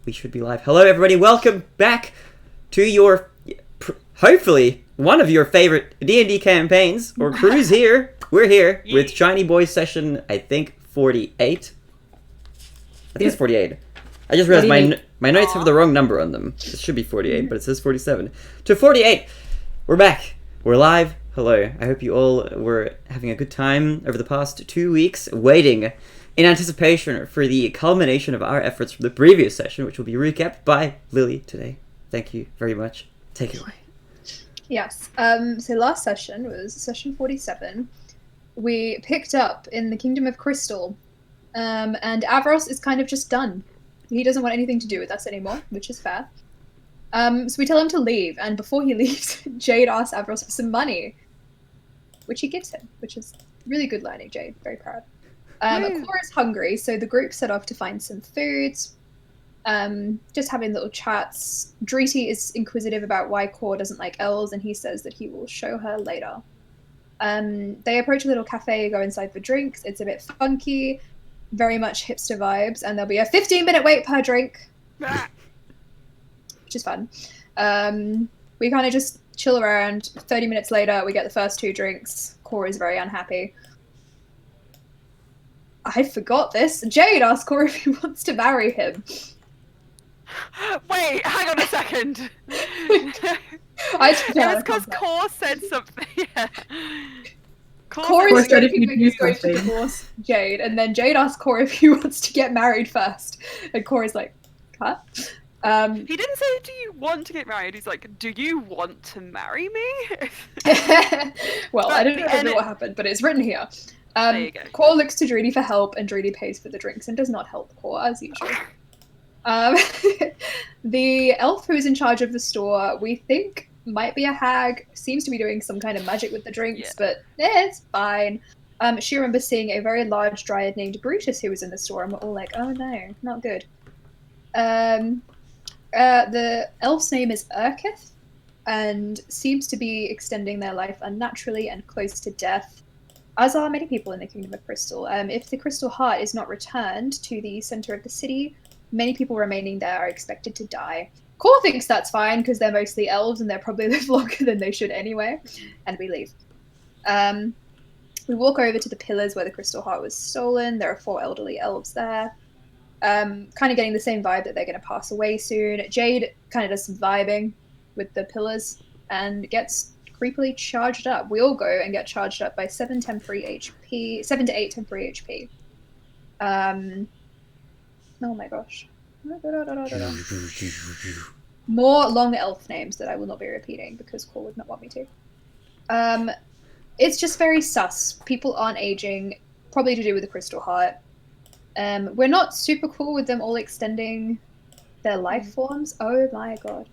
We should be live. Hello, everybody. Welcome back to your, hopefully, one of your favorite D&D campaigns, or crews here. We're here with Shiny Boy session, I think, 48. I think it's 48. I just realized my notes have the wrong number on them. It should be 48, but it says 47. To 48! We're back. We're live. Hello. I hope you all were having a good time over the past 2 weeks, waiting in anticipation for the culmination of our efforts from the previous session, which will be recapped by Lily today. Thank you very much. Take it away. Yes. So last session was session 47. We picked up in the Kingdom of Crystal, and Avros is kind of just done. He doesn't want anything to do with us anymore, which is fair. So we tell him to leave, and before he leaves, Jade asks Avros for some money, which he gives him, which is really good lining, Jade. Very proud. Cora is hungry, so the group set off to find some foods. Just having little chats. Dreety is inquisitive about why Cora doesn't like elves, and he says that he will show her later. They approach a little cafe, go inside for drinks. It's a bit funky, very much hipster vibes, and there'll be a 15-minute wait per drink, which is fun. We kind of just chill around. 30 minutes later, we get the first 2 drinks. Cora is very unhappy. I forgot this. Jade asks Cora if he wants to marry him. Wait, hang on a second. It's because Cora said something. Yeah. Cora said if he's going to divorce Jade, and then Jade asks Cora if he wants to get married first, and Cora's like, huh? He didn't say, do you want to get married? He's like, do you want to marry me? Well, I don't know what happened, but it's written here. There you go. Cora looks to Dreedy for help, and Dreedy pays for the drinks and does not help Cora, as usual. The elf who is in charge of the store, we think might be a hag, seems to be doing some kind of magic with the drinks, but it's fine. She remembers seeing a very large dryad named Brutus who was in the store, and we're all like, oh no, not good. The elf's name is Urkith, and seems to be extending their life unnaturally and close to death, as are many people in the Kingdom of Crystal. If the Crystal Heart is not returned to the center of the city, many people remaining there are expected to die. Cora thinks that's fine, because they're mostly elves and they'll probably live longer than they should anyway, and we leave. We walk over to the pillars where the Crystal Heart was stolen. There are 4 elderly elves there. Kind of getting the same vibe that they're going to pass away soon. Jade kind of does some vibing with the pillars and gets creepily charged up. We all go and get charged up by 7 to 8 temporary HP. Oh my gosh. More long elf names that I will not be repeating because Cole would not want me to. It's just very sus. People aren't aging, probably to do with the Crystal Heart. We're not super cool with them all extending their life forms. Oh my god.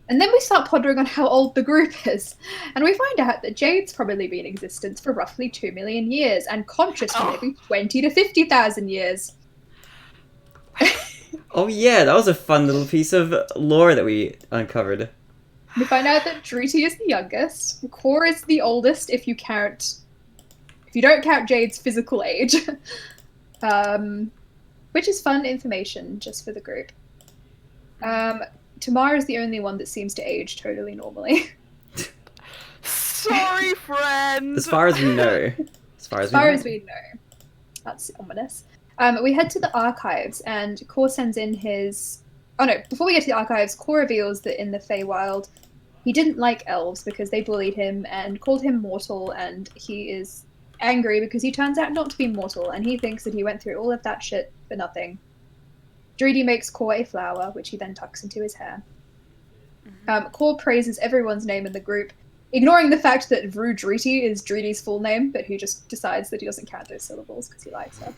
And then we start pondering on how old the group is, and we find out that Jade's probably been in existence for roughly 2 million years, and conscious for maybe 20 to 50,000 years. Oh yeah, that was a fun little piece of lore that we uncovered. We find out that Dreety is the youngest, Cora is the oldest if you don't count Jade's physical age. Which is fun information just for the group. Tamara is the only one that seems to age totally normally. Sorry, friend. As far as we know. As far as we know. That's ominous. We head to the archives, and Cor sends in his... Oh no, before we get to the archives, Cor reveals that in the Feywild, he didn't like elves because they bullied him and called him mortal, and he is angry because he turns out not to be mortal, and he thinks that he went through all of that shit for nothing. Dreedy makes Cor a flower, which he then tucks into his hair. Cor praises everyone's name in the group, ignoring the fact that Vru Dreety is Dreedy's full name, but he just decides that he doesn't count those syllables because he likes her.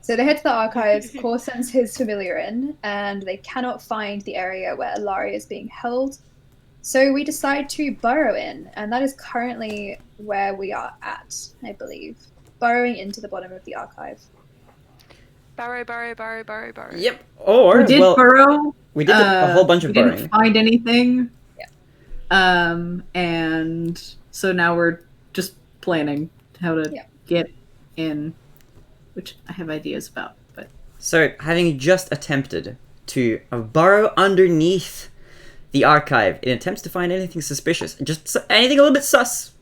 So they head to the archives. Cor sends his familiar in, and they cannot find the area where Ilaria is being held. So we decide to burrow in, and that is currently where we are at, I believe. Burrowing into the bottom of the archive. Burrow. Yep. Or we did burrow. We did a whole bunch of burrowing. We didn't find anything. Yeah. And so now we're just planning how to get in, which I have ideas about. But so, having just attempted to burrow underneath the archive in attempts to find anything suspicious. Just anything a little bit sus.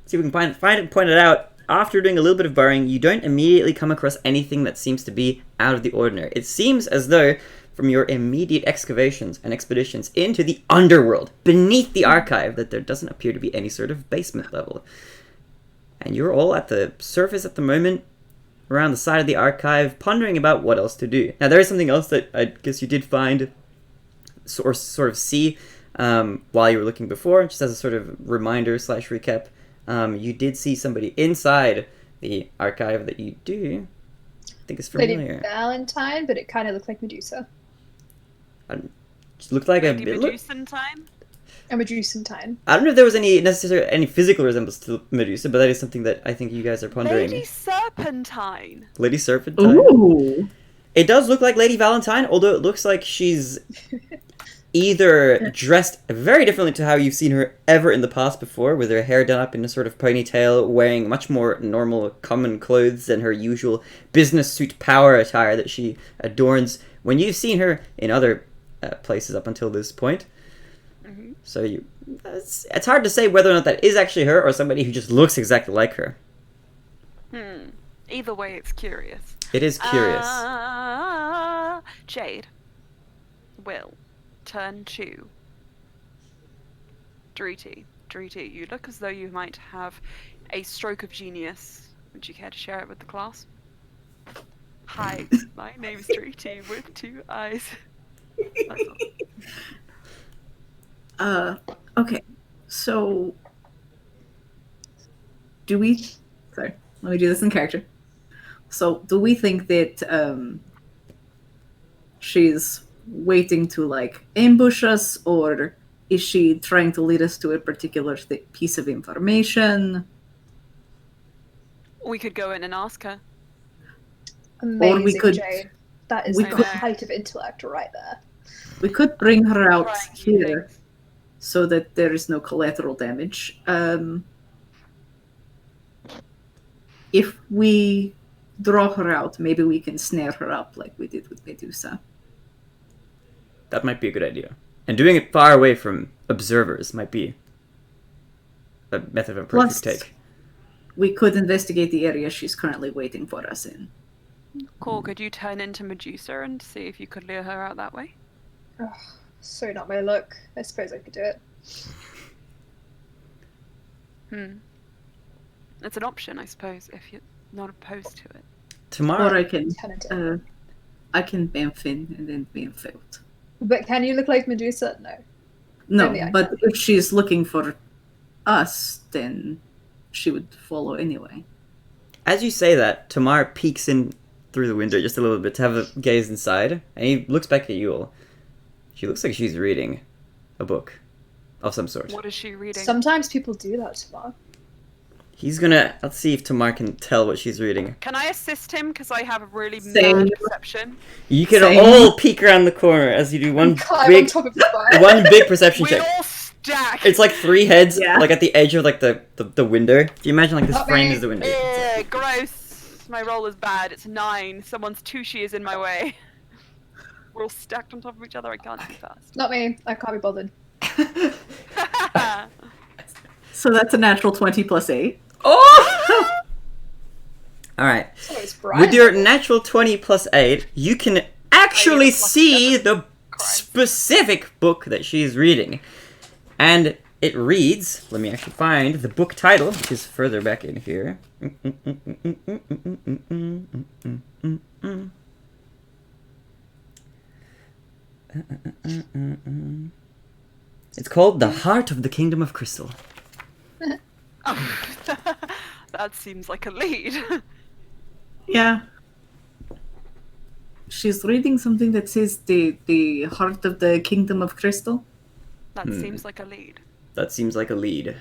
See if we can find it and point it out. After doing a little bit of burrowing, you don't immediately come across anything that seems to be out of the ordinary. It seems as though, from your immediate excavations and expeditions into the underworld, beneath the archive, that there doesn't appear to be any sort of basement level. And you're all at the surface at the moment, around the side of the archive, pondering about what else to do. Now, there is something else that I guess you did find, or sort of see, while you were looking before, just as a sort of reminder / recap. You did see somebody inside the archive that you do think is familiar. Lady Valentine, but it kind of looked like Medusa. Just looked like Lady Medusantine? A Medusantine. I don't know if there was necessarily any physical resemblance to Medusa, but that is something that I think you guys are pondering. Lady Serpentine. Lady Serpentine. Ooh. It does look like Lady Valentine, although it looks like she's either dressed very differently to how you've seen her ever in the past before, with her hair done up in a sort of ponytail, wearing much more normal, common clothes than her usual business suit power attire that she adorns when you've seen her in other places up until this point. Mm-hmm. So it's hard to say whether or not that is actually her or somebody who just looks exactly like her. Either way, it's curious. It is curious. Jade will turn to Driti. Driti, you look as though you might have a stroke of genius. Would you care to share it with the class? Hi, my name's Driti with 2 eyes. That's all. Okay. So, sorry, let me do this in character. So, do we think that she's waiting to, like, ambush us, or is she trying to lead us to a particular piece of information? We could go in and ask her. Amazing, Or we could- Jade. That is we the could- height of intellect right there. We could bring her out Trying new here things. so that there is no collateral damage. If we draw her out, maybe we can snare her up like we did with Medusa. That might be a good idea. And doing it far away from observers might be a method of approach to take. We could investigate the area she's currently waiting for us in. Cool, could you turn into Medusa and see if you could lure her out that way? Ugh, so not my luck. I suppose I could do it. It's an option, I suppose, if you're not opposed to it. Tomorrow, Or I can Tentative. bamf in and then bamf out. But can you look like Medusa? No. No, Maybe I but if she's looking for us, then she would follow anyway. as you say that, Tamar peeks in through the window just a little bit to have a gaze inside, and he looks back at you all. She looks like she's reading a book of some sort. What is she reading? Sometimes people do that, Tamar. He's gonna... Let's see if Tamar can tell what she's reading. Can I assist him? Because I have a really Same. mad perception. You can Same. all peek around the corner as you do one Climb on big... top of the bar. One big perception We check. all stack. It's like 3 heads, Yeah. like at the edge of like the window. If you imagine like this Not frame me. is the window. Gross. My roll is bad. It's 9. Someone's tushy is in my way. We're all stacked on top of each other. I can't be fast. Not me. I can't be bothered. So that's a natural 20 plus 8. Oh! Alright. So it's bright. With your natural 20 plus 8, you can actually plus see 7. the specific book that she's reading. And it reads, let me actually find the book title, which is further back in here. It's called The Heart of the Kingdom of Crystal. That seems like a lead. Yeah. She's reading something that says the heart of the kingdom of crystal. That seems like a lead. That seems like a lead.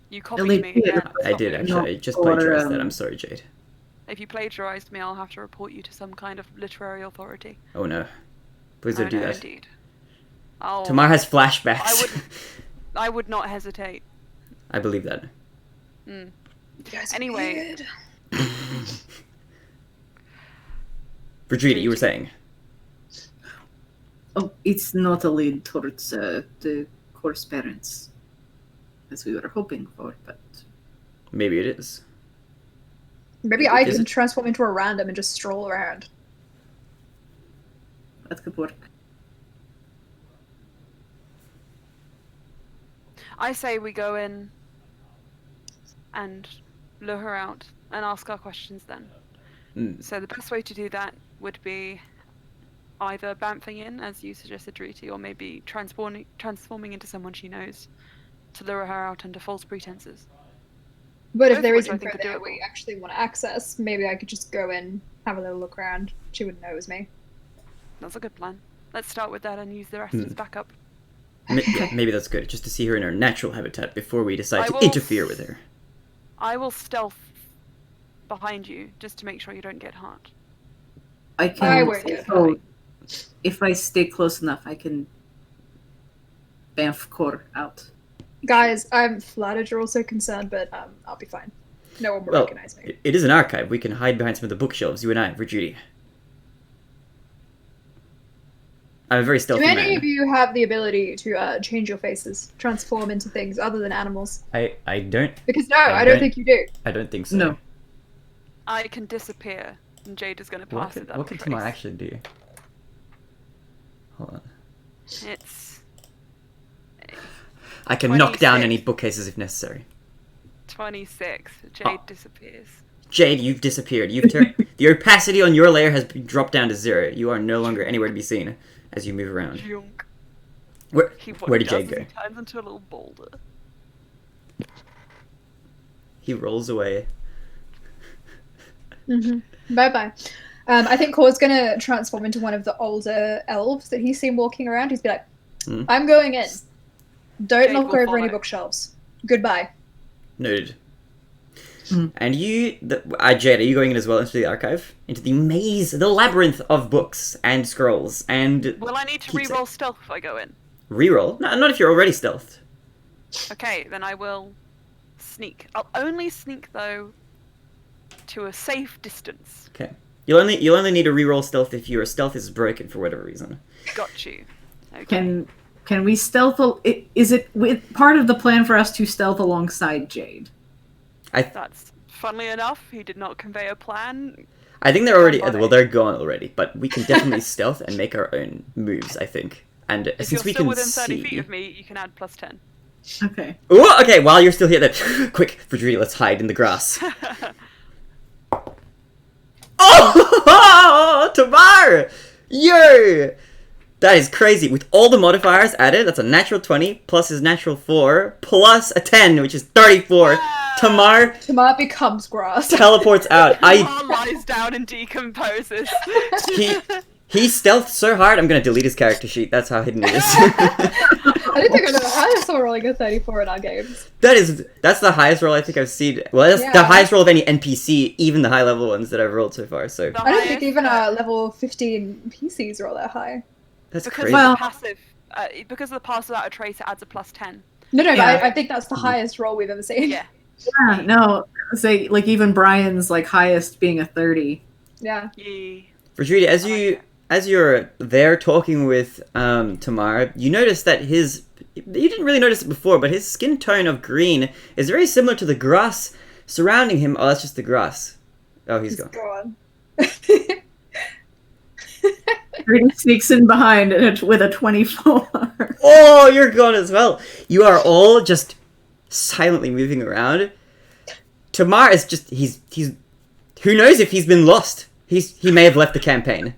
You A copied lead me theater. again. I did Stop it. actually. I just Or, plagiarized that. I'm sorry, Jade. If you plagiarized me, I'll have to report you to some kind of literary authority. Oh no. Please don't Oh, do no, that. Indeed. Oh, Tamar has flashbacks. I would not hesitate. I believe that. Mm. You guys are Anyway. weird. Virginia, you were saying. Oh, it's not a lead towards the course parents, as we were hoping for, but Maybe it is. Maybe I Is can it? transform into a random and just stroll around. that could work. I say we go in and lure her out and ask our questions then. Mm. So the best way to do that would be either bamfing in, as you suggested, Driti, or maybe transforming into someone she knows to lure her out under false pretenses. But if Both there of is which I info think are there doable. we actually want to access, maybe I could just go in, have a little look around. She wouldn't know it was me. That's a good plan. Let's start with that and use the rest as backup. Yeah, maybe that's good, just to see her in her natural habitat before we decide I to will interfere with her. I will stealth behind you just to make sure you don't get hurt. I I can. won't get So, if I stay close enough, I can bamf core out. Guys, I'm flattered you're also concerned, but I'll be fine. No one will Well, recognize me. it is an archive. We can hide behind some of the bookshelves, you and I, Virginia. I'm a very Do stealthy any man. of you have the ability to change your faces, transform into things other than animals? I don't Because no, I don't think you do. I don't think so. No. I can disappear, and Jade is going to What pass can, it that what can trace. Tamar actually do? Hold on. It's I can knock down 26. any bookcases if necessary. 26. Jade disappears. Jade, you've disappeared. The opacity on your layer has been dropped down to 0. You are no longer anywhere to be seen as you move around. Junk. Where What where he did does Jade is go? He turns into a little boulder. He rolls away. Bye bye. I think Core's gonna transform into one of the older elves that he's seen walking around. He's be like, Hmm. I'm going in. Don't Jade knock will over any follow. bookshelves. Goodbye. Noted. Mhm. And you, Jade, are you going in as well into the archive? Into the maze, the labyrinth of books and scrolls and Will I need to Keeps it. re-roll stealth if I go in? reroll? No, not if you're already stealthed. Okay, then I will sneak. I'll only sneak though to a safe distance. Okay. You'll only need to reroll stealth if your stealth is broken for whatever reason. Got you. Okay. Can we stealth? Is it part of the plan for us to stealth alongside Jade? That's funnily enough, he did not convey a plan. I think they're already Are they? well. They're gone already, but we can definitely stealth and make our own moves. I think, and If since you're we still can within 30 see. feet of me, you can add +10. Okay. Ooh, okay, while you're still here, then quick, Virginia, let's hide in the grass. Oh, Tamar! Yo! That is crazy. With all the modifiers added, that's a natural 20 plus his natural 4 plus a 10, which is 34. Tamar Tamar becomes grass. teleports out. Tamar lies down and decomposes. He stealthed so hard, I'm gonna delete his character sheet. That's how hidden he is. I don't think I know how I saw rolling a 34 in our games. That's the highest roll I think I've seen. Well, that's the Yeah. highest roll of any NPC, even the high level ones that I've rolled so far. So The I don't think highest, even level 15 PCs roll that high. that's because crazy. of Well- the passive, because of the pass without a trace, it adds a +10. No, Yeah. but I think that's the highest roll we've ever seen. Yeah. Yeah. No. Say like even Brian's like highest being a 30. Yeah. Yee. Virginia, I like as you're there talking with Tamar, you notice that you didn't really notice it before, but his skin tone of green is very similar to the grass surrounding him. Oh, that's just the grass. Oh, he's gone. gone. 30 sneaks in behind with a 24. Oh, you're gone as well. You are all just silently moving around. Tamar is just he's who knows if he's been lost. He may have left the campaign.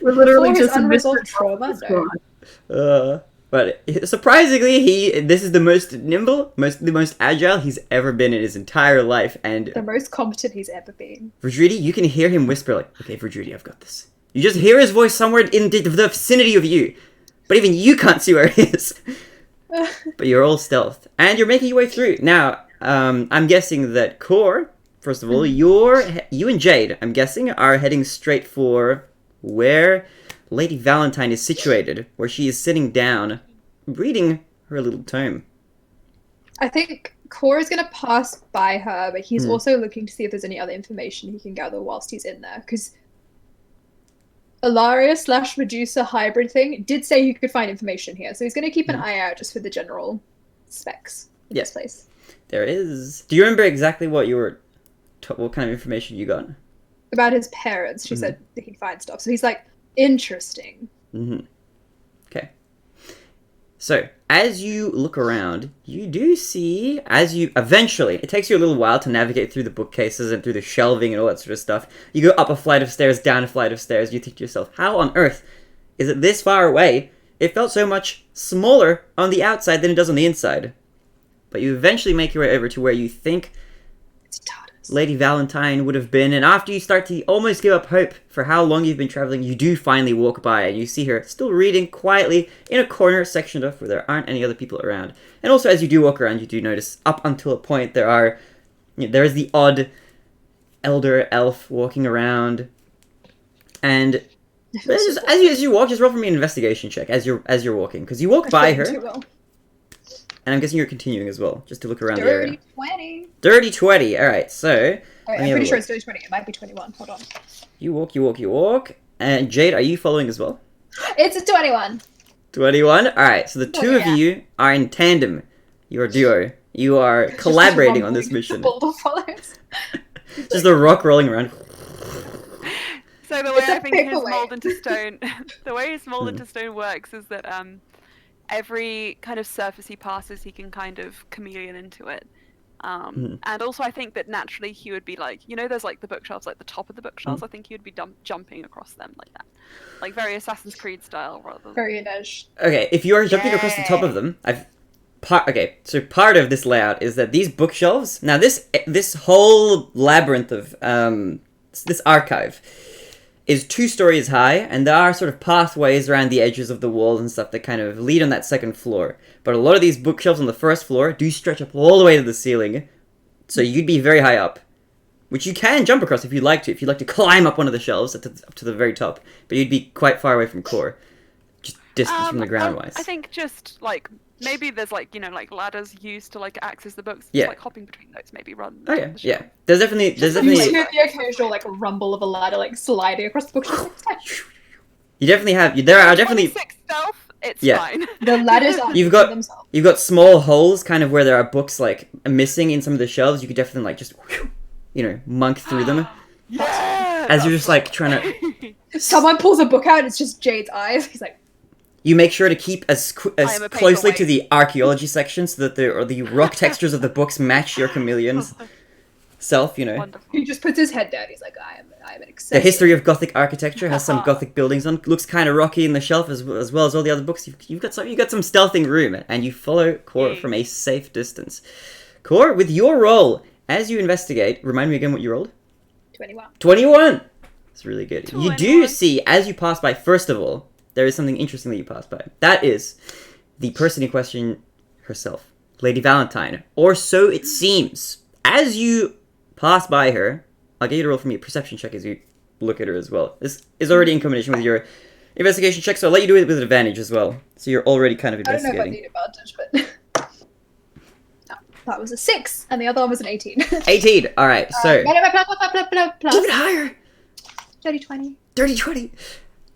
We're literally For his just a unresolved Mr. trauma, Squad. But surprisingly, this is the most nimble, the most agile he's ever been in his entire life. And The most competent he's ever been. Verdrudy, you can hear him whisper like, "Okay, Verdrudy, I've got this." You just hear his voice somewhere in the vicinity of you, but even you can't see where he is. But you're all stealth, and you're making your way through. Now, I'm guessing that Core, first of all, you and Jade, I'm guessing, are heading straight for where Lady Valentine is situated, where she is sitting down, reading her little tome. I think Cora's going to pass by her, but he's also looking to see if there's any other information he can gather whilst he's in there. Because Ilaria/Medusa hybrid thing did say you could find information here, so he's going to keep an eye out just for the general specs of this place. There is. Do you remember exactly what what kind of information you got? About his parents, she said that he'd find stuff. So he's like, interesting. Okay. So, as you look around, you do see, eventually, it takes you a little while to navigate through the bookcases and through the shelving and all that sort of stuff. You go up a flight of stairs, down a flight of stairs, you think to yourself, how on earth is it this far away? It felt so much smaller on the outside than it does on the inside. But you eventually make your way over to where you think Lady Valentine would have been, and after you start to almost give up hope for how long you've been traveling, you do finally walk by, and you see her still reading quietly in a corner sectioned off where there aren't any other people around. And also, as you do walk around, you do notice up until a point there is the odd elder elf walking around, and as you walk, just roll for me an investigation check as you're walking, because you walk by her. And I'm guessing you're continuing as well, just to look around the area. Dirty 20. Dirty 20. All right, so... I'm pretty sure it's dirty 20. It might be 21. Hold on. You walk. And Jade, are you following as well? It's a 21. 21? All right, so the two of you are in tandem. You're a duo. You are collaborating on this mission. Just a rock rolling around. So the way I think his mold into stone... the way his mold into stone works is that... every kind of surface he passes, he can kind of chameleon into it. And also I think that naturally he would be like, there's like the bookshelves, like the top of the bookshelves, I think he would be jumping across them like that. Like very Assassin's Creed style rather than... Very niche. Okay, if you are jumping across the top of them, so part of this layout is that these bookshelves, now this whole labyrinth of, this archive is 2 stories high, and there are sort of pathways around the edges of the walls and stuff that kind of lead on that second floor. But a lot of these bookshelves on the first floor do stretch up all the way to the ceiling, so you'd be very high up. Which you can jump across if you'd like to climb up one of the shelves up to the very top, but you'd be quite far away from core. Just distance from the ground-wise. I think just, like, maybe there's, like, like ladders used to, like, access the books. Yeah. Just, like, hopping between those maybe rather than... Yeah. There's definitely... You hear the occasional, like, rumble of a ladder, like, sliding across the bookshelf. You definitely have... There are definitely... 26 stealth, it's Yeah. fine. The ladders are themselves. You've got small holes, kind of where there are books, like, missing in some of the shelves. You could definitely, like, just... monk through them. Yeah! As you're just, like, trying to... Someone pulls a book out, it's just Jade's eyes. He's like... You make sure to keep as closely to the archaeology section so that the rock textures of the books match your chameleon's self, Wonderful. He just puts his head down, he's like, I am an excessive... The history of Gothic architecture has some Gothic buildings on. Looks kind of rocky in the shelf as well as all the other books. You've got some stealthing room, and you follow Core from a safe distance. Core, with your roll, as you investigate, remind me again what you rolled? 21. 21! It's really good. 21. You do see, as you pass by, first of all, there is something interesting that you pass by. That is the person in question herself, Lady Valentine, or so it seems. As you pass by her, I'll get you to roll for me a perception check as you look at her as well. This is already in combination with your investigation check, so I'll let you do it with advantage as well. So you're already kind of investigating. I don't know if I need advantage, but... No, that was a 6, and the other one was an 18. 18, alright, so... Plus. Even higher! Dirty 20. Dirty 20!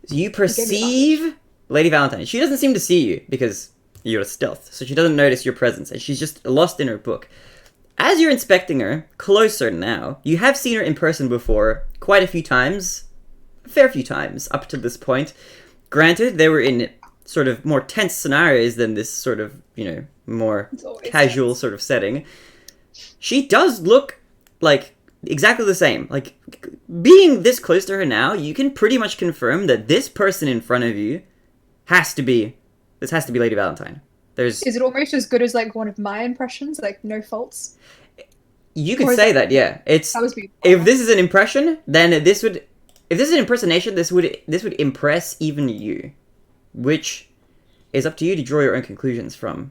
So you perceive Lady Valentine. She doesn't seem to see you because you're a stealth, so she doesn't notice your presence, and she's just lost in her book. As you're inspecting her, closer now, you have seen her in person before quite a few times, a fair few times up to this point. Granted, they were in sort of more tense scenarios than this sort of, more casual tense sort of setting. She does look like exactly the same. Like, being this close to her now, you can pretty much confirm that this person in front of you has to be Lady Valentine. Is it almost as good as, like, one of my impressions? Like, no faults? You could say that, yeah. If this is an impression, then if this is an impersonation, this would impress even you. Which is up to you to draw your own conclusions from.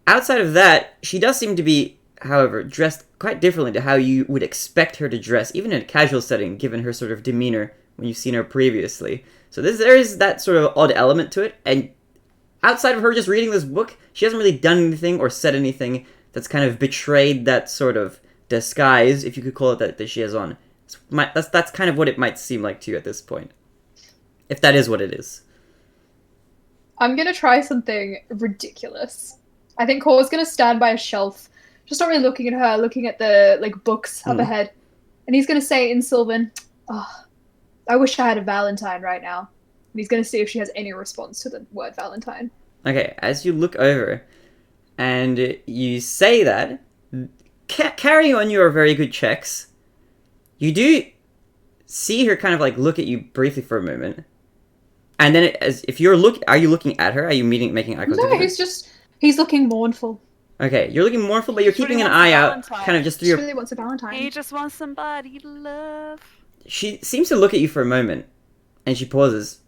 Outside of that, she does seem to be, however, dressed quite differently to how you would expect her to dress, even in a casual setting, given her sort of demeanor when you've seen her previously. So there is that sort of odd element to it, and outside of her just reading this book, she hasn't really done anything or said anything that's kind of betrayed that sort of disguise, if you could call it that she has on. That's kind of what it might seem like to you at this point. If that is what it is. I'm gonna try something ridiculous. I think Core's gonna stand by a shelf, just not really looking at her, looking at the books up ahead, and he's gonna say in Sylvan, "Oh, I wish I had a Valentine right now." And he's gonna see if she has any response to the word Valentine. Okay, as you look over, and you say that, carrying on your very good checks, you do see her kind of look at you briefly for a moment. And then, are you looking at her? Are you making eye contact? No, he's looking mournful. Okay, you're looking mournful, but you're keeping an eye out, kind of just through He your... really wants a Valentine. He just wants somebody to love. She seems to look at you for a moment, and she pauses,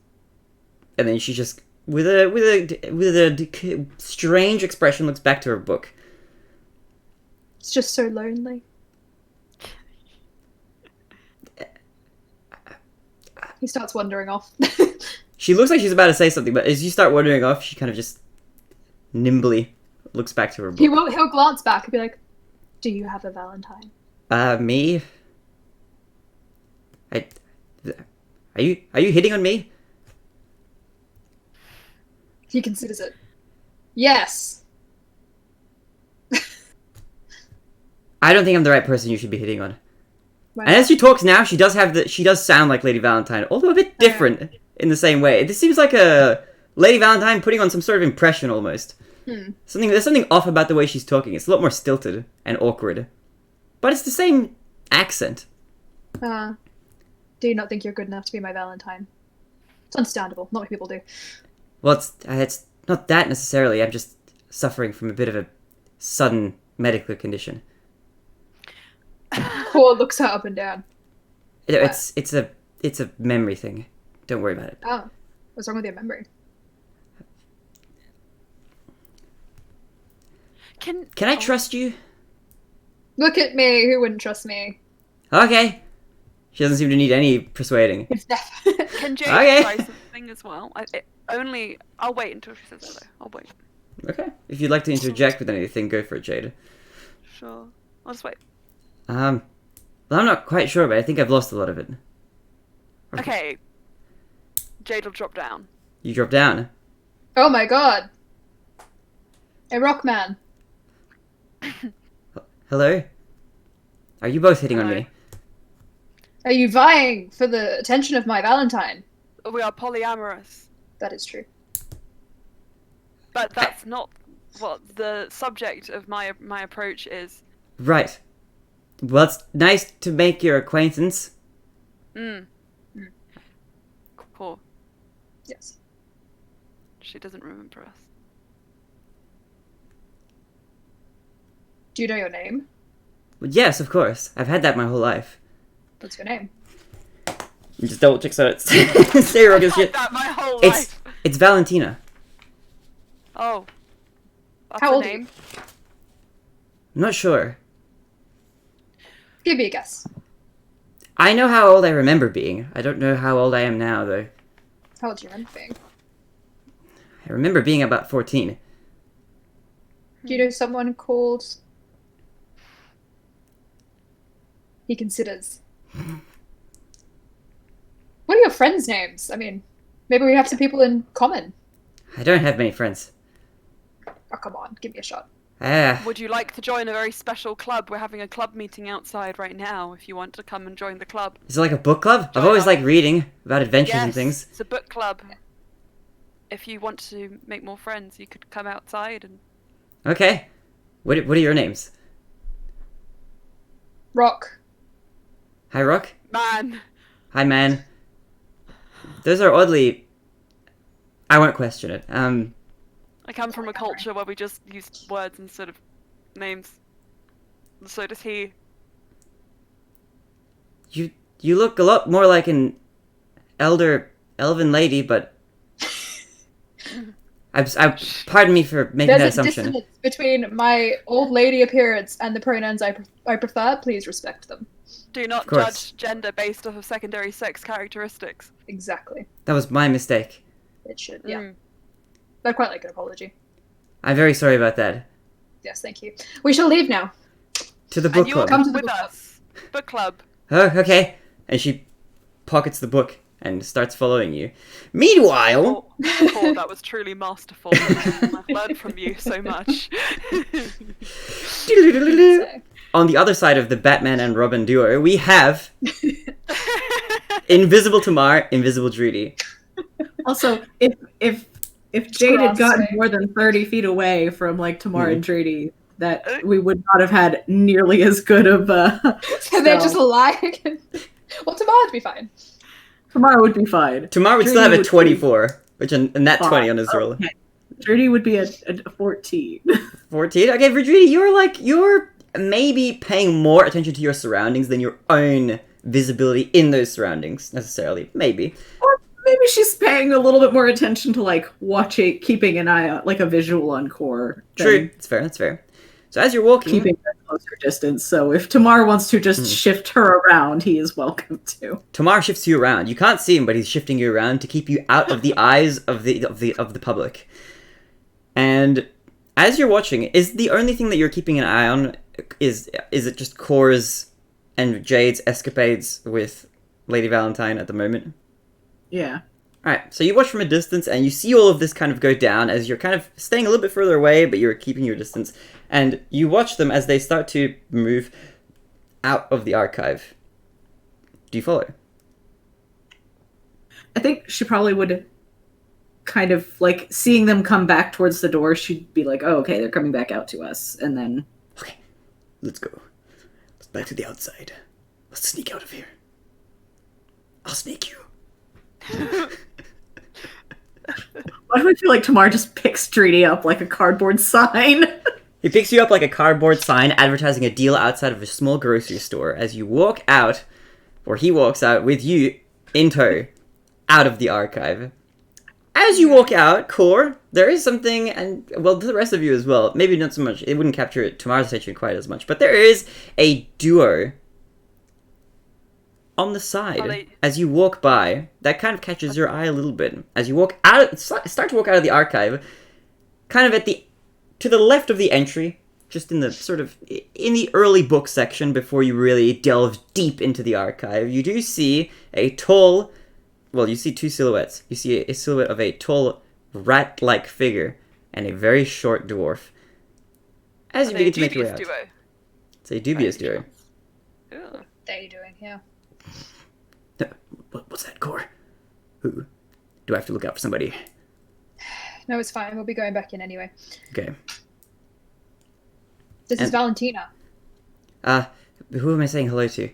and then she just, with a strange expression, looks back to her book. It's just so lonely. He starts wandering off. She looks like she's about to say something, but as you start wandering off, she kind of just nimbly looks back to her book. He'll glance back and be like, "Do you have a Valentine?" Me? Are you hitting on me? He considers it. Yes. I don't think I'm the right person you should be hitting on. Why And as she talks now, she does sound like Lady Valentine, although a bit different in the same way. This seems like a Lady Valentine putting on some sort of impression almost. There's something off about the way she's talking. It's a lot more stilted and awkward. But it's the same accent. Do you not think you're good enough to be my Valentine? It's understandable. Not many people do. Well, it's not that necessarily. I'm just suffering from a bit of a sudden medical condition. Core looks her up and down. It's a memory thing. Don't worry about it. Oh, what's wrong with your memory? Can I trust you? Look at me. Who wouldn't trust me? Okay. She doesn't seem to need any persuading. Can Jade Okay. try something as well? I'll wait until she says hello. I'll wait. Okay. If you'd like to interject with anything, go for it, Jade. Sure. I'll just wait. Well, I'm not quite sure, but I think I've lost a lot of it. Okay. Jade will drop down. You drop down. Oh my god. A rock man. Hello? Are you both hitting on Hello. me? Are you vying for the attention of my Valentine? We are polyamorous. That is true. But that's not what the subject of my approach is. Right. Well, it's nice to make your acquaintance. Cool. Yes. She doesn't remember us. Do you know your name? Well, yes, of course. I've had that my whole life. What's your name? You just double check so it's stereotypical I've shit. had that my whole It's life. it's Valentina. Oh. That's How her old are name? you? I'm not sure. Give me a guess. I know how old I remember being. I don't know how old I am now, though. How old do you remember being? I remember being about 14. Do you know someone called... He considers. What are your friends' names? I mean, maybe we have some people in common. I don't have many friends. Oh, come on. Give me a shot. Would you like to join a very special club? We're having a club meeting outside right now if you want to come and join the club. Is it like a book club? I've Join always up. liked reading about adventures and Yes, things. it's a book club. If you want to make more friends, you could come outside and... Okay. What are your names? Rock. Hi, Rock. Man! Hi, man. Those are oddly... I won't question it. I come from a culture where we just use words instead of names. So does he. You look a lot more like an elven lady, but... pardon me for making that There's a assumption. dissonance between my old lady appearance and the pronouns I prefer. Please respect them. Do not course. judge gender based off of secondary sex characteristics. Exactly. That was my mistake. It should, yeah. Mm. I'd quite like an apology. I'm very sorry about that. Yes, thank you. We shall leave now. To the And book you will club. Come come to the with book club. us. Book club. Oh, okay. And she pockets the book and starts following you. Meanwhile... Core, that was truly masterful. I've learned from you so much. On the other side of the Batman and Robin duo, we have Invisible Tamar, Invisible Drudy. Also, if Jade had gotten more than 30 feet away from like Tamar and Drudy, that we would not have had nearly as good of So they're just lying. Well, Tamar would be fine. Tamar would be fine. Tamar would still have a 24, which a nat 20 on his roll. Okay. Drudy would be a 14. 14? Okay, for Drudy, you're maybe paying more attention to your surroundings than your own visibility in those surroundings, necessarily. Maybe. Or maybe she's paying a little bit more attention to, like, keeping an eye on, like, a visual on Core. True, that's fair. So as you're walking... Keeping a closer distance, so if Tamar wants to just shift her around, he is welcome to. Tamar shifts you around. You can't see him, but he's shifting you around to keep you out of the eyes of the public. And as you're watching, is the only thing that you're keeping an eye on... Is it just Core's and Jade's escapades with Lady Valentine at the moment? Yeah. Alright, so you watch from a distance and you see all of this kind of go down as you're kind of staying a little bit further away, but you're keeping your distance. And you watch them as they start to move out of the archive. Do you follow? I think she probably would kind of, like, seeing them come back towards the door, she'd be like, oh, okay, they're coming back out to us. And then... Okay, let's go. Let's back to the outside. Let's sneak out of here. I'll snake you. Why do I feel like Tamar just picks Drudy up like a cardboard sign? He picks you up like a cardboard sign advertising a deal outside of a small grocery store as you walk out, or he walks out with you in tow, out of the archive. As you walk out, Core, there is something, and, well, to the rest of you as well, maybe not so much, it wouldn't capture Tamar's attention quite as much, but there is a duo on the side, as you walk by, that kind of catches your eye a little bit. As you walk out, start to walk out of the archive, kind of to the left of the entry, just in the sort of, in the early book section before you really delve deep into the archive, you do see a tall, well, you see two silhouettes. You see a silhouette of a tall, rat-like figure and a very short dwarf. As you begin to make your way out. Duo? It's a dubious duo. Ugh. What are you doing here? What's that, Core? Who? Do I have to look out for somebody? No, it's fine. We'll be going back in anyway. Okay. This is Valentina. Who am I saying hello to?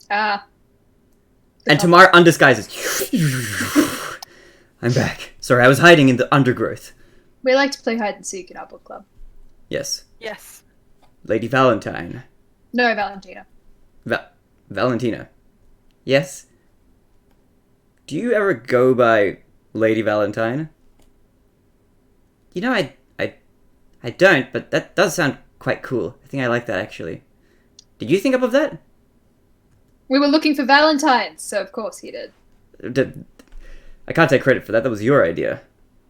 The And Tamar undisguises. I'm back. Sorry, I was hiding in the undergrowth. We like to play hide and seek in our book club. Yes. Yes. Lady Valentine. No, Valentina. Valentina. Yes? Do you ever go by Lady Valentine? You know, I don't, but that does sound quite cool. I think I like that, actually. Did you think up of that? We were looking for Valentines, so of course he did. I can't take credit for that. That was your idea.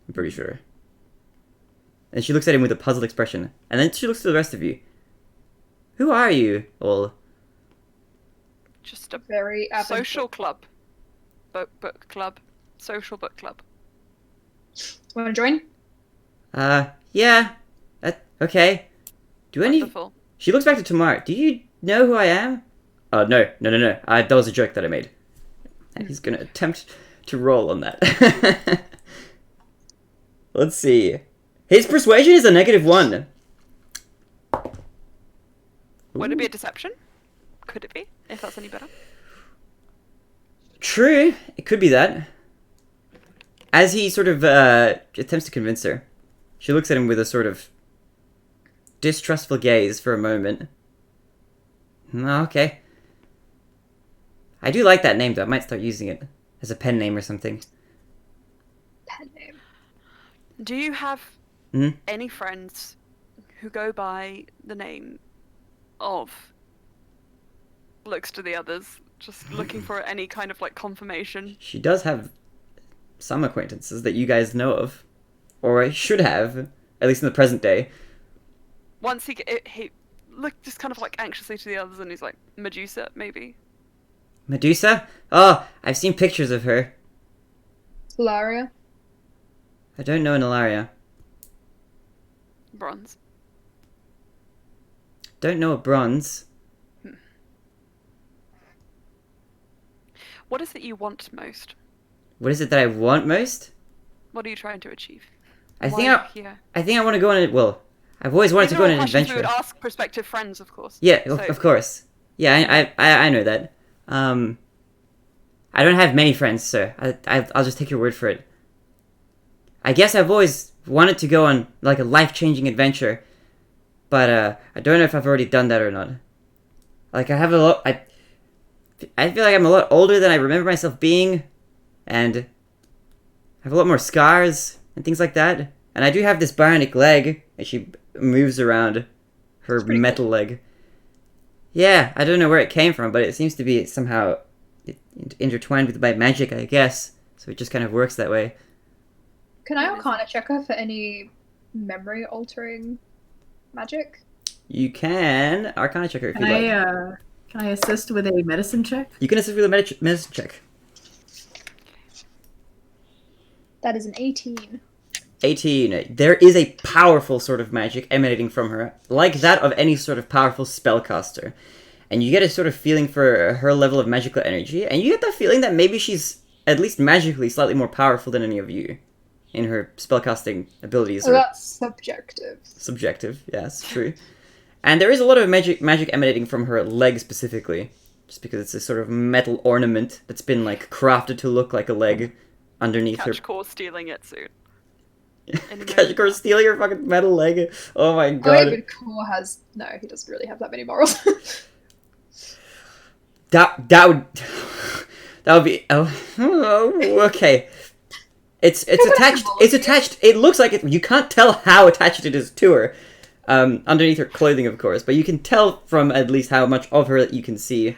I'm pretty sure. And she looks at him with a puzzled expression. And then she looks to the rest of you. Who are you all? Just a Very social club. Book club. Social book club. Want to join? Yeah. Okay. Do any... Wonderful. She looks back to Tamar. Do you know who I am? Oh, no. That was a joke that I made. And he's gonna attempt to roll on that. Let's see. His persuasion is a -1. Would it be a deception? Could it be? If that's any better. True. It could be that. As he sort of attempts to convince her, she looks at him with a sort of distrustful gaze for a moment. Okay. I do like that name, though. I might start using it as a pen name or something. Pen name. Do you have any friends who go by the name of... Looks to the others, just looking for any kind of, like, confirmation? She does have some acquaintances that you guys know of. Or should have, at least in the present day. Once he look just kind of like anxiously to the others, and he's like, Medusa, maybe. Medusa? Oh, I've seen pictures of her. Hilaria. I don't know an Ilaria. Bronze. Don't know a Bronze. What is it you want most? What is it that I want most? What are you trying to achieve? I Why think are you here? I think I want to go on a... Well, I've always wanted These to are go all on an questions adventure. we would ask prospective friends, of course. Yeah, So- of course. Yeah, I know that. I don't have many friends, so I'll just take your word for it. I guess I've always wanted to go on like a life-changing adventure, but I don't know if I've already done that or not. Like I have a lot. I feel like I'm a lot older than I remember myself being, and I have a lot more scars and things like that. And I do have this bionic leg, and she moves around her metal leg. Yeah, I don't know where it came from, but it seems to be somehow intertwined with my magic, I guess. So it just kind of works that way. Can I Arcana check her for any memory altering magic? You can Arcana check her if Can you like. Can I assist with a medicine check? You can assist with a medicine check. That is an 18. 18. There is a powerful sort of magic emanating from her, like that of any sort of powerful spellcaster. And you get a sort of feeling for her level of magical energy, and you get the feeling that maybe she's at least magically slightly more powerful than any of you in her spellcasting abilities. Oh, that's subjective. Subjective, yes, true. And there is a lot of magic emanating from her leg specifically, just because it's a sort of metal ornament that's been like crafted to look like a leg underneath her. Catch Core stealing it soon. Catch Core stealing her fucking metal leg. Oh my Oh, god. wait, but Core has... No, he doesn't really have that many morals. That would be okay. It's attached. It's attached. It looks like it. You can't tell how attached it is to her, underneath her clothing, of course. But you can tell from at least how much of her that you can see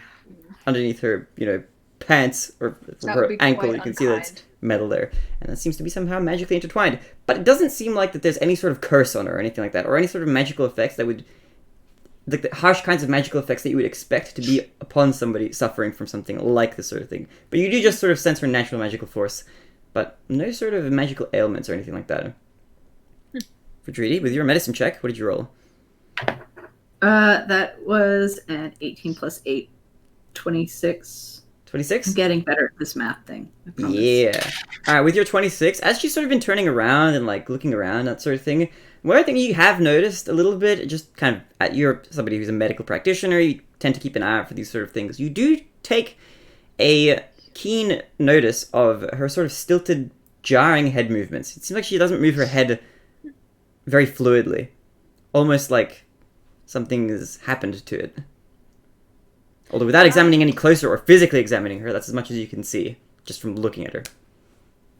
underneath her, pants or from That her would be ankle. quite You can see that it's unkind. metal there, and that seems to be somehow magically intertwined. But it doesn't seem like that there's any sort of curse on her or anything like that, or any sort of magical effects that would. Like the harsh kinds of magical effects that you would expect to be upon somebody suffering from something like this sort of thing. But you do just sort of sense her natural magical force, but no sort of magical ailments or anything like that. Fadridi, with your medicine check, what did you roll? That was an 18 plus 8, 26. 26? I'm getting better at this math thing. I promise. Yeah. Alright, with your 26, as she's sort of been turning around and like looking around, that sort of thing, one thing you have noticed a little bit, just kind of, you're somebody who's a medical practitioner, you tend to keep an eye out for these sort of things. You do take a keen notice of her sort of stilted, jarring head movements. It seems like she doesn't move her head very fluidly. Almost like something has happened to it. Although without examining any closer or physically examining her, that's as much as you can see, just from looking at her.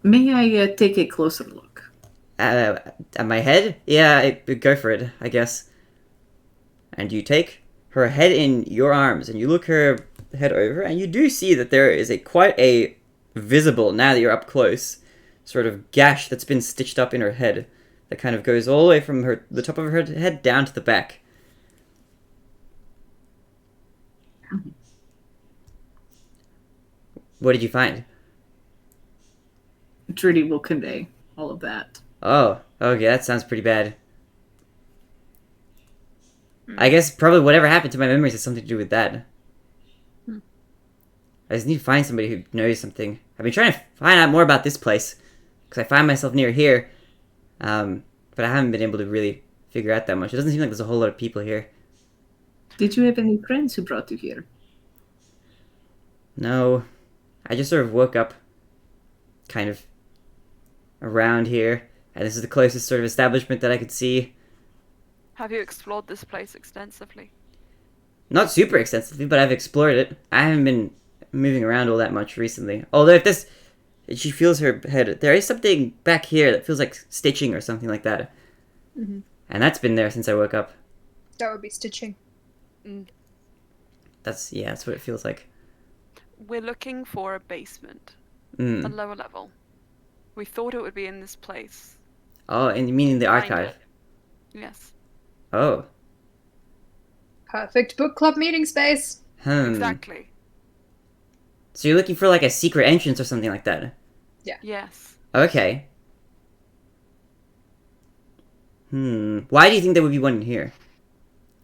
May I take a closer look? At my head? Yeah, go for it, I guess. And you take her head in your arms, and you look her head over, and you do see that there is quite a visible, now that you're up close, sort of gash that's been stitched up in her head, that kind of goes all the way from the top of her head down to the back. What did you find? Trudy will convey all of that. Oh, okay, that sounds pretty bad. I guess probably whatever happened to my memories has something to do with that. I just need to find somebody who knows something. I've been trying to find out more about this place, because I find myself near here, but I haven't been able to really figure out that much. It doesn't seem like there's a whole lot of people here. Did you have any friends who brought you here? No, I just sort of woke up, kind of, around here, and this is the closest sort of establishment that I could see. Have you explored this place extensively? Not super extensively, but I've explored it. I haven't been moving around all that much recently. Although if she feels her head, there is something back here that feels like stitching or something like that. Mm-hmm. And that's been there since I woke up. That would be stitching. That's what it feels like. We're looking for a basement, a Mm. lower level. We thought it would be in this place. Oh, and you mean in the Find archive? it. Yes. Oh. Perfect book club meeting space. Exactly. So you're looking for like a secret entrance or something like that? Yes. Okay. Why do you think there would be one in here?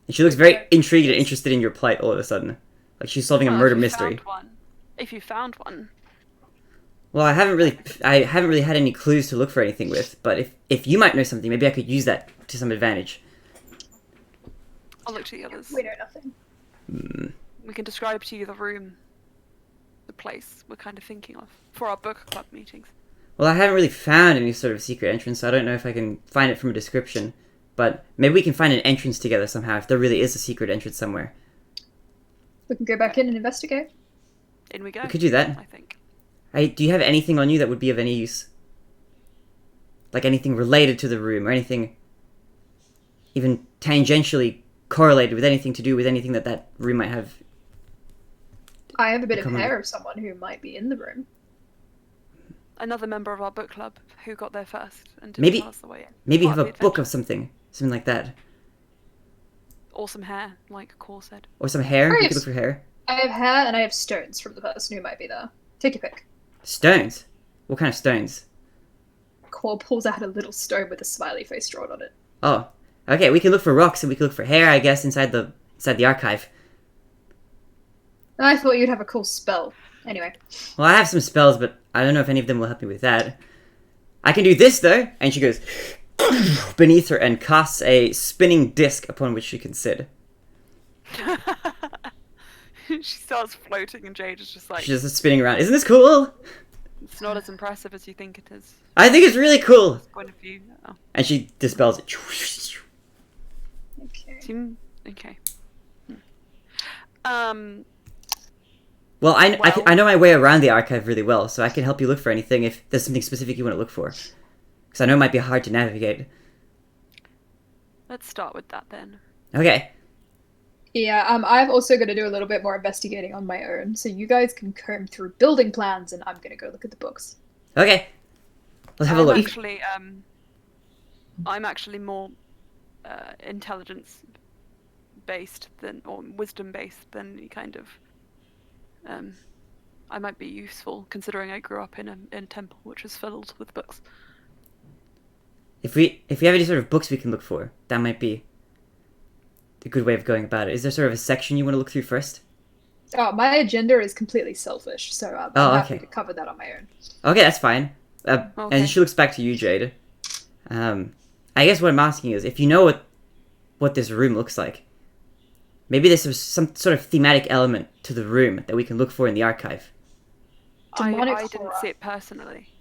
And she looks very intrigued and interested in your plight all of a sudden. Like she's solving a Well, murder if you mystery. found one. If you found one. Well, I haven't really had any clues to look for anything with, but if you might know something, maybe I could use that to some advantage. I'll look to the others. We know nothing. We can describe to you the room, the place we're kind of thinking of for our book club meetings. Well, I haven't really found any sort of secret entrance, so I don't know if I can find it from a description. But maybe we can find an entrance together somehow, if there really is a secret entrance somewhere. We can go back in and investigate. In we go. We could do that. I think. Do you have anything on you that would be of any use? Like anything related to the room, or anything even tangentially correlated with anything to do with anything that room might have? I have a bit of hair of someone who might be in the room. Another member of our book club who got there first and didn't tell us the way in. Maybe Part have of a the book adventure. of something like that. Or some hair, like Core said. Or some hair. Oh, You yes. could look for hair. I have hair and I have stones from the person who might be there. Take your pick. Stones. What kind of stones? Core pulls out a little stone with a smiley face drawn on it. Oh, okay. We can look for rocks and we can look for hair, I guess, inside the archive. I thought you'd have a cool spell. Anyway. Well, I have some spells, but I don't know if any of them will help me with that. I can do this though, and she goes beneath her and casts a spinning disc upon which she can sit. She starts floating and Jade is just like, She's just spinning around. Isn't this cool? it's not as impressive as you think it is. I think it's really cool. Point of view. Oh. And she dispels it. Okay. Okay. Well, I know my way around the archive really well, so I can help you look for anything if there's something specific you want to look for. Because I know it might be hard to navigate. Let's start with that then. Okay. Yeah, I've also got to do a little bit more investigating on my own, so you guys can comb through building plans, and I'm gonna go look at the books. Okay. Let's have a look. I'm actually more intelligence based or wisdom based than the kind of. I might be useful considering I grew up in a temple which is filled with books. If we have any sort of books we can look for, that might be a good way of going about it. Is there sort of a section you want to look through first? Oh, my agenda is completely selfish, so I'm happy to cover that on my own. Okay, that's fine. Okay. And she looks back to you, Jade. I guess what I'm asking is, if you know what this room looks like, maybe there's some sort of thematic element to the room that we can look for in the archive. I didn't see it personally.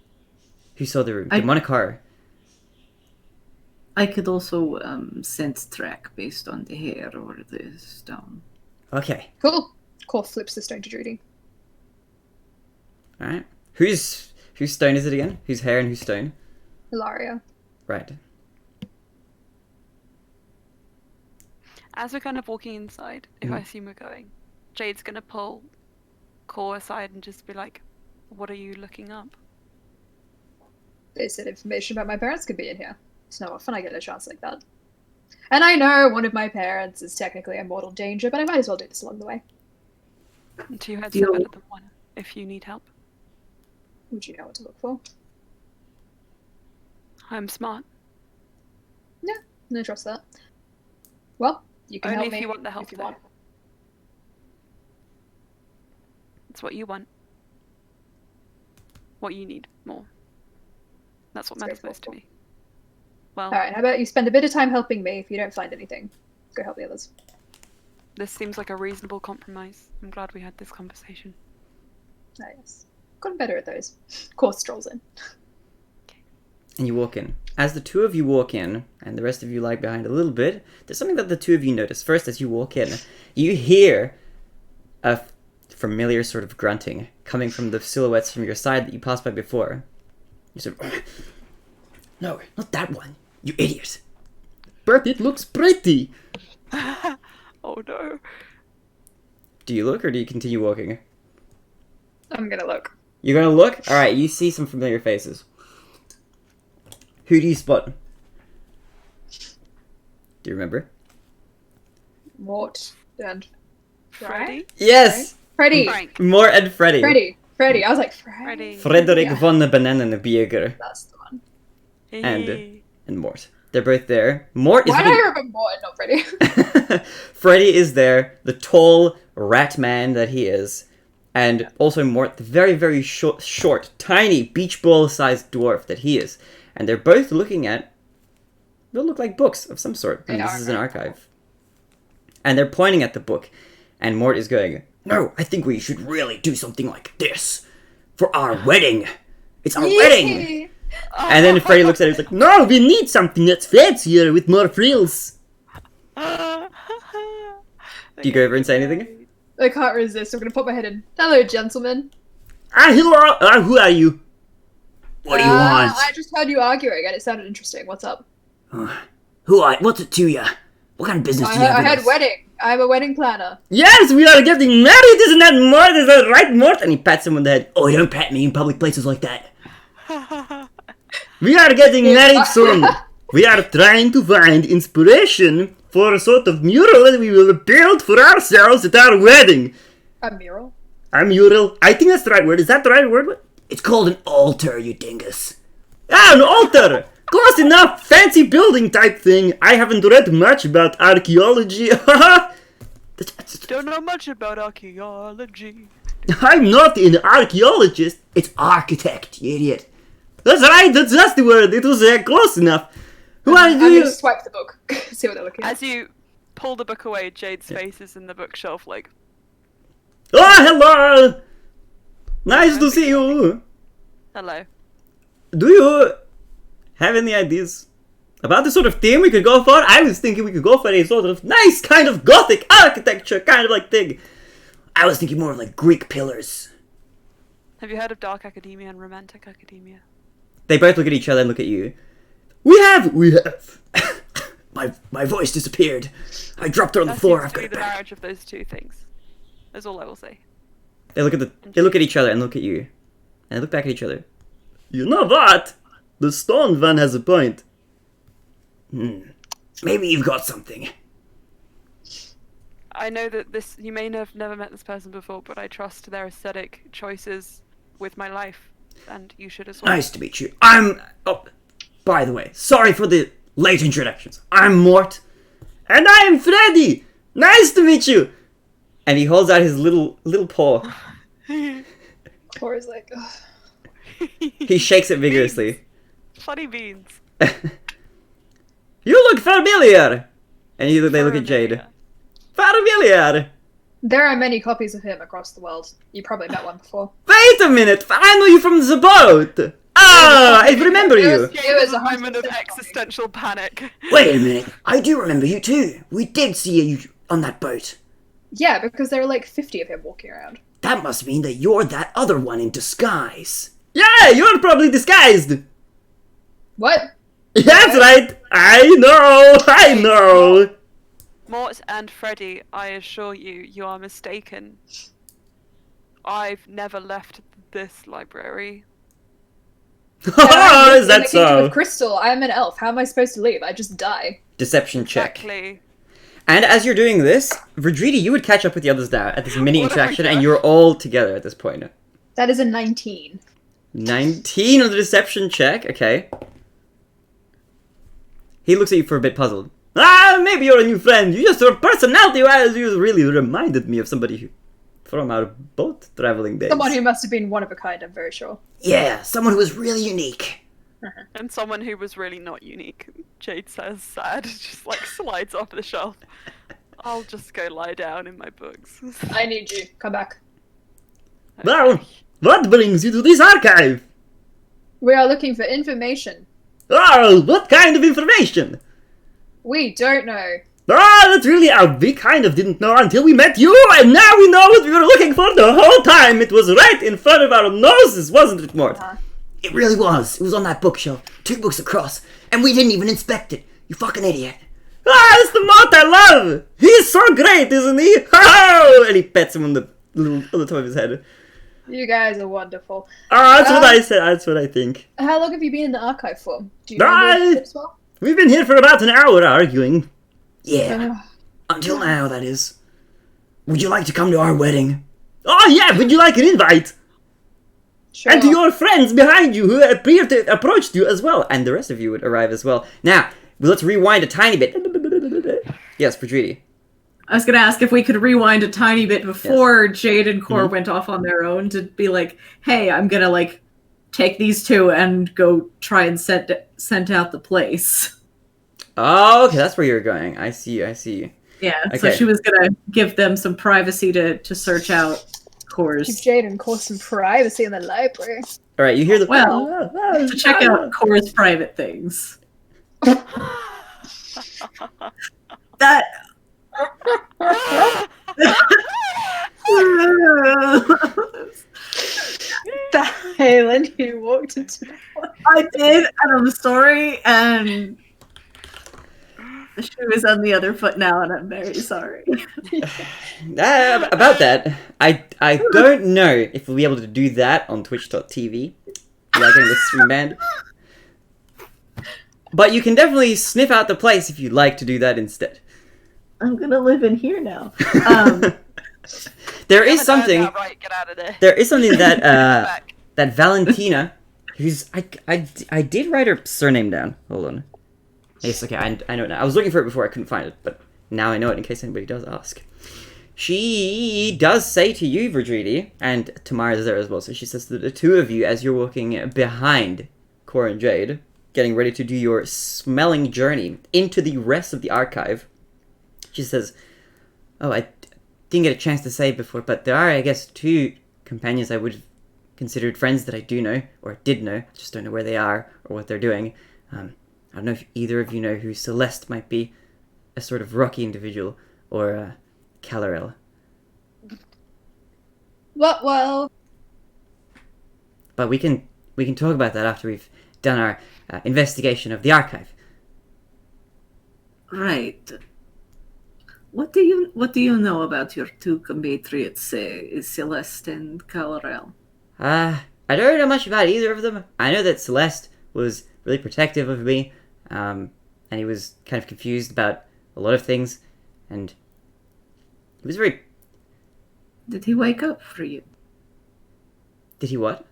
Who saw the room? Demonic horror. I could also sense track based on the hair or the stone. Okay. Cool. Core flips the stone to Judy. Alright. Whose stone is it again? Whose hair and whose stone? Hilaria. Right. As we're kind of walking inside, if I assume we're going, Jade's gonna pull Core aside and just be like, "What are you looking up?" They said information about my parents could be in here. It's not often I get a chance like that. And I know one of my parents is technically in mortal danger, but I might as well do this along the way. And 2 heads are better than 1 if you need help. Would you know what to look for? I'm smart. Yeah, no trust that. Well, you can Only help me if you want the help, if you though. want. It's what you want. What you need more. That's what matters most to me. Well, Alright, how about you spend a bit of time helping me? If you don't find anything, go help the others. this seems like a reasonable compromise. I'm glad we had this conversation. Ah, yes. Gotten better at those. Course strolls in. And you walk in. As the two of you walk in, and the rest of you lag behind a little bit, there's something that the two of you notice. First, as you walk in, you hear a familiar sort of grunting coming from the silhouettes from your side that you passed by before. You sort of, no, not that one, you idiot. But it looks pretty. Oh no. Do you look or do you continue walking? I'm gonna look. You're gonna look? Alright, you see some familiar faces. Who do you spot? Do you remember? Mort. And Freddy? Yes! Freddy. Frank. Mort and Freddy. Freddy. I was like, Freddy. Frederik Yeah. von the Bananenbierger That's the one. and Mort. They're both there. Mort is Why do looking... I remember Mort and not Freddy? Freddy is there, the tall rat man that he is. And also Mort, the very, very short, tiny, beach ball-sized dwarf that he is. And they're both looking at... They'll look like books of some sort. I mean, this is an archive. And they're pointing at the book. And Mort is going, no, I think we should really do something like this. For our wedding. It's our wedding! And then Freddy looks at it and is like, no, we need something that's fancier with more frills. Do you go over and say anything? I can't resist. I'm gonna put my head in. Hello, gentlemen. Who are you? What do you want? I just heard you arguing and it sounded interesting. What's up? What's it to you? What kind of business do you have I with heard us? wedding. I'm a wedding planner. Yes, we are getting married, isn't that Mort? Is that right, Mort? And he pats him on the head. Oh, don't pat me in public places like that. We are getting married soon. We are trying to find inspiration for a sort of mural that we will build for ourselves at our wedding. A mural? A mural? I think that's the right word. Is that the right word? It's called an altar, you dingus. Ah, an altar! Close enough! Fancy building type thing. I haven't read much about archaeology. Don't know much about archaeology. I'm not an archaeologist. It's architect, you idiot. That's right, that's the word. It was close enough. Who are I'm you? gonna swipe the book. See what they're looking at. As you pull the book away, Jade's face is in the bookshelf, like... Oh, hello! Nice to see you. Hello. Do you have any ideas about the sort of theme we could go for? I was thinking we could go for a sort of nice kind of gothic architecture kind of like thing. I was thinking more of like Greek pillars. Have you heard of dark academia and romantic academia? They both look at each other and look at you. We have. My voice disappeared. I dropped her on the floor. I've got it the back. marriage of those two things. That's all I will say. They look at each other and look at you. And they look back at each other. You know what? The stone one has a point. Maybe you've got something. I know that you may have never met this person before, but I trust their aesthetic choices with my life. And you should as well. Nice to meet you. Oh, by the way, sorry for the late introductions. I'm Mort. And I'm Freddy. Nice to meet you. And he holds out his little paw. Or is like, ugh. He shakes it vigorously. Funny beans. You look familiar. And they look at Jade. Familiar. There are many copies of him across the world. You probably met one before. Wait a minute. I know you from the boat. Ah, I remember you. It was a moment of 100% existential panic. Wait a minute. I do remember you too. We did see you on that boat. Yeah, because there were like 50 of him walking around. That must mean that you're that other one in disguise. Yeah, you're probably disguised. What? That's right. I know. Mort and Freddy, I assure you, you are mistaken. I've never left this library. Oh, is In that the Kingdom so? of Crystal, I am an elf. How am I supposed to leave? I just die. Deception check. Exactly. And as you're doing this, Verdridi, you would catch up with the others now at this mini What have we interaction, and done? you're all together at this point. That is a 19. 19 on the deception check. Okay. He looks at you for a bit puzzled. Ah, maybe you're a new friend. Your personality-wise, you really reminded me of somebody from our boat traveling days. Someone who must have been one of a kind, I'm very sure. Yeah, someone who was really unique. And someone who was really not unique. Jade says sad, just like slides off the shelf. I'll just go lie down in my books. I need you. Come back. Well, what brings you to this archive? We are looking for information. Oh, what kind of information? We don't know. Ah, that's really we kind of didn't know until we met you, and now we know what we were looking for the whole time. It was right in front of our noses, wasn't it, Mort? It really was. It was on that bookshelf, 2 books across, and we didn't even inspect it. You fucking idiot. Ah, it's the Mort I love! He's so great, isn't he? Oh! And he pets him on the top of his head. You guys are wonderful. Ah, that's what I said. That's what I think. How long have you been in the archive for? Do you know this well? We've been here for about an hour arguing. Yeah. Ugh. Until now, that is. would you like to come to our wedding? Oh yeah, would you like an invite? Sure. And to your friends behind you who appear to approached you as well. And the rest of you would arrive as well. Now, let's rewind a tiny bit. Yes, Pedrini. I was gonna ask if we could rewind a tiny bit before Jade and Core went off on their own to be like, hey, I'm gonna like take these two and go try and scent out the place. Oh, okay, that's where you're going. I see. Yeah, Okay. so she was gonna give them some privacy to search out Core's. Give Jade and Core some privacy in the library. All right, you hear the To check out Core's private things. That. Helen, you walked into the I did, and I'm sorry, and the shoe is on the other foot now, and I'm very sorry. about that, I don't know if we'll be able to do that on twitch.tv. Without getting this stream banned. But you can definitely sniff out the place if you'd like to do that instead. I'm gonna live in here now. There is something. Right, get out of there. There is something that that Valentina, who's I did write her surname down. Hold on. Yes, okay, I know it now. I was looking for it before, I couldn't find it, but now I know it in case anybody does ask. She does say to you, Verdridi, and Tamara's there as well, so she says to the two of you as you're walking behind Cora and Jade, getting ready to do your smelling journey into the rest of the archive. She says, oh, I didn't get a chance to say before, but there are, I guess, two companions I would have considered friends that I do know, or did know, just don't know where they are or what they're doing. I don't know if either of you know who Celeste might be, a sort of rocky individual, or Calarel. Well. But we can talk about that after we've done our investigation of the archive. Right. What do you know about your two compatriots, Celeste and Calarel? I don't know much about either of them. I know that Celeste was really protective of me, and he was kind of confused about a lot of things, and he was very... Did he wake up for you? Did he what?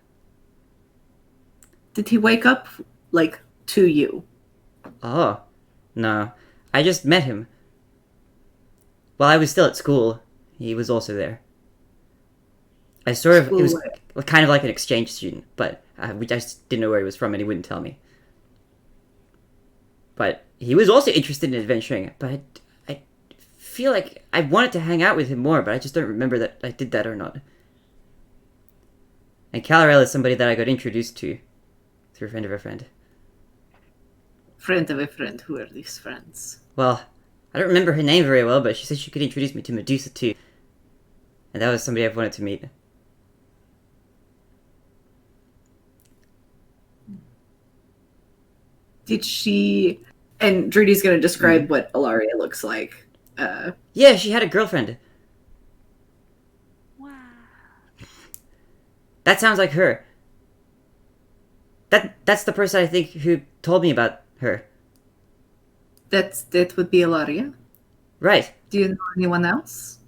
Did he wake up, like, to you? Oh, no. I just met him. While I was still at school, he was also there. It was kind of like an exchange student, but we just didn't know where he was from and he wouldn't tell me. But he was also interested in adventuring, but I feel like I wanted to hang out with him more, but I just don't remember that I did that or not. And Calarel is somebody that I got introduced to through a friend of a friend. Friend of a friend. Who are these friends? Well, I don't remember her name very well, but she said she could introduce me to Medusa too. And that was somebody I've wanted to meet. Did she... And Drudy's going to describe what Ilaria looks like. Yeah, she had a girlfriend. Wow. That sounds like her. That's the person I think who told me about her. That would be Ilaria? Right. Do you know anyone else?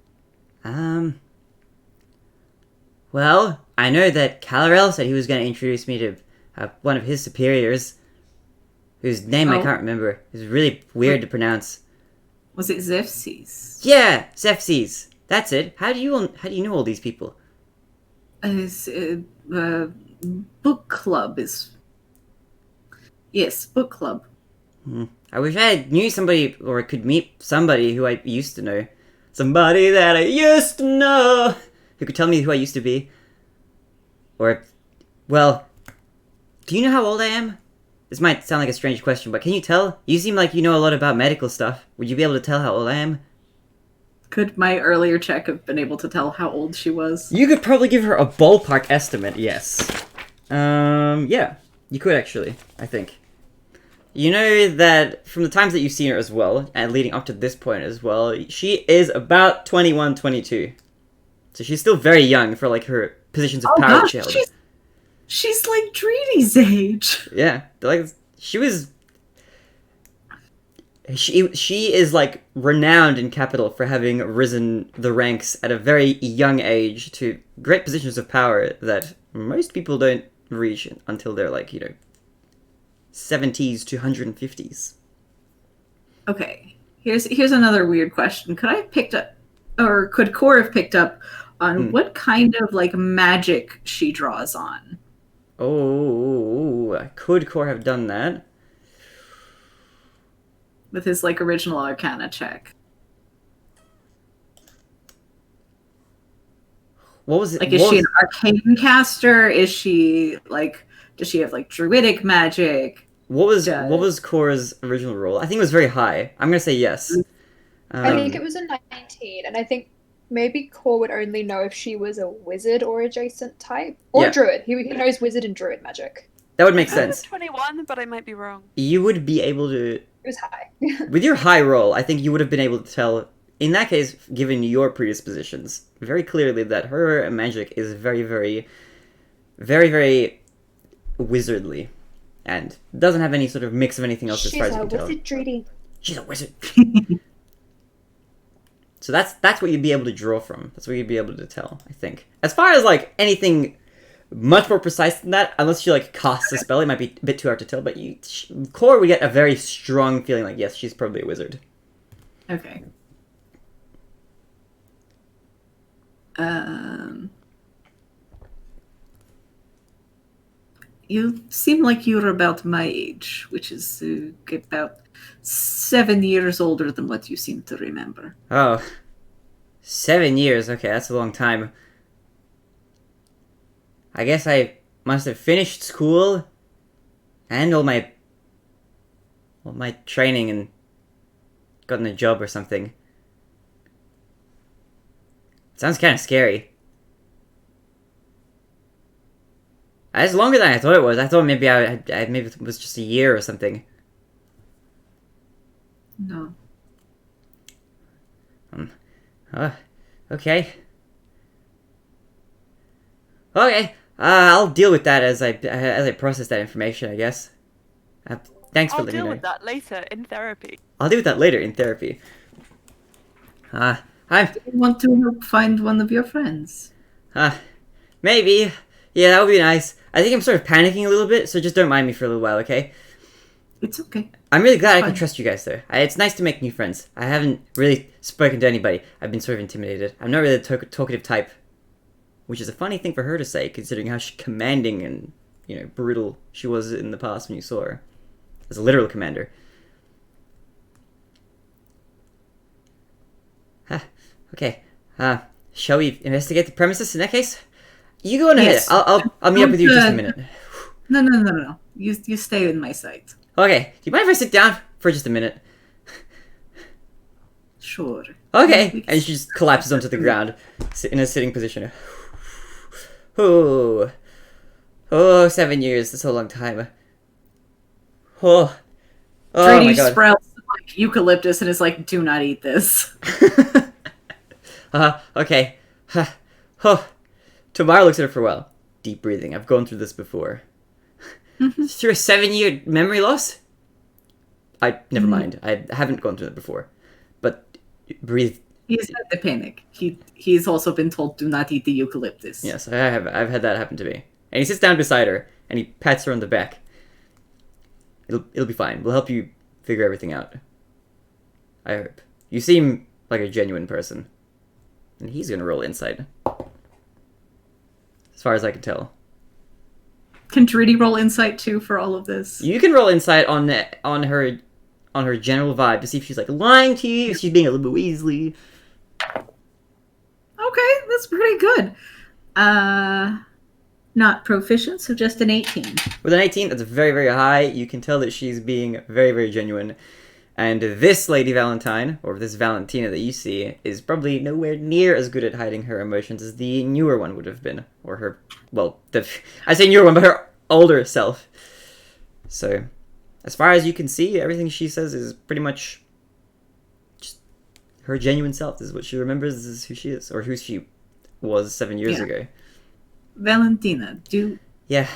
Well, I know that Calarel said he was going to introduce me to one of his superiors, whose name I can't remember. It was really weird to pronounce. Was it Zepses? Yeah, Zepses. That's it. How do you know all these people? Book club is... Yes, book club. I wish I knew somebody, or could meet somebody who I used to know. Somebody that I used to know! Who could tell me who I used to be. Or, well, do you know how old I am? This might sound like a strange question, but can you tell? You seem like you know a lot about medical stuff. Would you be able to tell how old I am? Could my earlier check have been able to tell how old she was? You could probably give her a ballpark estimate, yes. Yeah. You could actually, I think. You know that from the times that you've seen her as well, and leading up to this point as well, she is about 21, 22. So she's still very young for, like, her positions of power gosh, she held. She's like Dreedy's age. Yeah, like, she was... she is like renowned in capital for having risen the ranks at a very young age to great positions of power that most people don't reach until they're like 70s to 150s. Okay, here's another weird question. Could Core have picked up on what kind of like magic she draws on? Oh, could Core have done that? With his like original Arcana check. What was it? Like, is she an arcane caster? Is she like, does she have like druidic magic? What was Cora's original roll? I think it was very high. I'm gonna say yes. I think it was a 19, and I think maybe Core would only know if she was a wizard or adjacent type. Or druid. He knows wizard and druid magic. That would make I sense. was 21, but I might be wrong. You would be able to... It was high. With your high roll, I think you would have been able to tell, in that case, given your predispositions, very clearly that her magic is very, very, very, very wizardly. And doesn't have any sort of mix of anything else as far as you can tell. She's a wizard. So that's what you'd be able to draw from. That's what you'd be able to tell, I think. As far as like anything much more precise than that, unless she like casts a spell, it might be a bit too hard to tell. But Core would get a very strong feeling like, yes, she's probably a wizard. Okay. You seem like you're about my age, which is about 7 years older than what you seem to remember. Oh, 7 years. Okay, that's a long time. I guess I must have finished school and all my training and gotten a job or something. Sounds kind of scary. It's longer than I thought it was. I thought maybe maybe it was just a year or something. No. Okay. Okay. I'll deal with that as I process that information, I guess. Thanks for letting me know. I'll deal with that later in therapy. I'll deal with that later in therapy. I want to help find one of your friends. Maybe. Yeah, that would be nice. I think I'm sort of panicking a little bit, so just don't mind me for a little while, okay? It's okay. I'm really glad I can trust you guys, though. It's nice to make new friends. I haven't really spoken to anybody. I've been sort of intimidated. I'm not really the talkative type, which is a funny thing for her to say, considering how commanding and, brutal she was in the past when you saw her. As a literal commander. Okay. Shall we investigate the premises in that case? You go on ahead. I'll meet up with you in just a minute. No. You stay in my sight. Okay. Do you mind if I sit down for just a minute? Sure. Okay. And she just collapses onto the ground in a sitting position. Oh, 7 years. That's a long time. Oh my God. Sprouts like eucalyptus and is like, do not eat this. Okay. Tamara looks at her for a while. Deep breathing. I've gone through this before. Through a 7-year memory loss? Never mind. I haven't gone through that before. But breathe. He's had the panic. He's also been told do not eat the eucalyptus. Yes, I have. I've had that happen to me. And he sits down beside her and he pats her on the back. It'll be fine. We'll help you figure everything out. I hope. You seem like a genuine person. And he's gonna roll insight. As far as I can tell. Can Druidi roll insight too for all of this? You can roll insight on her general vibe to see if she's like lying to you, if she's being a little bit Weasley. Okay, that's pretty good. Not proficient, so just an 18. With an 18, that's very, very high. You can tell that she's being very, very genuine. And this Lady Valentine, or this Valentina that you see, is probably nowhere near as good at hiding her emotions as the newer one would have been. Or her, I say newer one, but her older self. So, as far as you can see, everything she says is pretty much just her genuine self. This is what she remembers, this is who she is, or who she was 7 years ago. Valentina, do I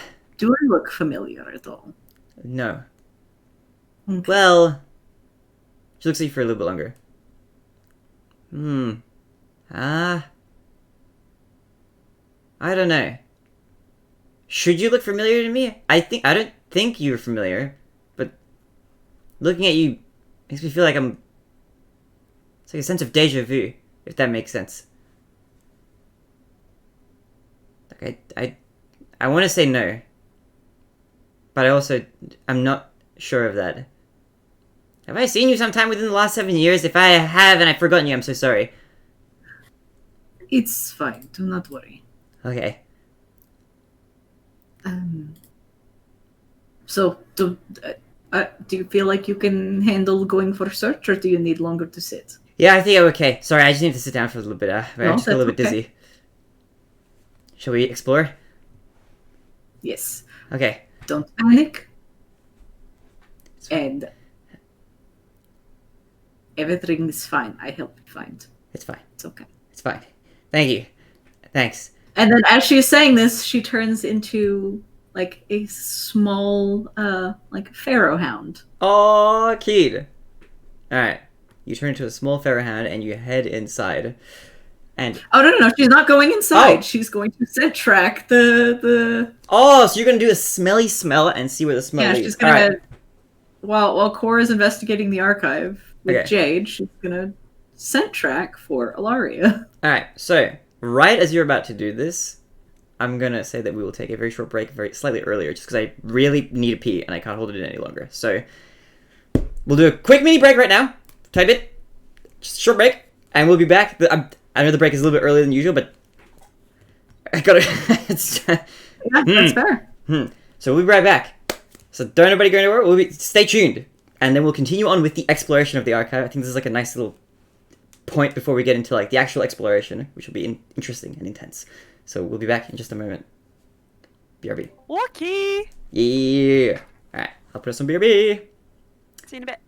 look familiar at all? No. Okay. Well, She looks at you for a little bit longer. I don't know. Should you look familiar to me? I don't think you're familiar, but looking at you makes me feel like it's like a sense of deja vu, if that makes sense. Like I want to say no, but I'm not sure of that. Have I seen you sometime within the last 7 years? If I have and I've forgotten you, I'm so sorry. It's fine. Do not worry. Okay. So, do you feel like you can handle going for search, or do you need longer to sit? Yeah, I think I'm okay. Sorry, I just need to sit down for a little bit. I just feel a little bit dizzy. Shall we explore? Yes. Okay. Don't panic. And everything is fine. I help you find. It's fine. It's okay. It's fine. Thank you. Thanks. And then as she is saying this, she turns into like a small like pharaoh hound. Oh, cute. Alright. You turn into a small pharaoh hound and you head inside. And no, she's not going inside. Oh. She's going to scent track the oh, so you're gonna do a smelly smell and see where the smell leads. she's gonna Alright. while Cora's investigating the archive with Okay. Jade, she's gonna scent track for Ilaria. Alright, so right as you're about to do this, I'm gonna say that we will take a very short break, slightly earlier, just because I really need a pee and I can't hold it in any longer. So we'll do a quick mini break right now. Type it. Just a short break, and we'll be back. I know the break is a little bit earlier than usual, but I gotta. Yeah, that's fair. So we'll be right back. So don't everybody go anywhere. Stay tuned, and then we'll continue on with the exploration of the archive. I think this is like a nice little point before we get into like the actual exploration, which will be interesting and intense. So we'll be back in just a moment. BRB. Okay. Yeah. All right. I'll put us on BRB. See you in a bit.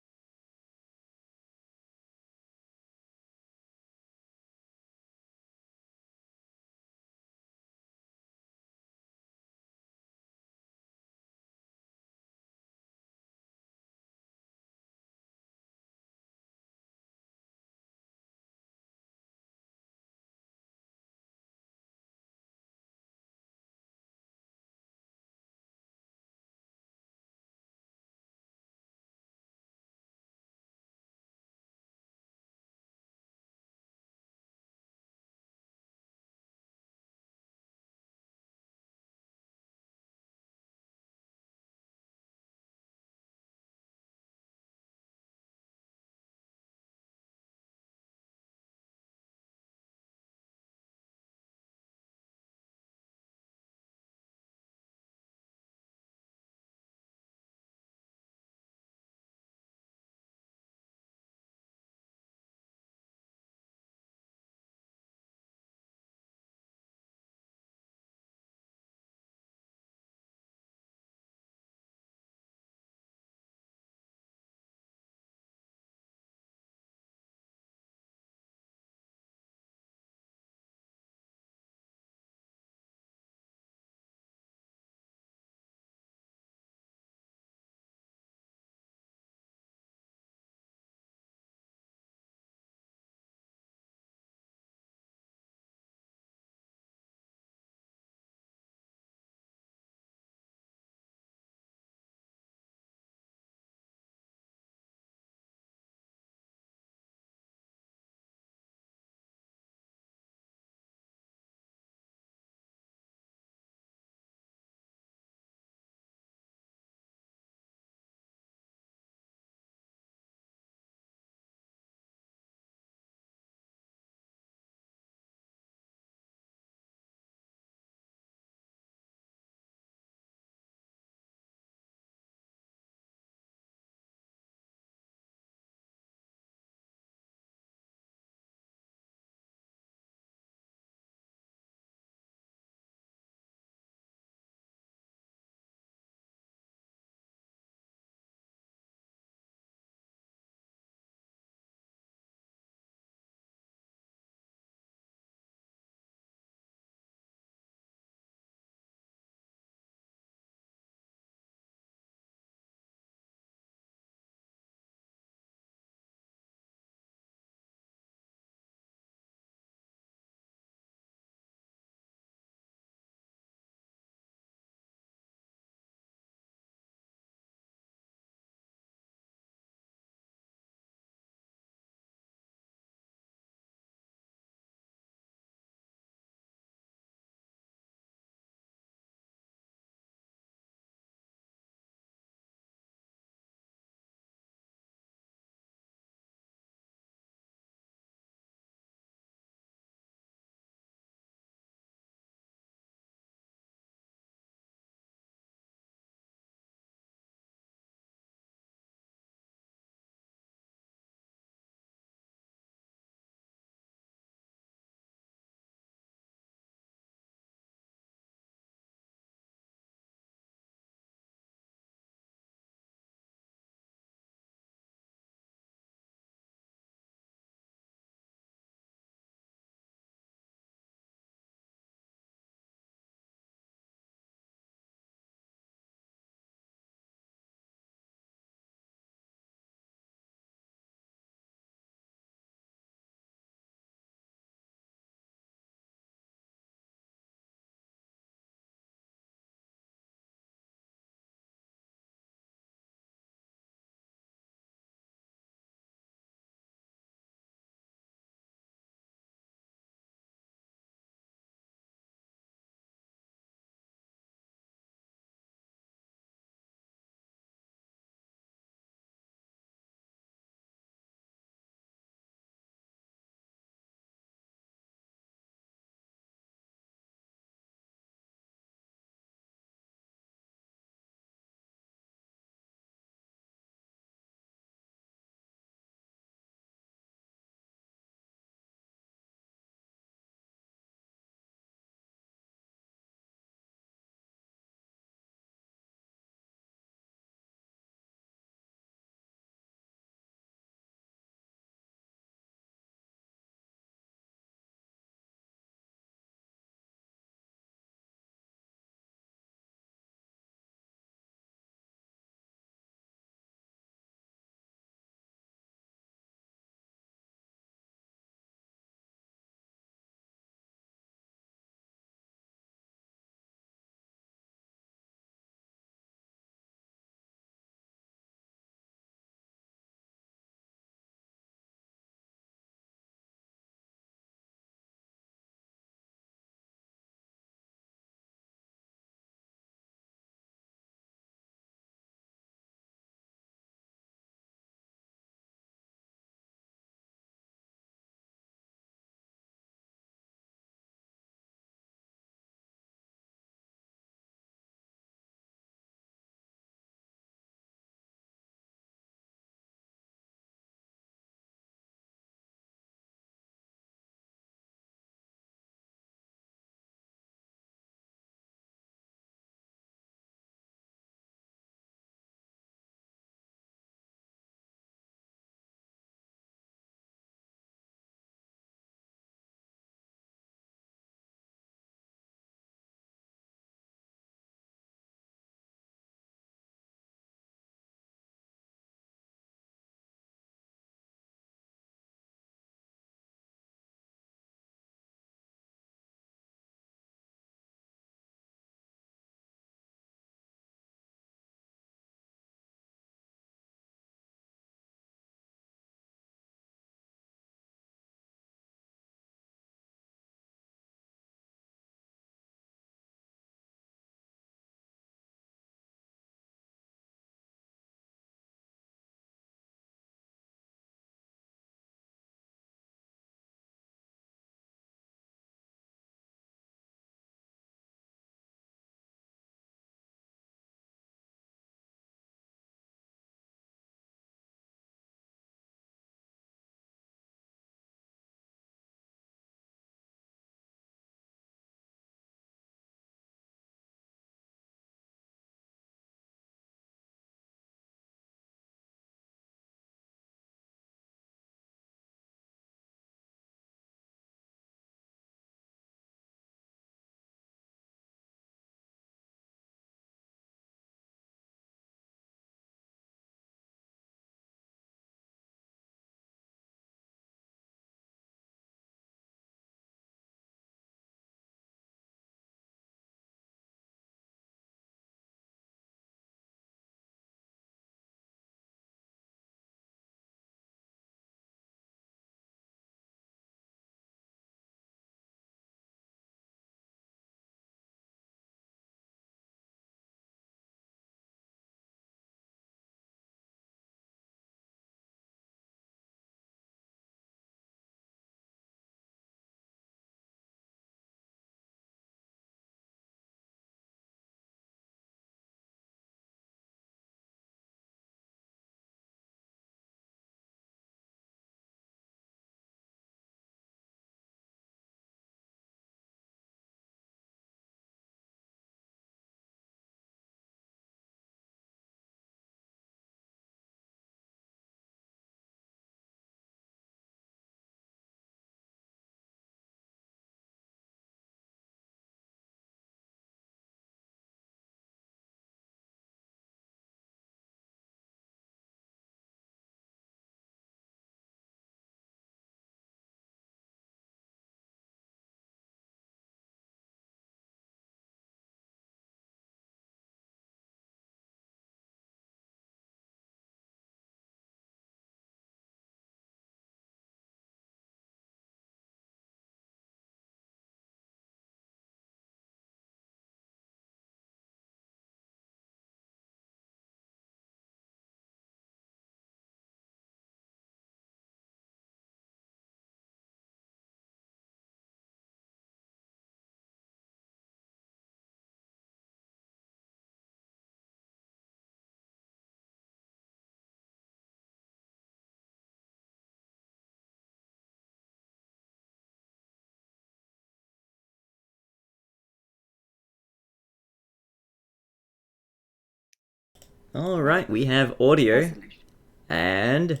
Alright, we have audio. Resolution. And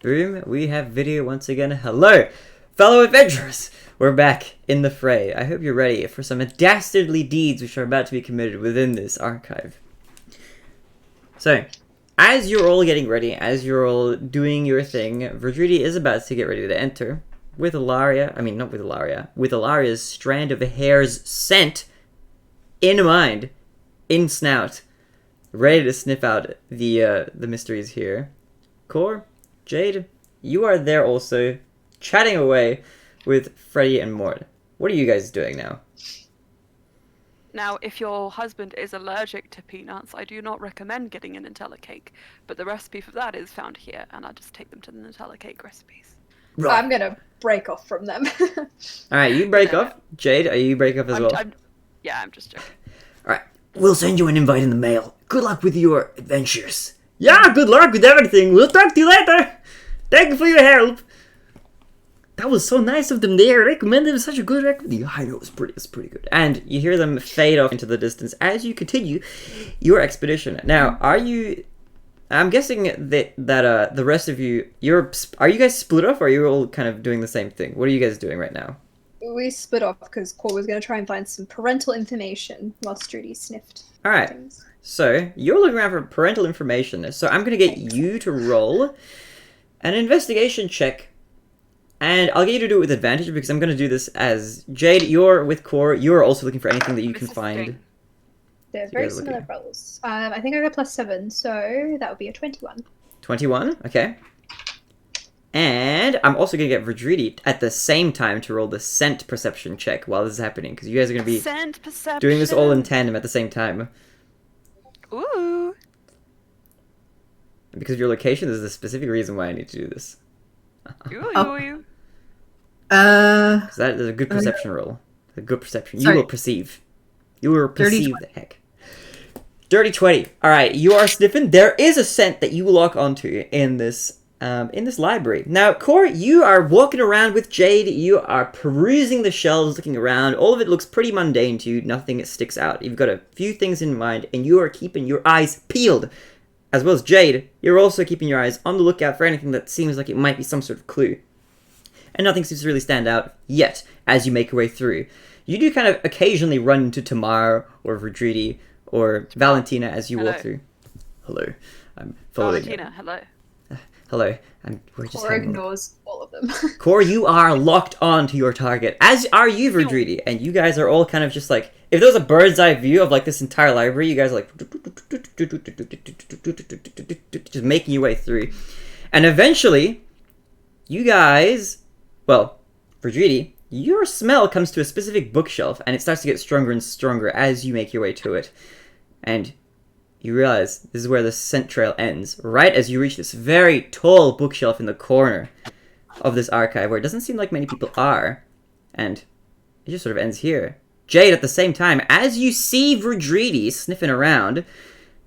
boom, we have video once again. Hello, fellow adventurers! We're back in the fray. I hope you're ready for some dastardly deeds which are about to be committed within this archive. So, as you're all getting ready, as you're all doing your thing, Verdridi is about to get ready to enter with with Ilaria's strand of hair's scent in mind, in snout, ready to sniff out the mysteries here. Core, Jade, you are there also, chatting away with Freddy and Mort. What are you guys doing now? Now, if your husband is allergic to peanuts, I do not recommend getting a Nutella cake, but the recipe for that is found here, and I'll just take them to the Nutella cake recipes. Right. I'm gonna break off from them. Alright, you break off. Jade, are you break off as well? I'm just joking. Alright, we'll send you an invite in the mail. Good luck with your adventures. Yeah, good luck with everything. We'll talk to you later. Thank you for your help. That was so nice of them. They recommended such a good recommendation. I know, it's pretty good. And you hear them fade off into the distance as you continue your expedition. Now, I'm guessing that the rest of you, are you guys split off, or are you all kind of doing the same thing? What are you guys doing right now? We split off because Core was going to try and find some parental information while Strudy sniffed Alright, things. so you're looking around for parental information. So I'm going to get you to roll an investigation check. And I'll get you to do it with advantage because I'm going to do this as Jade, you're with Core. You're also looking for anything that you can find. They're very similar rolls. I think I got +7, so that would be a 21. 21, okay. And I'm also going to get Verdridi at the same time to roll the scent perception check while this is happening, because you guys are going to be Scent perception. doing this all in tandem at the same time. Ooh. And because of your location, there's a specific reason why I need to do this. Ooh. Because that is a good perception roll. A good perception. Sorry. You will perceive. You will perceive 20. the heck. Dirty 20. Alright, you are sniffing. There is a scent that you lock onto in this library. Now, Core, you are walking around with Jade. You are perusing the shelves, looking around. All of it looks pretty mundane to you. Nothing sticks out. You've got a few things in mind, and you are keeping your eyes peeled. As well as Jade, you're also keeping your eyes on the lookout for anything that seems like it might be some sort of clue. And nothing seems to really stand out yet as you make your way through. You do kind of occasionally run into Tamar or Verdridi or Valentina as you walk through. Hello. I'm following Valentina, hello. Hello. We're just Core hanging. ignores all of them. Core, you are locked on to your target, as are you, Verdridi. And you guys are all kind of just like, if there was a bird's eye view of like this entire library, you guys are like just making your way through. And eventually, you guys, well, Verdridi, your smell comes to a specific bookshelf, and it starts to get stronger and stronger as you make your way to it. And you realize this is where the scent trail ends, right as you reach this very tall bookshelf in the corner of this archive, where it doesn't seem like many people are. And it just sort of ends here. Jade, at the same time, as you see Verdridi sniffing around,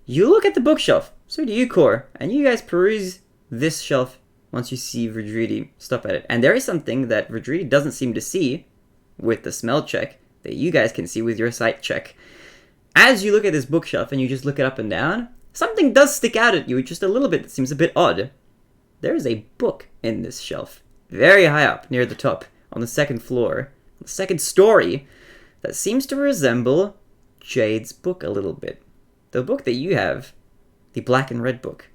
you look at the bookshelf. So do you, Core. And you guys peruse this shelf once you see Verdridi stop at it. And there is something that Verdridi doesn't seem to see with the smell check that you guys can see with your sight check. As you look at this bookshelf and you just look it up and down, something does stick out at you just a little bit that seems a bit odd. There is a book in this shelf, very high up near the top, on the second floor, the second story, that seems to resemble Jade's book a little bit. The book that you have, the black and red book,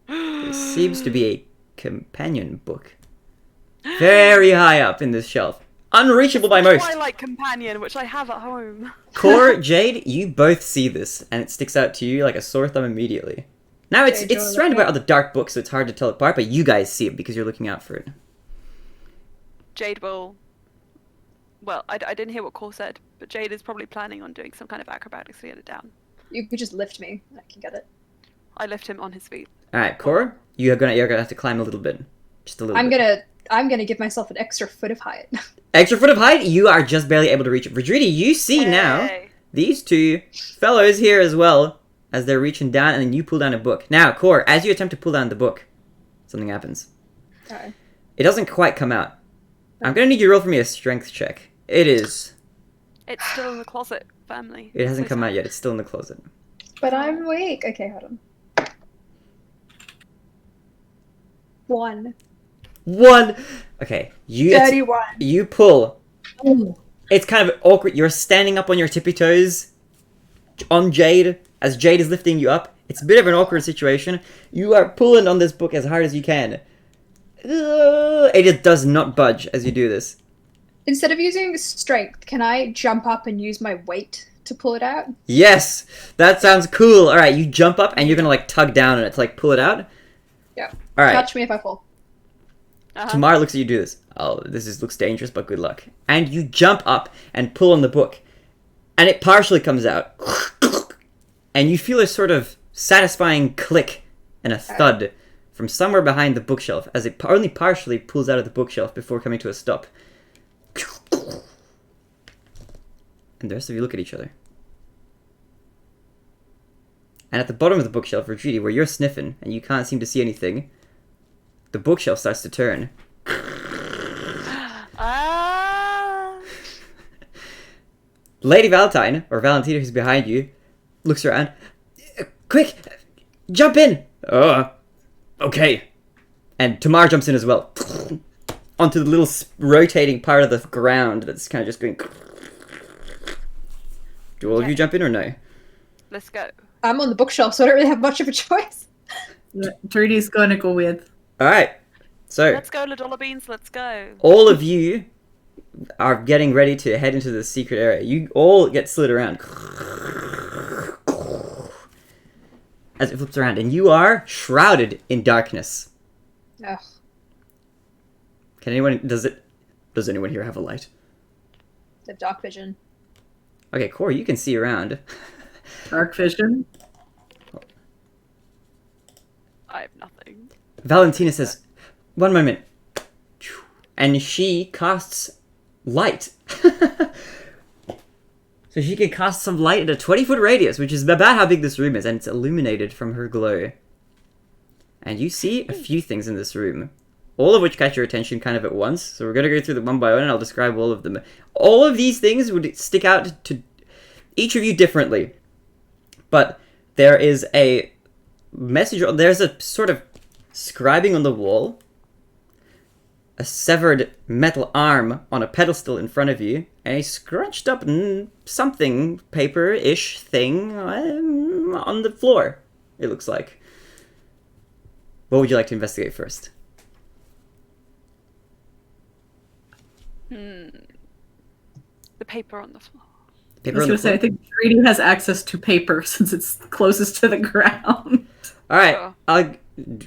it seems to be a companion book. Very high up in this shelf. Unreachable by most. Twilight Companion, which I have at home. Core, Jade, you both see this, and it sticks out to you like a sore thumb immediately. Now, it's surrounded by other dark books, so it's hard to tell it apart, but you guys see it because you're looking out for it. Jade will... Well, I didn't hear what Core said, but Jade is probably planning on doing some kind of acrobatics to get it down. You could just lift me. I can get it. I lift him on his feet. Alright, Core, you're gonna have to climb a little bit. Just a little bit. I'm gonna give myself an extra foot of height. Extra foot of height, you are just barely able to reach it. Verdridi, you see now these two fellows here as well, as they're reaching down, and then you pull down a book. Now, Core, as you attempt to pull down the book, something happens. Okay. It doesn't quite come out. I'm gonna need you to roll for me a strength check. It is. It's still in the closet, family. It hasn't come out yet. It's still in the closet. But I'm weak. Okay, hold on. 1. 1. Okay, Dirty 1. you pull. Ooh. It's kind of awkward. You're standing up on your tippy toes on Jade as Jade is lifting you up. It's a bit of an awkward situation. You are pulling on this book as hard as you can. It just does not budge as you do this. Instead of using strength, can I jump up and use my weight to pull it out? Yes, that sounds cool. All right, you jump up and you're gonna like tug down on it to like pull it out. Yeah. All right. Catch me if I fall. Tamara looks at you do this. Oh, looks dangerous, but good luck. And you jump up and pull on the book, and it partially comes out, and you feel a sort of satisfying click and a thud from somewhere behind the bookshelf as it only partially pulls out of the bookshelf before coming to a stop. And the rest of you look at each other. And at the bottom of the bookshelf, Judy, where you're sniffing and you can't seem to see anything, the bookshelf starts to turn. Lady Valentine, or Valentina who's behind you, looks around. Quick! Jump in! Oh, okay. And Tamar jumps in as well. Onto the little rotating part of the ground that's kind of just going... Do all of you jump in or no? Let's go. I'm on the bookshelf, so I don't really have much of a choice. Trudy's gonna go with. Alright. So, Let's go, Ladola Beans, let's go. all of you are getting ready to head into the secret area. You all get slid around. As it flips around, and you are shrouded in darkness. Ugh. Can anyone... Does anyone here have a light? The dark vision. Okay, Corey, you can see around. Dark vision. I have nothing. Valentina says, "One moment." And she casts light. So she can cast some light at a 20-foot radius, which is about how big this room is, and it's illuminated from her glow. And you see a few things in this room, all of which catch your attention kind of at once. So we're going to go through them one by one, and I'll describe all of them. All of these things would stick out to each of you differently. But there is a message, there's a sort of scribing on the wall, a severed metal arm on a pedestal in front of you, and a scrunched up something, paper-ish thing on the floor, it looks like. What would you like to investigate first? The paper on the floor. I was going to say, I think 3D has access to paper since it's closest to the ground. Alright, Sure.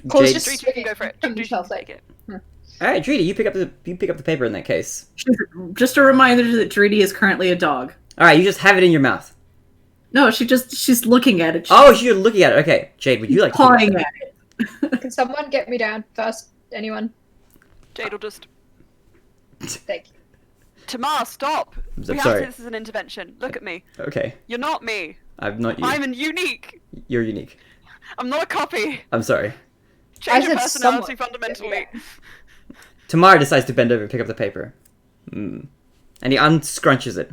Cole's Jade... just Dree, you can go for it. from the Dree, shelf, take it. Alright, Dree, you pick up the paper in that case. Just a reminder that Trudy is currently a dog. Alright, you just have it in your mouth. No, she's looking at it. Oh, you're looking at it. Okay, Jade, would you like to pick pawing up at it. Can someone get me down first? Anyone? Jade will just... Thank you. Tamar, stop! I'm We have sorry. to, this is an intervention. Look at me. Okay, You're not me. I'm not you. I'm an unique. You're unique. I'm not a copy. I'm sorry. Change I your said personality someone. fundamentally. Tamar decides to bend over and pick up the paper. And he unscrunches it.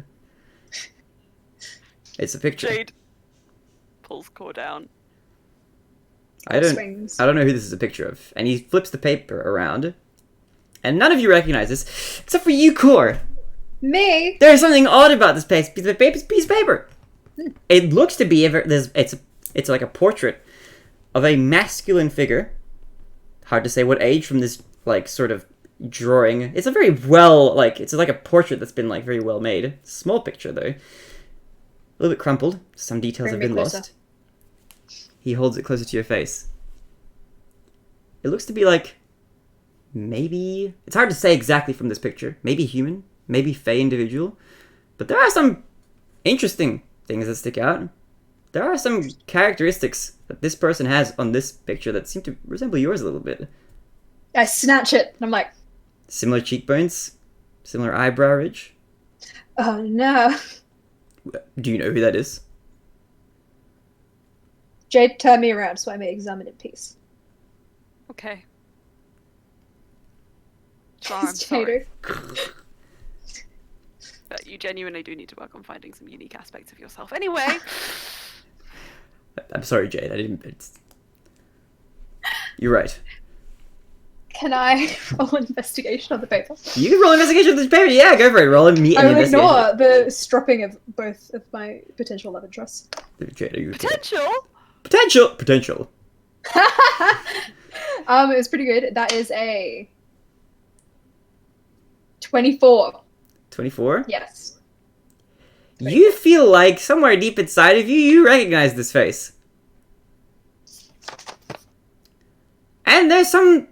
It's a picture. Jade pulls core down. I don't Swings. know who this is a picture of. And he flips the paper around. And none of you recognize this, except for you, Core. Me? There is something odd about this piece of paper. It looks to be it's like a portrait of a masculine figure. Hard to say what age from this like sort of drawing. It's a very well it's like a portrait that's been like very well made. Small picture though. A little bit crumpled. Some details Bring have me been closer. lost. He holds it closer to your face. It looks to be like maybe it's hard to say exactly from this picture. Maybe human, maybe fey individual. But there are some interesting things that stick out. There are some characteristics that this person has on this picture that seem to resemble yours a little bit. I snatch it, and I'm like, Similar cheekbones, similar eyebrow ridge. oh no. Do you know who that is? Jade, turn me around so I may examine in peace. Okay. Char, I'm It's sorry. Jader. But you genuinely do need to work on finding some unique aspects of yourself. Anyway, I'm sorry, Jade. You're right. Can I roll an investigation on the paper? You can roll investigation with this paper. Yeah, go for it. Roll me an I will investigation. ignore the stropping of both of my potential love interests. Jade, are you okay? Potential. Potential. It was pretty good. That is a 24. 24. Yes. You feel like somewhere deep inside of you, you recognize this face. And there's some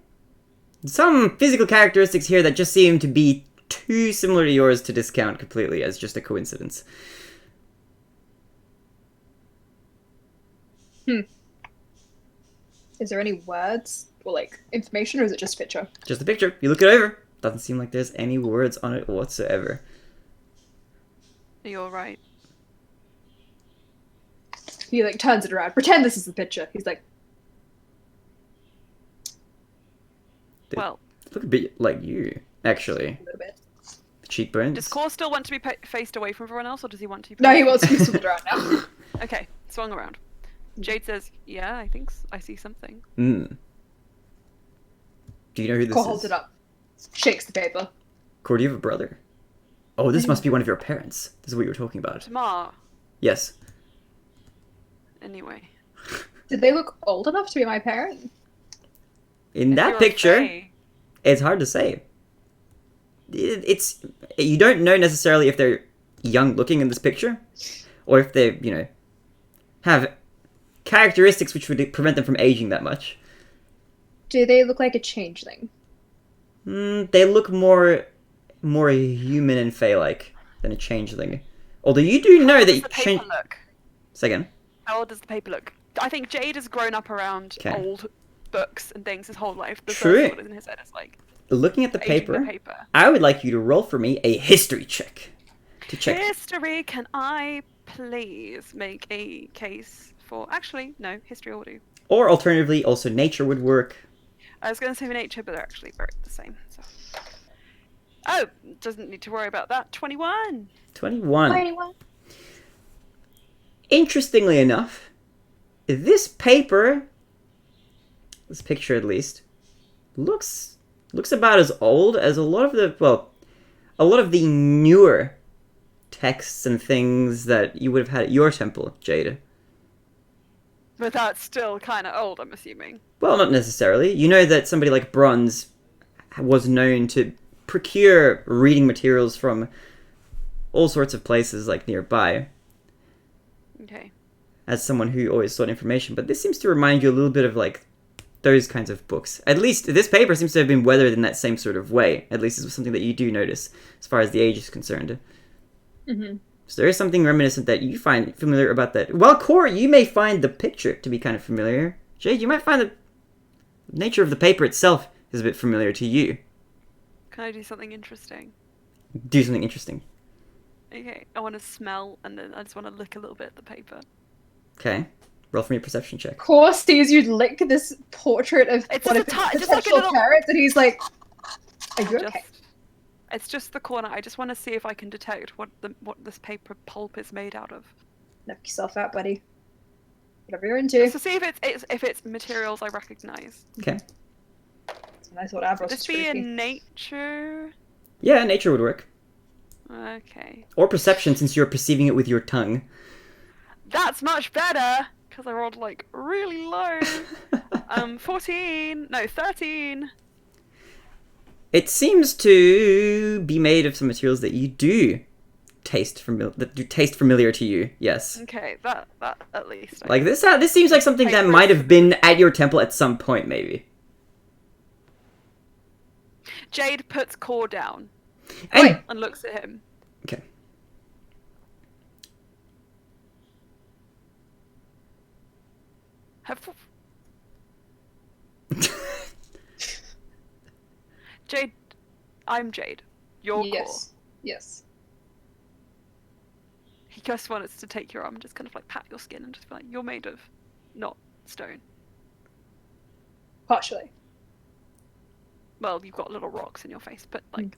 physical characteristics here that just seem to be too similar to yours to discount completely as just a coincidence. Is there any words or like information, or is it just a picture? Just a picture. You look it over. Doesn't seem like there's any words on it whatsoever. You're right. He like turns it around. Pretend this is the picture. He's like, Well, look a bit like you, actually. a little bit. Cheekbones. does Core still want to be faced away from everyone else, or does he want to be... No, he wants to be swung around now. Okay, swung around. Jade says, yeah, I think I see something. Do you know who this Core is? holds it up. Shakes the paper. Core, do you have a brother? Oh, this must be one of your parents. This is what you were talking about. Tamar. Yes. Anyway. Did they look old enough to be my parent? In If that you're picture, okay. it's hard to say. It's you don't know necessarily if they're young looking in this picture, or if they, have characteristics which would prevent them from aging that much. Do they look like a changeling? They look more human and fae-like than a changeling. Although you do know How that does the paper look? Say again. How old does the paper look? I think Jade has grown up around Okay. old books and things his whole life. The True. first thought in his head is like Looking at the aging paper, the paper. I would like you to roll for me a history check. To check. History, can I please make a case for... Actually, no, history will do. Or alternatively, also nature would work. I was going to say nature, but they're actually very the same. So. Oh, doesn't need to worry about that. 21. 21. 21. Interestingly enough, this paper, this picture at least, looks about as old as a lot of the newer texts and things that you would have had at your temple, Jade. But that's still kind of old, I'm assuming. Well, not necessarily. You know that somebody like Bronze was known to procure reading materials from all sorts of places like nearby Okay. as someone who always sought information, but this seems to remind you a little bit of like those kinds of books. At least this paper seems to have been weathered in that same sort of way. At least it's something that you do notice as far as the age is concerned. Mm-hmm. So there is something reminiscent that you find familiar about that. Well, Core, you may find the picture to be kind of familiar. Jade, you might find the nature of the paper itself is a bit familiar to you. Can I do something interesting? Do something interesting. Okay, I want to smell and then I just want to look a little bit at the paper. Okay. Roll for me a perception check. Core sees you lick this portrait of It's one of just his a just like a potential little- parents, and he's like, "Are you Just, okay?" It's just the corner. I just want to see if I can detect what this paper pulp is made out of. Knock yourself out, buddy. Whatever you're into. So see if it's materials I recognize. Okay. And I thought Avros Would was this be freaky. in nature? Yeah, nature would work. Okay. Or perception, since you're perceiving it with your tongue. That's much better! Because I rolled like really low. 14! No, 13! It seems to be made of some materials that you do taste familiar to you. Yes. Okay, that at least. Like this seems like something that Paper might is- have been at your temple at some point, maybe. Jade puts Core down And Wait. and looks at him. okay. Jade, I'm Jade. You're Core. Yes. Yes. He just wants to take your arm and just kind of like pat your skin and just be like, you're made of not stone. Partially. Well, you've got little rocks in your face, but like...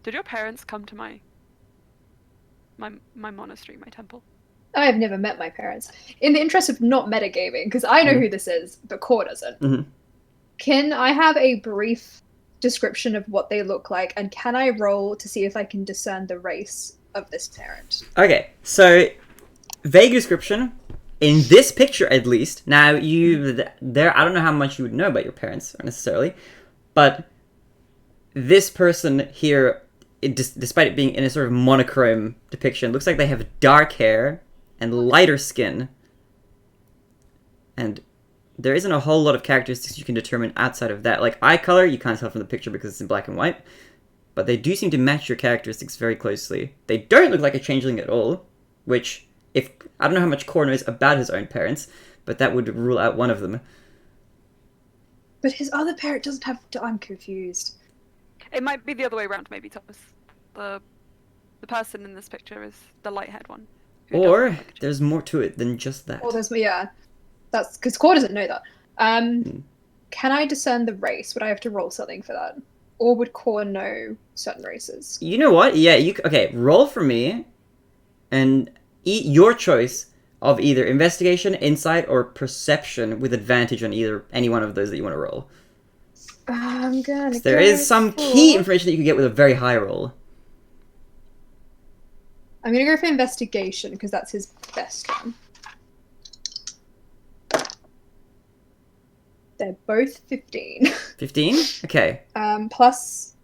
Did your parents come to my monastery, my temple? I have never met my parents. In the interest of not metagaming, because I know Mhm. who this is, but Core doesn't. Mhm. Can I have a brief description of what they look like, and can I roll to see if I can discern the race of this parent? Okay, so vague description. In this picture, at least. Now, there. I don't know how much you would know about your parents necessarily, but this person here, despite it being in a sort of monochrome depiction, looks like they have dark hair and lighter skin, and there isn't a whole lot of characteristics you can determine outside of that. Like eye color, you can't tell from the picture because it's in black and white, but they do seem to match your characteristics very closely. They don't look like a changeling at all, which, if I don't know how much Core knows about his own parents, but that would rule out one of them. But his other parent doesn't have. I'm confused. It might be the other way around, maybe, Thomas. The person in this picture is the light-haired one. who doesn't Or look like a there's more to it than just that. Oh, there's that's because Core doesn't know that. Can I discern the race? Would I have to roll something for that, or would Core know certain races? You know what? Yeah, okay. Roll for me, and eat your choice of either investigation, insight, or perception with advantage on any one of those that you want to roll. I'm gonna. There is some key information that you can get with a very high roll. I'm gonna go for investigation because that's his best one. They're both 15. 15? Okay. Plus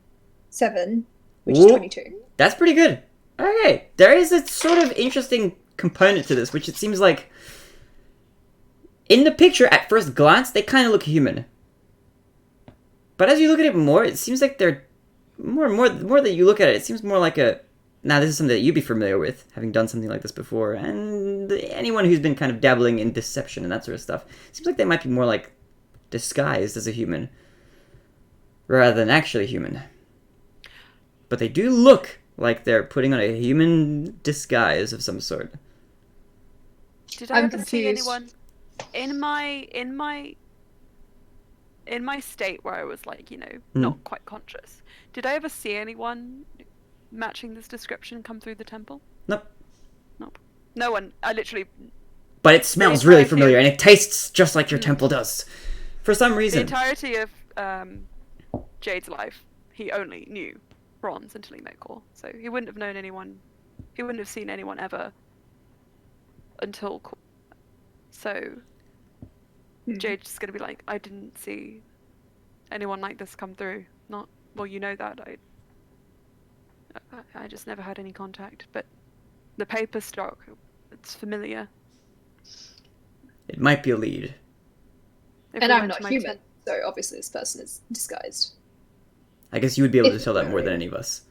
7, which Ooh. is 22. That's pretty good. Okay. There is a sort of interesting component to this, which it seems like in the picture, at first glance, they kind of look human. But as you look at it more, it seems like they're more that you look at it seems more like a... Now, this is something that you'd be familiar with, having done something like this before, and anyone who's been kind of dabbling in deception and that sort of stuff, seems like they might be more like disguised as a human, rather than actually human. But they do look like they're putting on a human disguise of some sort. Did I I'm ever see confused. anyone in my state where I was like, not quite conscious? Did I ever see anyone matching this description come through the temple? Nope. No one. I literally. But it smells really familiar, and it tastes just like your temple does. For some The reason. entirety of Jade's life, he only knew bronze until he met Core. So he wouldn't have known anyone. He wouldn't have seen anyone ever until Core. So Jade's just gonna be like, I didn't see anyone like this come through. Not well, you know that. I just never had any contact. But the paper stock, it's familiar. It might be a lead. If And we I'm went not to my human, so obviously this person is disguised. I guess you would be able to If- tell that more than any of us.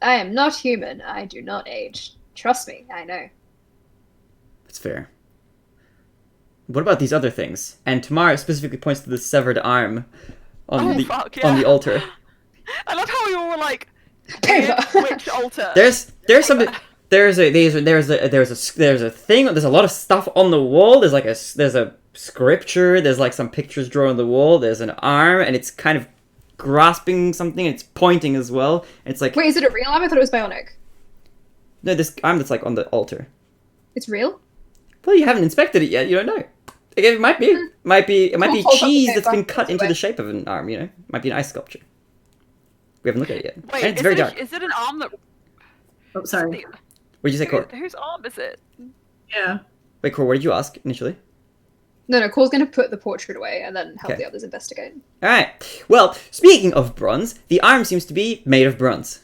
I am not human. I do not age. Trust me, I know. That's fair. What about these other things? And Tamara specifically points to the severed arm on on the altar. I love how we all were like, Paper. which altar? There's something. There's a thing. There's a lot of stuff on the wall. There's a scripture. There's like some pictures drawn on the wall. There's an arm, and it's kind of grasping something. And it's pointing as well. And it's like, Wait, is it a real arm? I thought it was bionic. no, this arm that's like on the altar. It's real? Well, you haven't inspected it yet. You don't know. Again, it might be. It might be Hold up the cheese that's paper. been cut into Wait. the shape of an arm. You know, might be an ice sculpture. We haven't looked at it yet. Wait, And it's very dark. Is it an arm that? Oh, sorry. What did you say, Cor? Whose arm is it? Yeah. Wait, Cor, what did you ask initially? No, Core's going to put the portrait away and then help Okay. the others investigate. Alright. Well, speaking of bronze, the arm seems to be made of bronze.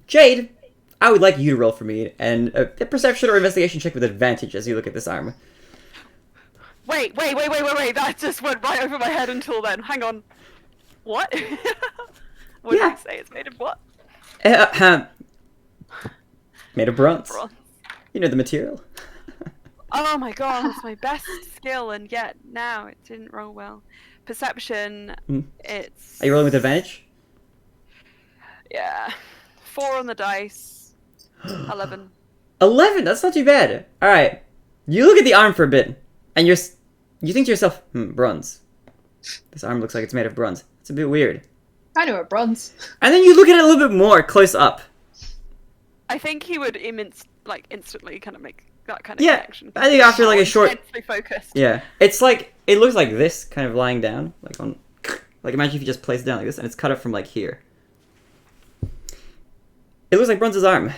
Jade, I would like you to roll for me and a perception or investigation check with advantage as you look at this arm. Wait! That just went right over my head until then. Hang on. What? What Yeah. did you say? It's made of what? Made of bronze. Bronze. You know the material. Oh my god, it's my best skill, and yet now it didn't roll well. Perception, it's... Are you rolling with advantage? Yeah. 4 on the dice. 11. 11? That's not too bad. Alright. You look at the arm for a bit, and you think to yourself, bronze. This arm looks like it's made of bronze. It's a bit weird. I know a bronze. And then you look at it a little bit more close up. I think he would instantly kind of make that kind of Yeah, connection. I think after like a short, Intensely focused. yeah, it's like it looks like this kind of lying down, like on, like imagine if you just place it down like this and it's cut up from like here. It looks like Bronze's arm.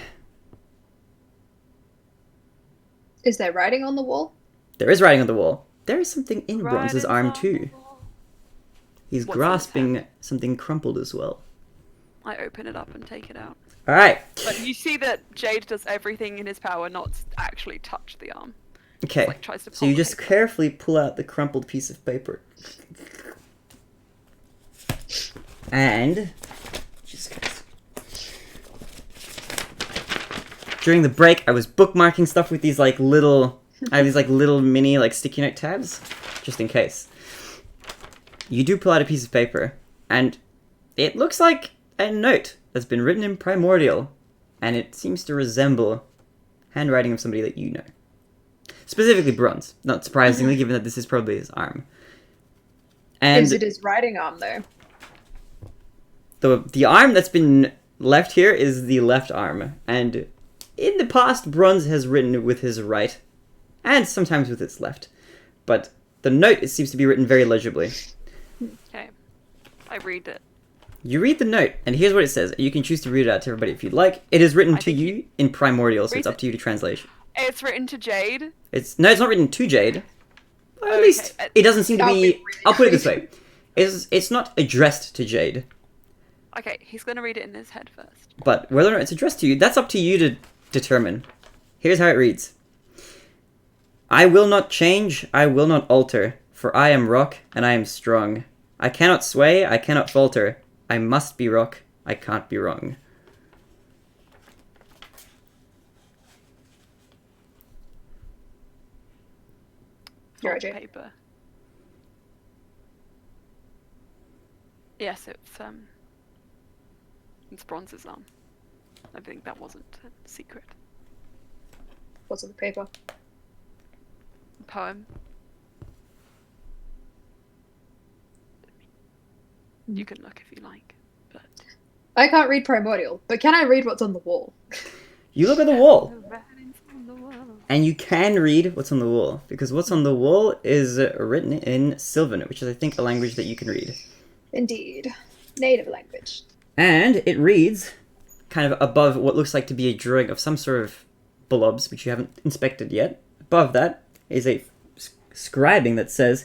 Is there writing on the wall? There is writing on the wall. There is something in Bronze's Writing's arm on too. the wall. He's What's in his grasping something crumpled as well. I open it up and take it out. All right. But you see that Jade does everything in his power not to actually touch the arm. Okay. Like, tries to So you pull the just paper. carefully pull out the crumpled piece of paper. And just during the break, I was bookmarking stuff with these like little. I have these like little mini like sticky note tabs, just in case. You do pull out a piece of paper, and it looks like a note that's been written in Primordial, and it seems to resemble handwriting of somebody that you know. Specifically Bronze, not surprisingly, given that this is probably his arm. And Is it his writing arm though? the arm that's been left here is the left arm, and in the past, Bronze has written with his right, and sometimes with his left. But the note it seems to be written very legibly. Okay. I read it. You read the note, and here's what it says. You can choose to read it out to everybody if you'd like. It is written I to think you in Primordial, so Read it's up it. to you to translate. It's written to Jade. It's not written to Jade. Or at Okay, least it doesn't seem to I'll be. be really I'll put it this way: it's not addressed to Jade. Okay, he's gonna read it in his head first. But whether or not it's addressed to you, that's up to you to determine. Here's how it reads. I will not change, I will not alter, for I am rock and I am strong. I cannot sway, I cannot falter. I must be rock, I can't be wrong. You're Fold right, Jade. paper. Yes, it's Bronze's arm. I think that wasn't a secret. What's on the paper? Poem. You can look if you like, but I can't read Primordial, but can I read what's on the wall? You look at the wall, the writing's on the wall. and you can read what's on the wall, because what's on the wall is written in Sylvan, which is, I think, a language that you can read. Indeed. Native language. And it reads, kind of above what looks like to be a drawing of some sort of blobs, which you haven't inspected yet. Above that is a scribing that says,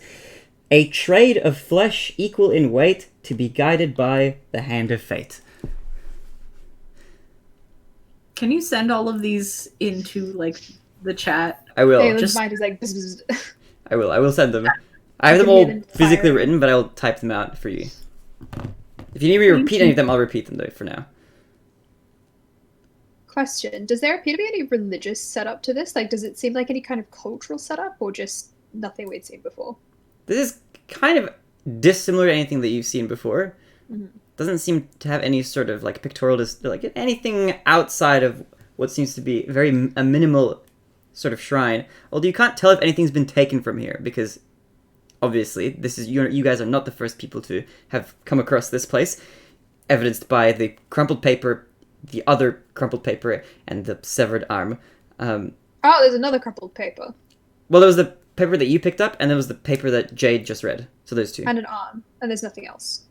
a trade of flesh equal in weight to be guided by the hand of fate. Can you send all of these into like the chat? I will. Aylin's Just, mind is like, bzz, bzz. I will send them. I have them Give me all an physically entire- written, but I'll type them out for you. If you need me to repeat any of them, I'll repeat them though for now. Question. Does there appear to be any religious setup to this? Like, does it seem like any kind of cultural setup or just nothing we'd seen before? This is kind of dissimilar to anything that you've seen before. Mhm. Doesn't seem to have any sort of like pictorial, like anything outside of what seems to be a minimal sort of shrine. Although you can't tell if anything's been taken from here because obviously this is you guys are not the first people to have come across this place, evidenced by the crumpled paper, the other crumpled paper, and the severed arm. Oh, there's another crumpled paper. Well, there was the paper that you picked up, and there was the paper that Jade just read. So there's two. And an arm. And there's nothing else.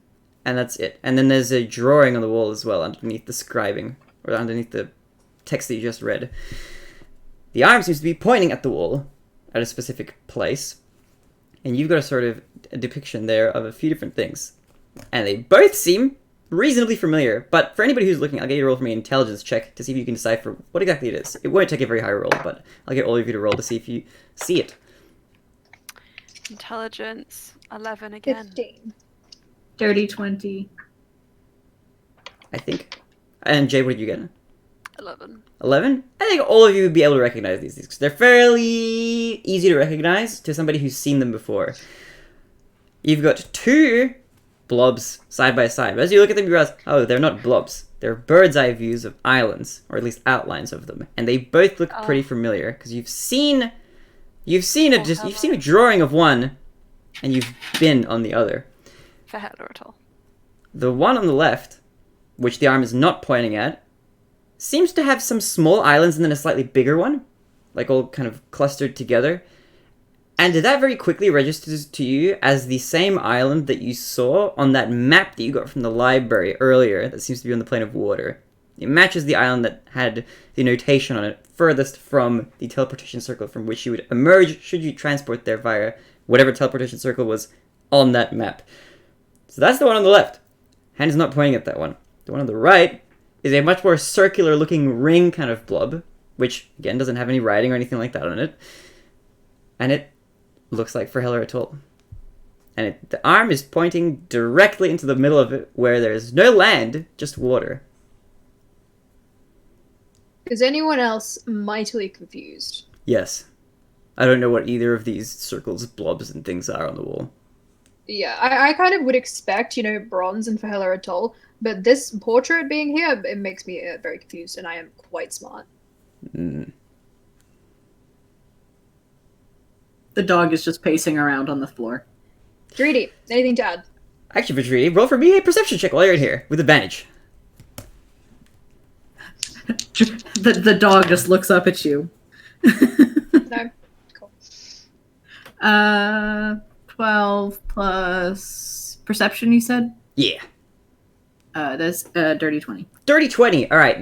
And that's it. And then there's a drawing on the wall as well, underneath the scribing, or underneath the text that you just read. The arm seems to be pointing at the wall, at a specific place, and you've got a sort of a depiction there of a few different things. And they both seem reasonably familiar, but for anybody who's looking, I'll get you to roll for me an intelligence check to see if you can decipher what exactly it is. It won't take a very high roll, but I'll get all of you to roll to see if you see it. Intelligence 11 again. 15. Dirty 20. I think. And Jay, what did you get? 11. 11? I think all of you would be able to recognize these because they're fairly easy to recognize to somebody who's seen them before. You've got two blobs side by side. But as you look at them, you realize, oh, they're not blobs. They're bird's eye views of islands, or at least outlines of them. And they both look pretty familiar because you've seen a drawing of one, and you've been on the other. For hell or at all. The one on the left, which the arm is not pointing at, seems to have some small islands and then a slightly bigger one, like all kind of clustered together. And that very quickly registers to you as the same island that you saw on that map that you got from the library earlier that seems to be on the plane of water. It matches the island that had the notation on it furthest from the teleportation circle from which you would emerge should you transport there via whatever teleportation circle was on that map. So that's the one on the left. Hand is not pointing at that one. The one on the right is a much more circular looking ring kind of blob, which again doesn't have any writing or anything like that on it. And it looks like Verheller Atoll. And the arm is pointing directly into the middle of it where there's no land, just water. Is anyone else mightily confused? Yes. I don't know what either of these circles, blobs, and things are on the wall. Yeah, I kind of would expect, bronze and Verheller Atoll, but this portrait being here, it makes me very confused, and I am quite smart. Mm. The dog is just pacing around on the floor. 3D, anything to add? Actually, for Tree, roll for me a perception check while you're in here, with advantage. The dog just looks up at you. No? Cool. 12 plus perception, you said? Yeah. That's dirty 20. Dirty 20. All right.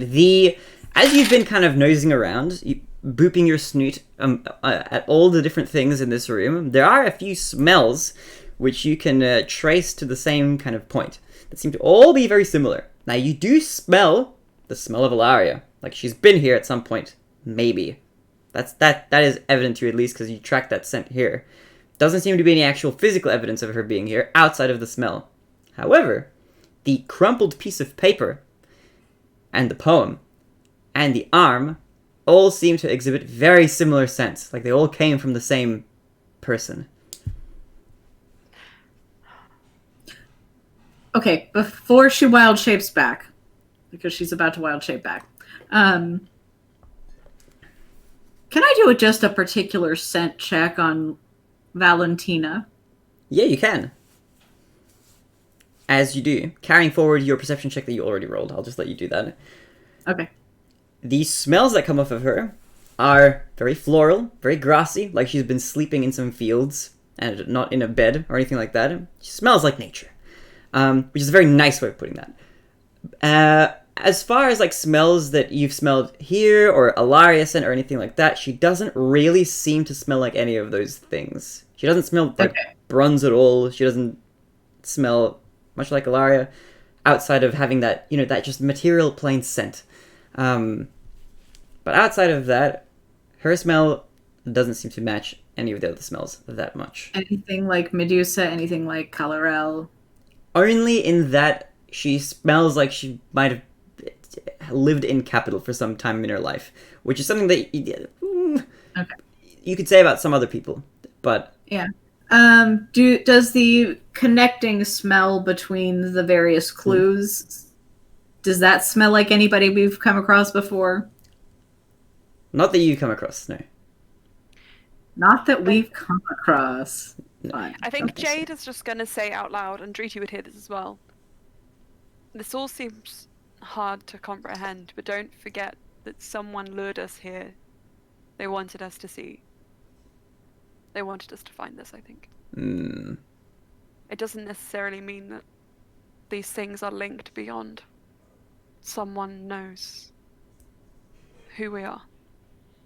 As you've been kind of nosing around, booping your snoot at all the different things in this room, there are a few smells which you can trace to the same kind of point that seem to all be very similar. Now, you do smell the smell of Ilaria. Like, she's been here at some point. Maybe. That is evident to you, at least, because you tracked that scent here. Doesn't seem to be any actual physical evidence of her being here outside of the smell. However, the crumpled piece of paper and the poem and the arm all seem to exhibit very similar scents. Like, they all came from the same person. Okay, before she wild shapes back, because she's about to wild shape back, can I do just a particular scent check on Valentina? Yeah, you can. As you do, carrying forward your perception check that you already rolled. I'll just let you do that. Okay. The smells that come off of her are very floral, very grassy, like she's been sleeping in some fields and not in a bed or anything like that. She smells like nature, which is a very nice way of putting that. As far as like smells that you've smelled here or Ilaria scent or anything like that, she doesn't really seem to smell like any of those things. She doesn't smell like bronze at all. She doesn't smell much like Ilaria, outside of having that, that just material plain scent. But outside of that, her smell doesn't seem to match any of the other smells that much. Anything like Medusa, anything like Colorel? Only in that she smells like she might have lived in capital for some time in her life, which is something that you could say about some other people, but... Yeah. Does the connecting smell between the various clues, does that smell like anybody we've come across before? Not that you've come across, no. Not that we've come across. No. I think Jade is just going to say out loud, and Driti would hear this as well. This all seems hard to comprehend, but don't forget that someone lured us here. They wanted us to see. They wanted us to find this, I think. Mm. It doesn't necessarily mean that these things are linked beyond. Someone knows who we are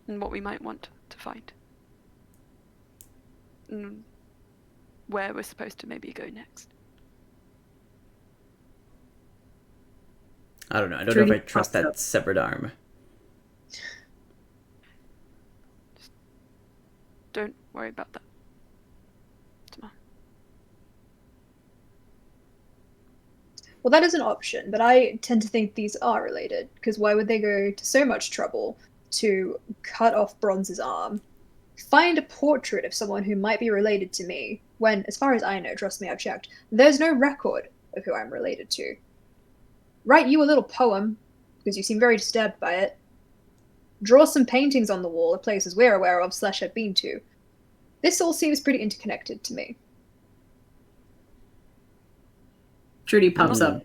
and what we might want to find. And where we're supposed to maybe go next. I don't know. I don't know if I trust that severed arm. Just don't worry about that. Tomorrow. Well, that is an option, but I tend to think these are related, because why would they go to so much trouble to cut off Bronze's arm, find a portrait of someone who might be related to me, when, as far as I know, trust me, I've checked, there's no record of who I'm related to. Write you a little poem, because you seem very disturbed by it. Draw some paintings on the wall of places we're aware of / have been to. This all seems pretty interconnected to me. Trudy pops up.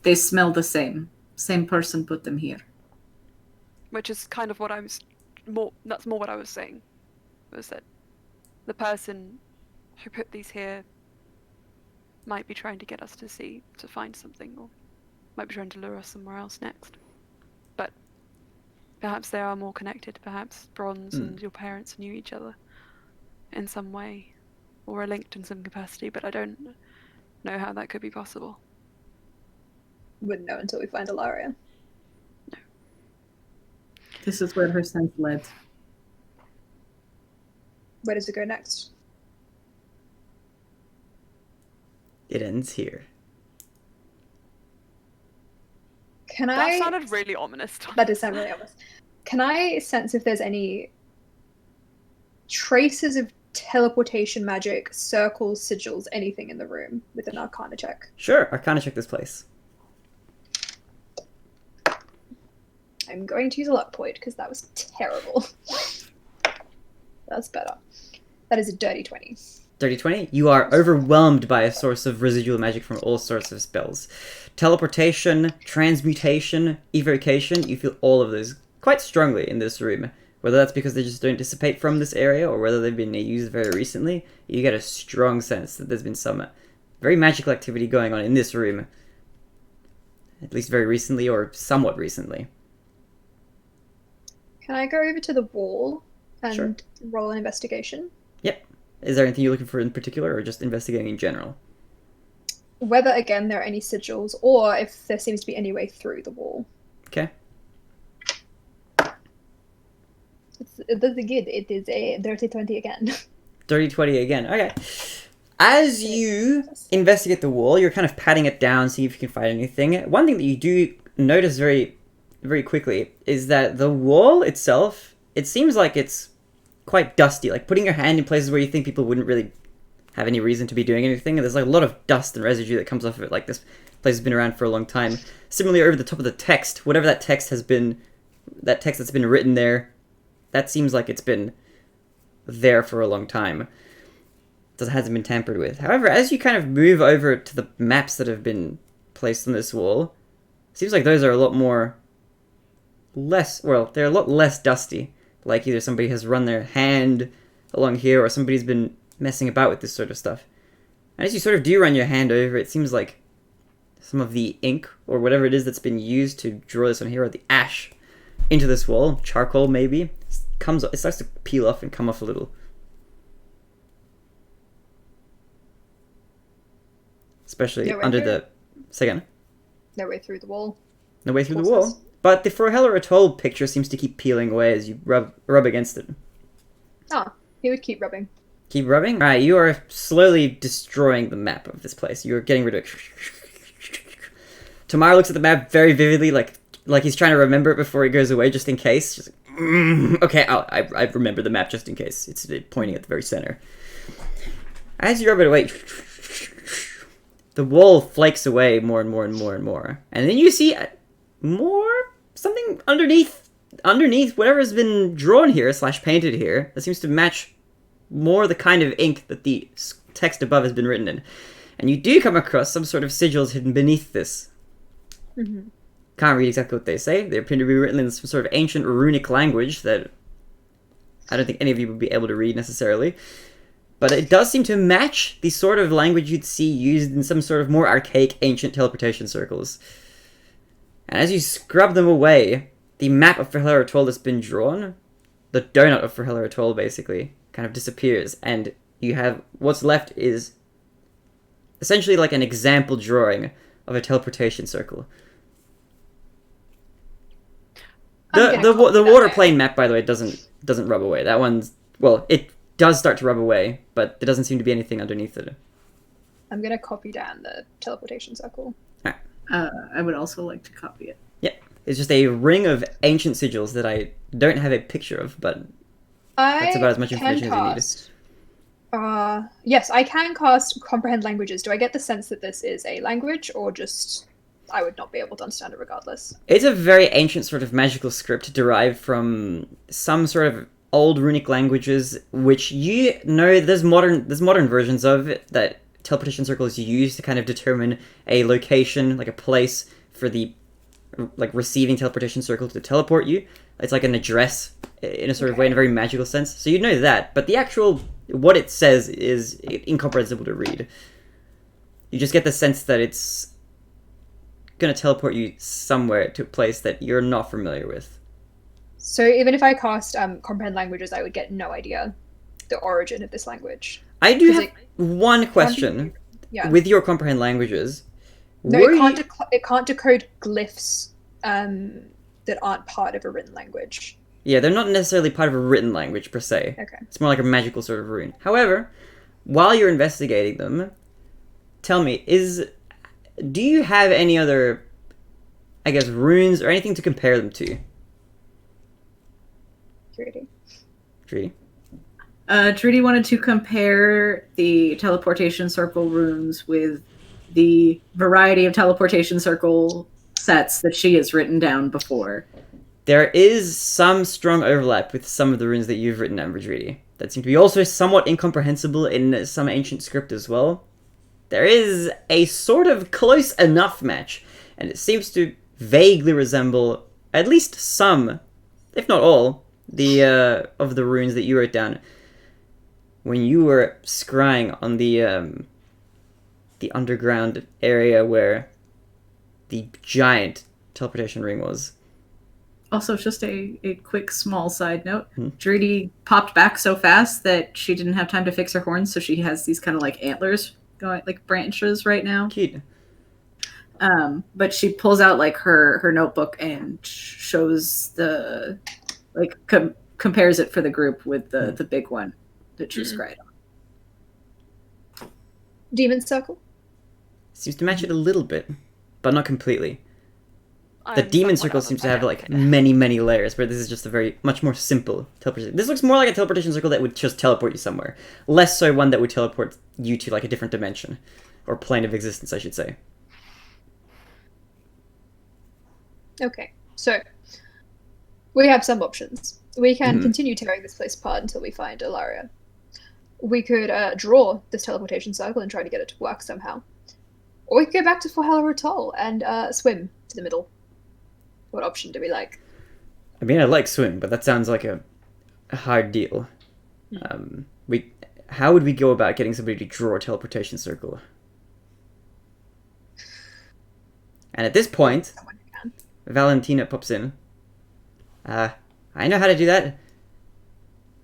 They smell the same. same person put them here. Which is kind of what I was that's more what I was saying. Was that the person who put these here might be trying to get us to find something, or might be trying to lure us somewhere else next. But perhaps they are more connected. Perhaps Bronze and your parents knew each other in some way, or are linked in some capacity, but I don't know how that could be possible. Wouldn't know until we find Ilaria. No. This is where her sense led. Where does it go next? It ends here. Can That I... sounded really ominous. That does sound really obvious. Can I sense if there's any traces of teleportation magic, circles, sigils, anything in the room with an Arcana check? Sure, Arcana check this place. I'm going to use a luck point because that was terrible. That's better. That is a dirty 20. Dirty 20. You are overwhelmed by a source of residual magic from all sorts of spells. Teleportation, transmutation, evocation. You feel all of those quite strongly in this room. Whether that's because they just don't dissipate from this area or whether they've been used very recently, you get a strong sense that there's been some very magical activity going on in this room. At least very recently or somewhat recently. Can I go over to the wall and Sure. roll an investigation? Yep. Is there anything you're looking for in particular or just investigating in general? Whether, again, there are any sigils or if there seems to be any way through the wall. Okay. It does good. It is a dirty 20 again. Dirty 20 again. Okay. As you investigate the wall, you're kind of patting it down, seeing if you can find anything. One thing that you do notice very, very quickly is that the wall itself, it seems like it's quite dusty. Like putting your hand in places where you think people wouldn't really have any reason to be doing anything. And there's like a lot of dust and residue that comes off of it. Like this place has been around for a long time. Similarly, over the top of the text, whatever that text has been, that text that's been written there, that seems like it's been there for a long time. It hasn't been tampered with. However, as you kind of move over to the maps that have been placed on this wall, it seems like those are a lot more they're a lot less dusty. Like either somebody has run their hand along here or somebody's been messing about with this sort of stuff. And as you sort of do run your hand over, it seems like some of the ink or whatever it is that's been used to draw this on here, or the ash into this wall, charcoal maybe, it starts to peel off and come off a little. Especially No way under through? the... Say again? No way through the wall. No way through the What's wall. But the Froheller Atoll picture seems to keep peeling away as you rub against it. Ah, he would keep rubbing. Keep rubbing? Alright, you are slowly destroying the map of this place. You're getting rid of it. Tamara looks at the map very vividly, like he's trying to remember it before he goes away, just in case. She's like, okay, I remember the map just in case. It's pointing at the very center. As you rub it away, the wall flakes away more and more and more and more. And then you see something underneath whatever has been drawn here / painted here that seems to match more the kind of ink that the text above has been written in. And you do come across some sort of sigils hidden beneath this. Mm-hmm. Can't read exactly what they say. They appear to be written in some sort of ancient runic language that I don't think any of you would be able to read necessarily. But it does seem to match the sort of language you'd see used in some sort of more archaic ancient teleportation circles. And as you scrub them away, the map of Froheller Atoll that's been drawn, the donut of Froheller Atoll basically, kind of disappears. And you have, what's left is essentially like an example drawing of a teleportation circle. The water plane map, by the way, doesn't rub away. That one's, well, it does start to rub away, but there doesn't seem to be anything underneath it. I'm going to copy down the teleportation circle. I would also like to copy it. Yeah, it's just a ring of ancient sigils that I don't have a picture of, but that's about as much information as you need. Yes, I can cast Comprehend Languages. Do I get the sense that this is a language, or just I would not be able to understand it regardless? It's a very ancient sort of magical script derived from some sort of old runic languages, which you know there's modern versions of it that teleportation circles use to kind of determine a location, like a place for the like receiving teleportation circle to teleport you. It's like an address in a sort of way, in a very magical sense. So you'd know that, but the actual what it says is incomprehensible to read. You just get the sense that it's gonna teleport you somewhere to a place that you're not familiar with. So even if I cast comprehend languages, I would get no idea the origin of this language. I do Is have it- one question. Yeah. With your comprehend languages, No, were it can't decode glyphs that aren't part of a written language. yeah, they're not necessarily part of a written language per se. Okay. It's more like a magical sort of rune. However, while you're investigating them, tell me, do you have any other, I guess, runes or anything to compare them to? Trudy. Tree. Trudy wanted to compare the teleportation circle runes with the variety of teleportation circle sets that she has written down before. There is some strong overlap with some of the runes that you've written down, Vidridi, that seem to be also somewhat incomprehensible in some ancient script as well. There is a sort of close enough match, and it seems to vaguely resemble at least some, if not all, of the runes that you wrote down when you were scrying on the underground area where the giant teleportation ring was. Also, just a quick small side note. Drudy popped back so fast that she didn't have time to fix her horns, so she has these kind of like antlers going, like branches right now. Cute. But she pulls out like her notebook and shows the like compares it for the group with the big one that she scried on. Demon Circle? Seems to match it a little bit, but not completely. The I'm demon somewhat circle seems to I have don't like care. many layers, where this is just a very much more simple teleportation. This looks more like a teleportation circle that would just teleport you somewhere, less so one that would teleport you to like a different dimension or plane of existence, I should say. Okay, so we have some options. We can continue tearing this place apart until we find Ilaria. We could draw this teleportation circle and try to get it to work somehow. Or we could go back to Forhella Atoll and swim to the middle. What option do we like? I mean, I like swim, but that sounds like a hard deal. How would we go about getting somebody to draw a teleportation circle? And at this point, Someone who can. Valentina pops in. I know how to do that.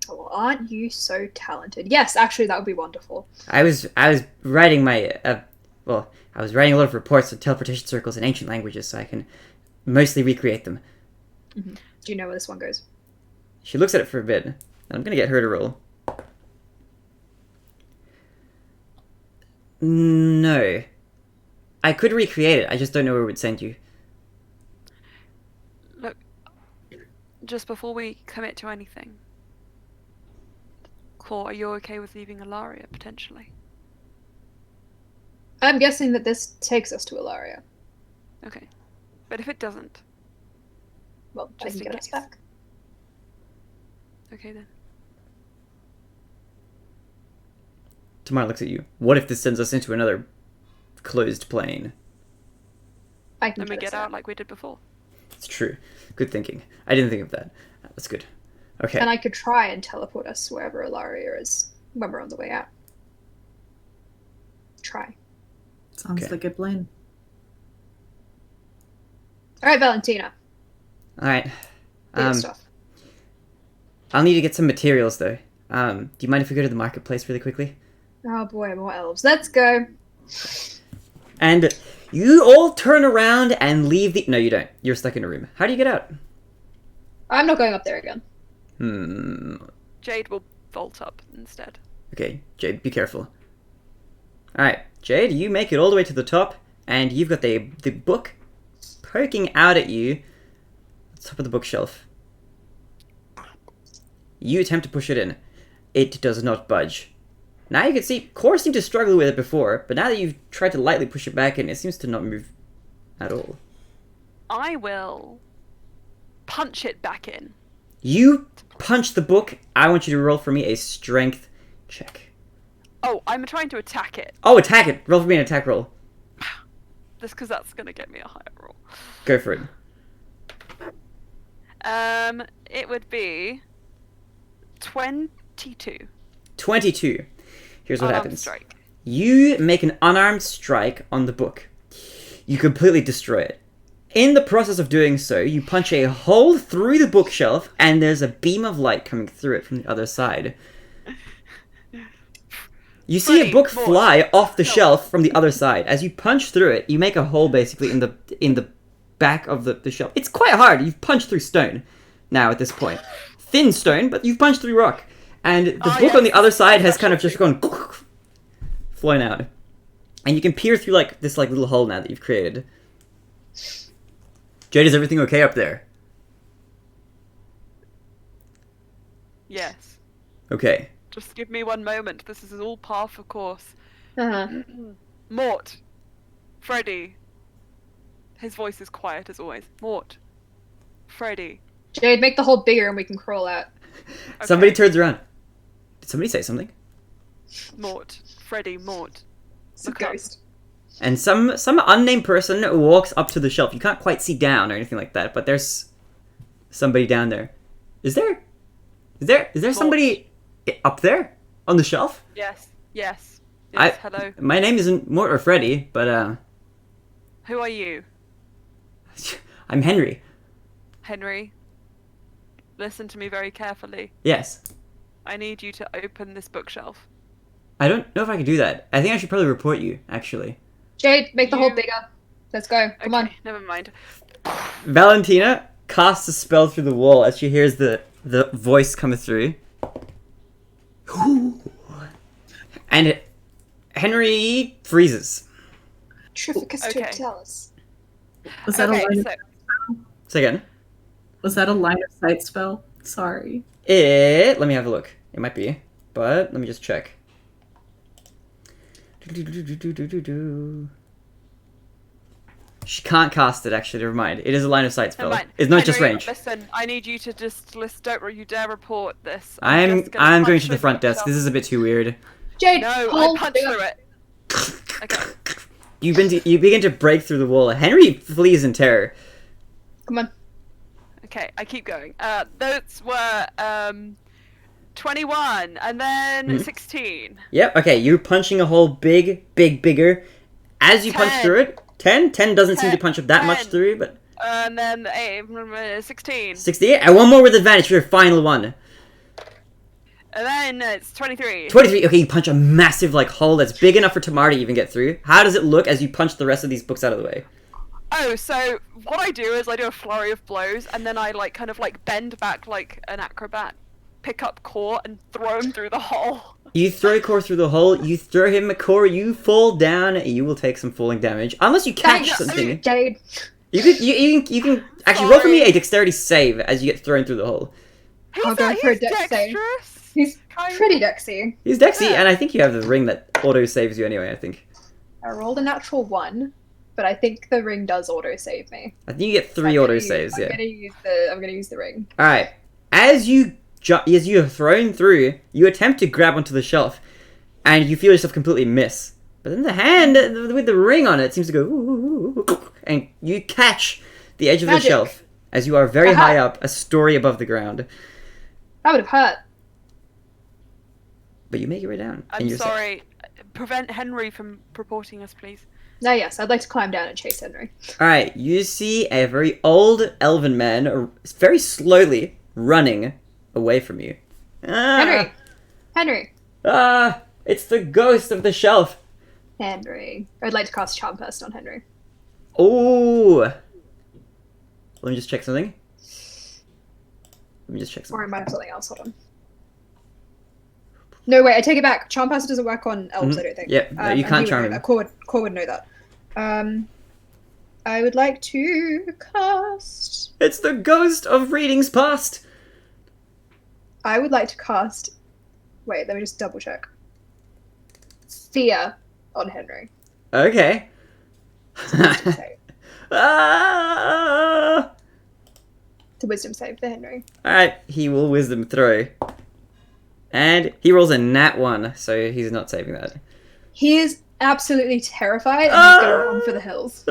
Oh, aren't you so talented? Yes, actually, that would be wonderful. I was writing my I was writing a lot of reports on teleportation circles in ancient languages, so I can mostly recreate them. Do you know where this one goes? She looks at it for a bit, and I'm gonna get her to roll. No. I could recreate it, I just don't know where it would send you. Look, just before we commit to anything, Claw, are you okay with leaving Ilaria potentially? I'm guessing that this takes us to Ilaria. Okay, but if it doesn't, Well, I Just can in get us case. back. okay then. Tamara looks at you. What if this sends us into another closed plane? I can Then we get us get out there. like we did before. It's true. Good thinking. I didn't think of that. That's good. Okay. And I could try and teleport us wherever Ilaria is when we're on the way out. Try. Sounds Okay. like a plan. Alright, Valentina. Alright. Do your stuff. I'll need to get some materials, though. Do you mind if we go to the marketplace really quickly? Oh boy, more elves. Let's go. And you all turn around and leave the... No, you don't. You're stuck in a room. How do you get out? I'm not going up there again. Jade will vault up instead. Okay, Jade, be careful. Alright, Jade, you make it all the way to the top, and you've got the book poking out at you at the top of the bookshelf. You attempt to push it in. It does not budge. Now you can see, Core seemed to struggle with it before, but now that you've tried to lightly push it back in, it seems to not move at all. I will punch it back in. You punch the book. I want you to roll for me a strength check. Oh, I'm trying to attack it. Oh, attack it! Roll for me an attack roll. Just because that's going to get me a higher roll. Go for it. It would be 22. 22. Here's what Unarmed happens. strike. You make an unarmed strike on the book. You completely destroy it. In the process of doing so, you punch a hole through the bookshelf, and there's a beam of light coming through it from the other side. You see a book fly off the shelf from the other side. As you punch through it, you make a hole basically in the back of the shelf. It's quite hard. You've punched through stone now at this point. Thin stone, but you've punched through rock. And the book on the other side has kind of just gone flown out. And you can peer through this little hole now that you've created. Jade, is everything okay up there? Yes. Okay. Just give me one moment. This is all par for course. Uh-huh. Mort. Freddy. His voice is quiet as always. Mort. Freddy. Jade, make the hole bigger and we can crawl out. Okay. Somebody turns around. Did somebody say something? Mort. Freddy. Mort. It's a Look up. ghost. And some unnamed person walks up to the shelf. You can't quite see down or anything like that, but there's somebody down there. Is there somebody up there on the shelf? Yes. Yes. Yes. Hello. My name isn't Mort or Freddy, but Who are you? I'm Henry. Henry. Listen to me very carefully. Yes. I need you to open this bookshelf. I don't know if I can do that. I think I should probably report you, actually. Jade, make the hole bigger. Let's go. Come on. Never mind. Valentina casts a spell through the wall as she hears the voice coming through. And Henry freezes. Trificus Okay. Totalis. Was that a Okay, line? so Say again. Was that a line of sight spell? Sorry. Let me have a look. It might be, but let me just check. She can't cast it, actually. Never mind. It is a line of sight spell. never mind. It's not just Henry, range. Listen, I need you to just don't you dare report this. I'm just going punch to the through front desk. bookshelf. This is a bit too weird. Jade, No, hole I punched bigger. through it. Okay. You begin to break through the wall. Henry flees in terror. Come on. Okay, I keep going. Those were 21 and then 16. Yep. Okay. You're punching a hole bigger. As you punch 10. through it, 10 doesn't seem to 10. punch up that much 10. through, but And then 16. 68. And one more with advantage for your final one. And then it's 23. 23. Okay, you punch a massive hole that's big enough for Tamar to even get through. How does it look as you punch the rest of these books out of the way? Oh, so what I do is I do a flurry of blows and then I kind of bend back like an acrobat, pick up Core and throw him through the hole. You throw Core through the hole. You throw him, Core. You fall down. You will take some falling damage unless you catch Thanks, something. Jade. You can actually roll for me Sorry. a dexterity save as you get thrown through the hole. I'll go for a dex save. dexterous. He's Kind pretty dexy. He's Dexy, Yeah. and I think you have the ring that auto saves you anyway. I think. I rolled a natural 1, but I think the ring does auto save me. I think you get 3 auto saves. I'm Yeah. gonna use the ring. All right. As you are thrown through, you attempt to grab onto the shelf, and you feel yourself completely miss. But then the hand with the ring on it seems to go, ooh, and you catch the edge of the Magic. shelf as you are very Aha. high up, a story above the ground. That would have hurt. But you make your way down. I'm and you're safe. sorry. Prevent Henry from reporting us, please. No, yes, I'd like to climb down and chase Henry. All right, you see a very old elven man, very slowly running away from you. Henry! Henry! It's the ghost of the shelf. Henry. I'd like to cast Charm Person on Henry. Oh. Let me just check something. Or I might have something else. Hold on. No, wait, I take it back. Charm Person doesn't work on elves, I don't think. Yep, no, you can't charm him. Core would know that. I would like to cast... It's the ghost of readings past. I would like to cast... Wait, let me just double check. Fear on Henry. Okay. Wisdom save. Ah! The wisdom save for Henry. Alright, he will wisdom throw. And he rolls a nat 1, so he's not saving that. He is absolutely terrified, and he's gonna run for the hills.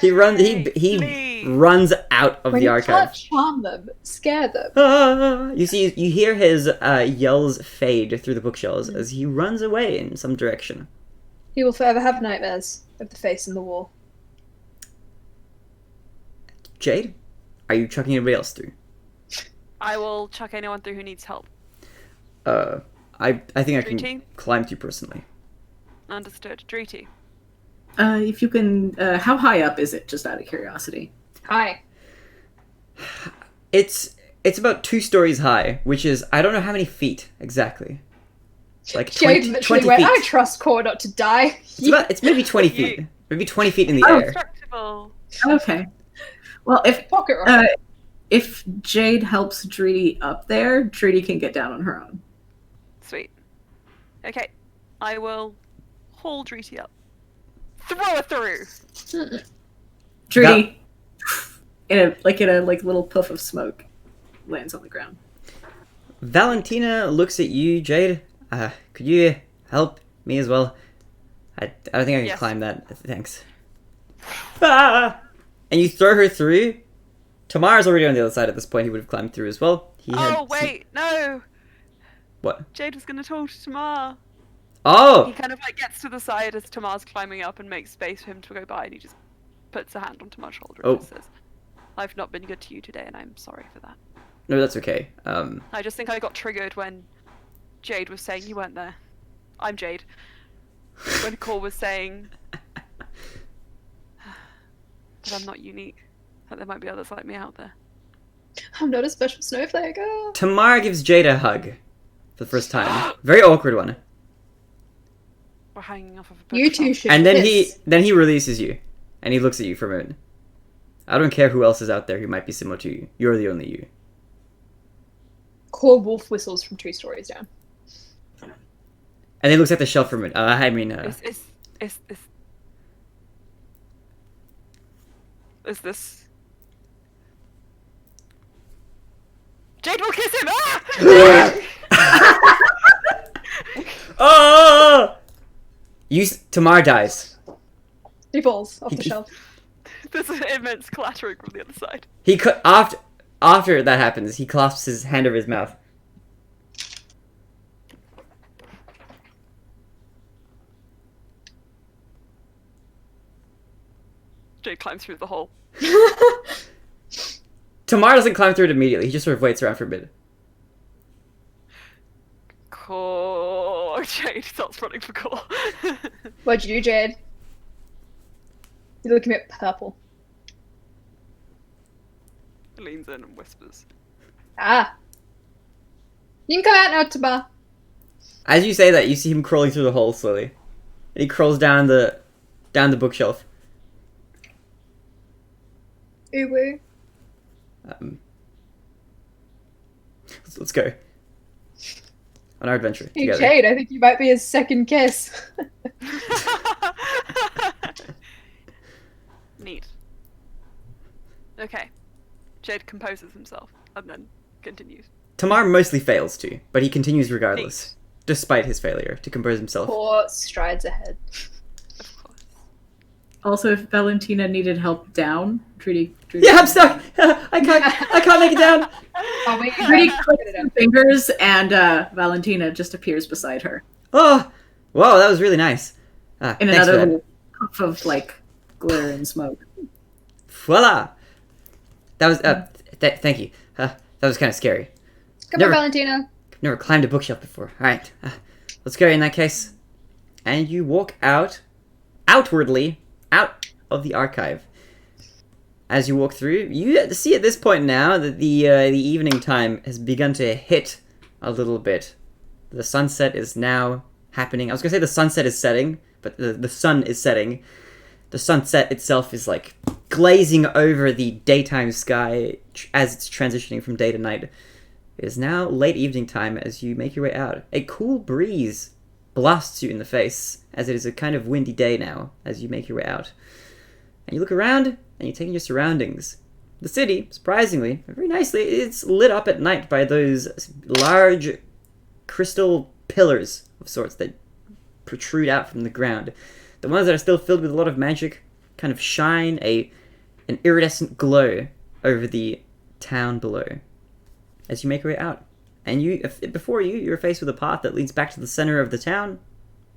He runs. He Please. runs out of When the you archive. can't charm them, scare them. You see, you hear his yells fade through the bookshelves as he runs away in some direction. He will forever have nightmares of the face in the wall. Jade, are you chucking anybody else through? I will chuck anyone through who needs help. I think I can Dreety? climb through personally. Understood. Dreety. If you can, how high up is it? Just out of curiosity. Hi. It's about 2 stories high, which is I don't know how many feet exactly. Like Jade 20, literally 20 went, feet. I trust Core not to die. It's maybe 20 feet. Maybe 20 feet in the Oh. air. Indestructible. Okay. Well, Pocket rocket. if Jade helps Dreedy up there, Dreedy can get down on her own. Sweet. Okay. I will haul Dreety up. Throw her through! Dreedy, in a little puff of smoke, lands on the ground. Valentina looks at you, Jade. Could you help me as well? I don't think I can Yes. climb that. Thanks. Ah! And you throw her through. Tamara's already on the other side at this point. He would have climbed through as well. Oh, wait, no! What? Jade was gonna talk to Tamar. He Oh! kind of like gets to the side as Tamar's climbing up and makes space for him to go by, and he just puts a hand on Tamar's shoulder and just says, I've not been good to you today, and I'm sorry for that. No, that's okay. I just think I got triggered when Jade was saying you weren't there. I'm Jade. When Core was saying that I'm not unique, that there might be others like me out there. I'm not a special snowflake. Oh. Tamara gives Jade a hug for the first time. Very awkward one. We're hanging off of a You bookshelf. two should And then kiss. he releases you, and he looks at you for a minute. I don't care who else is out there who might be similar to you. You're the only you. Core wolf whistles from 2 stories down. And he looks at the shelf for a minute. Is this? Jade will kiss him! Ah! Oh! Tamar dies. He falls off the shelf. There's an immense clattering from the other side. After that happens, he clasps his hand over his mouth. Jade climbs through the hole. Tamar doesn't climb through it immediately. He just sort of waits around for a bit. Core. Jade starts running for Core. What'd you do, Jade? You're looking a bit purple. Leans in and whispers. Ah. You can come out now, Taba. As you say that, you see him crawling through the hole slowly. And he crawls down the bookshelf. Uwu. Let's go. On our adventure Hey, together. Jade, I think you might be his second kiss. Neat. Okay. Jade composes himself and then continues. Tamar mostly fails to, but he continues regardless, despite his failure to compose himself. Core strides ahead. Of course. Also, if Valentina needed help down, Dreedy Yeah, I'm stuck. I can't make it down. Oh, wait, Dreedy clicks her fingers, and Valentina just appears beside her Oh, whoa, that was really nice. in Thanks for another that. little puff of glitter and smoke. Voila. That was thank you. That was kind of scary. Come Never- on, Valentina. Never climbed a bookshelf before. All right, let's go in that case. And you walk outwardly, out of the archive. As you walk through, you see at this point now that the evening time has begun to hit a little bit. The sunset is now happening. I was gonna say the sunset is setting, but the sun is setting. The sunset itself is like glazing over the daytime sky as it's transitioning from day to night. It is now late evening time as you make your way out. A cool breeze blasts you in the face as it is a kind of windy day now as you make your way out. And you look around and you take in your surroundings. The city, surprisingly, very nicely, it's lit up at night by those large crystal pillars of sorts that protrude out from the ground. The ones that are still filled with a lot of magic kind of shine an iridescent glow over the town below as you make your way out. And before you're faced with a path that leads back to the center of the town,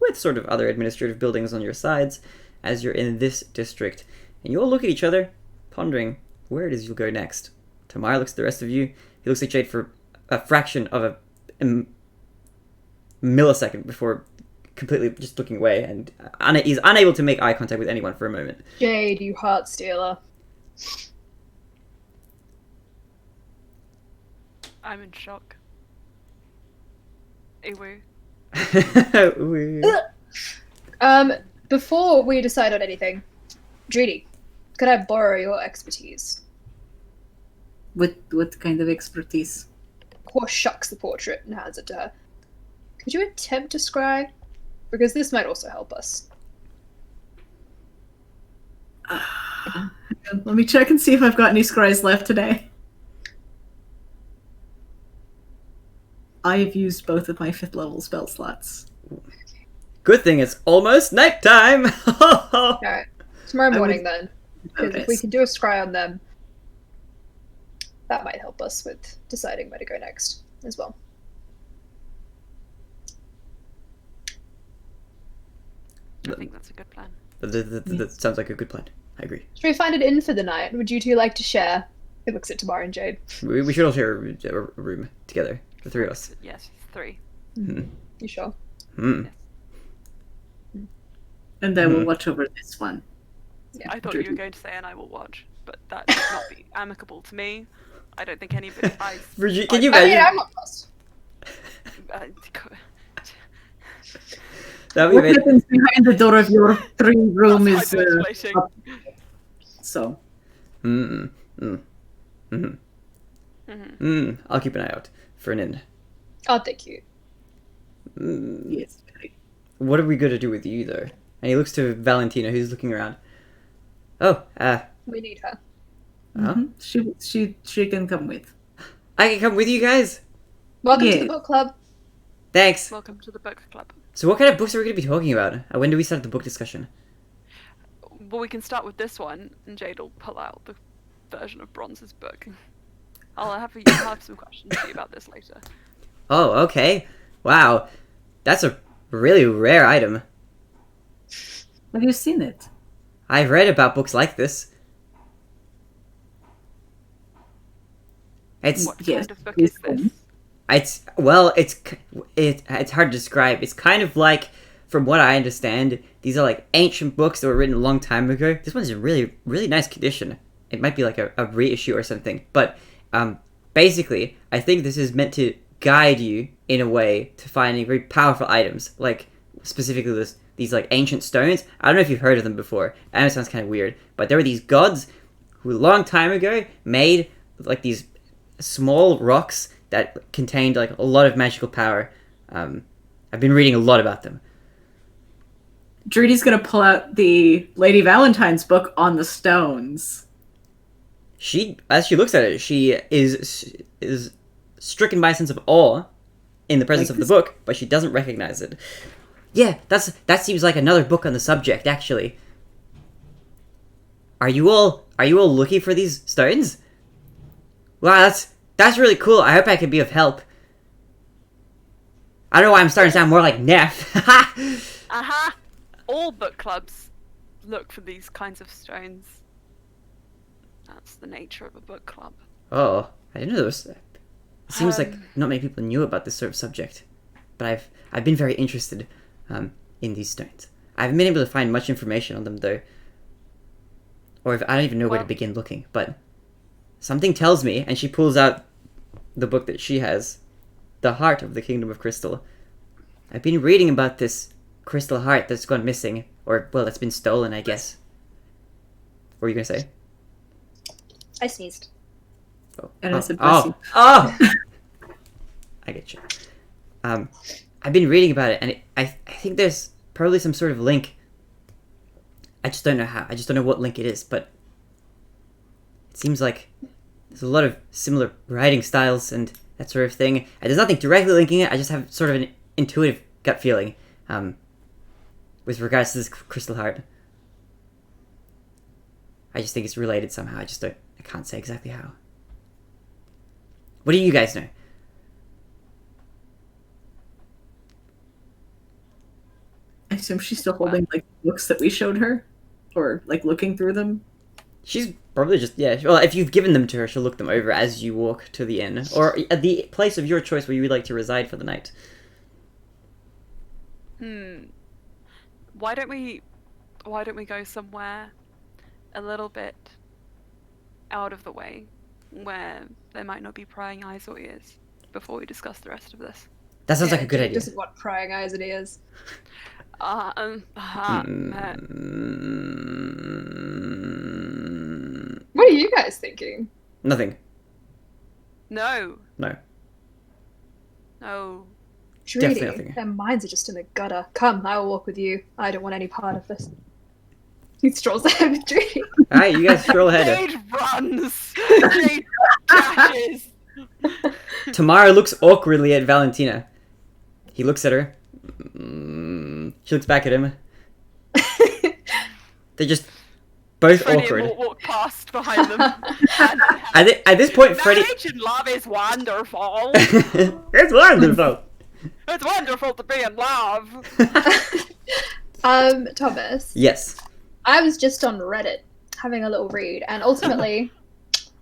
with sort of other administrative buildings on your sides, as you're in this district. And you all look at each other, pondering where it is you'll go next. Tamar looks at the rest of you. He looks at Jade for a fraction of a millisecond before completely just looking away, and he's unable to make eye contact with anyone for a moment. Jade, you heart stealer. I'm in shock. Ewu. Before we decide on anything, Judy, could I borrow your expertise? What kind of expertise? Quash shucks the portrait and hands it to her. Could you attempt to scry? Because this might also help us. Let me check and see if I've got any scries left today. I have used both of my 5th level spell slots. Good thing it's almost nighttime! Alright, tomorrow morning then. Because if we can do a scry on them, that might help us with deciding where to go next as well. I think that's a good plan. That sounds like a good plan. I agree. Should we find an inn for the night? Would you two like to share? It looks at Tamar and Jade. We should all share a room together, the 3 of us. Yes, 3. You sure? Yes. And then we'll watch over this one. Yeah. I thought you were going to say, and I will watch, but that would not be amicable to me. I don't think anybody. Brigitte, can you I mean, imagine? I'm not fussed. That What we made. happens behind the door of your 3-room That's is hyperventilating. so. I'll keep an eye out for an inn. Oh, thank you. Yes. What are we going to do with you, though? And he looks to Valentina, who's looking around. Oh, We need her. She can come with. I can come with you guys? Welcome to Yeah. the book club. Thanks. Welcome to the book club. So what kind of books are we going to be talking about? When do we start the book discussion? Well, we can start with this one, and Jade will pull out the version of Bronze's book. I'll have some questions for you about this later. Oh, okay. Wow. That's a really rare item. Have you seen it? I've read about books like this. It's What Yes, kind of book please is this? it's hard to describe. It's kind of like, from what I understand, these are like ancient books that were written a long time ago. This one's in really, really nice condition. It might be like a reissue or something. But basically, I think this is meant to guide you in a way to finding very powerful items, like specifically these like ancient stones. I don't know if you've heard of them before. I know it sounds kind of weird, but there were these gods who a long time ago made like these small rocks that contained like a lot of magical power. I've been reading a lot about them. Druidy's gonna pull out the Lady Valentine's book on the stones. As she looks at it, she is stricken by a sense of awe in the presence Like of the this- book, but she doesn't recognize it. Yeah, that seems like another book on the subject, actually. Are you all looking for these stones? Wow, that's really cool. I hope I can be of help. I don't know why I'm starting to sound more like Neff. Aha! All book clubs look for these kinds of stones. That's the nature of a book club. Oh, I didn't know there was. It seems like not many people knew about this sort of subject, but I've been very interested in these stones. I haven't been able to find much information on them though, or I don't even know where to Well- begin looking. But something tells me, and she pulls out the book that she has, The Heart of the Kingdom of Crystal. I've been reading about this crystal heart that's gone missing, or well, that's been stolen, I guess. What were you gonna say? I sneezed. Oh, And I said, oh, bless you. oh! I get you. I've been reading about it, and I think there's probably some sort of link. I just don't know how. I just don't know what link it is, but it seems like there's a lot of similar writing styles and that sort of thing. And there's nothing directly linking it. I just have sort of an intuitive gut feeling. with regards to this crystal heart. I just think it's related somehow. I can't say exactly how. What do you guys know? I assume she's still holding like books that we showed her, or like looking through them. She's probably just, yeah. Well, if you've given them to her, she'll look them over as you walk to the inn, or at the place of your choice where you would like to reside for the night. Why don't we go somewhere a little bit out of the way, where there might not be prying eyes or ears, before we discuss the rest of this? That sounds like a good Jade idea. doesn't want prying eyes and ears. What What are you guys thinking? Nothing. No. No. No. Definitely Treaty, nothing. their minds are just in the gutter. Come, I will walk with you. I don't want any part of this. He strolls ahead with Treaty. Alright, you guys stroll ahead. Jade runs. Jade dashes. Tamara looks awkwardly at Valentina. He looks at her. She looks back at him. They're just both Freddie awkward. will walk past behind them. At this point, Freddie... Marriage and love is wonderful. It's wonderful! It's wonderful to be in love. Thomas. Yes. I was just on Reddit having a little read, and ultimately,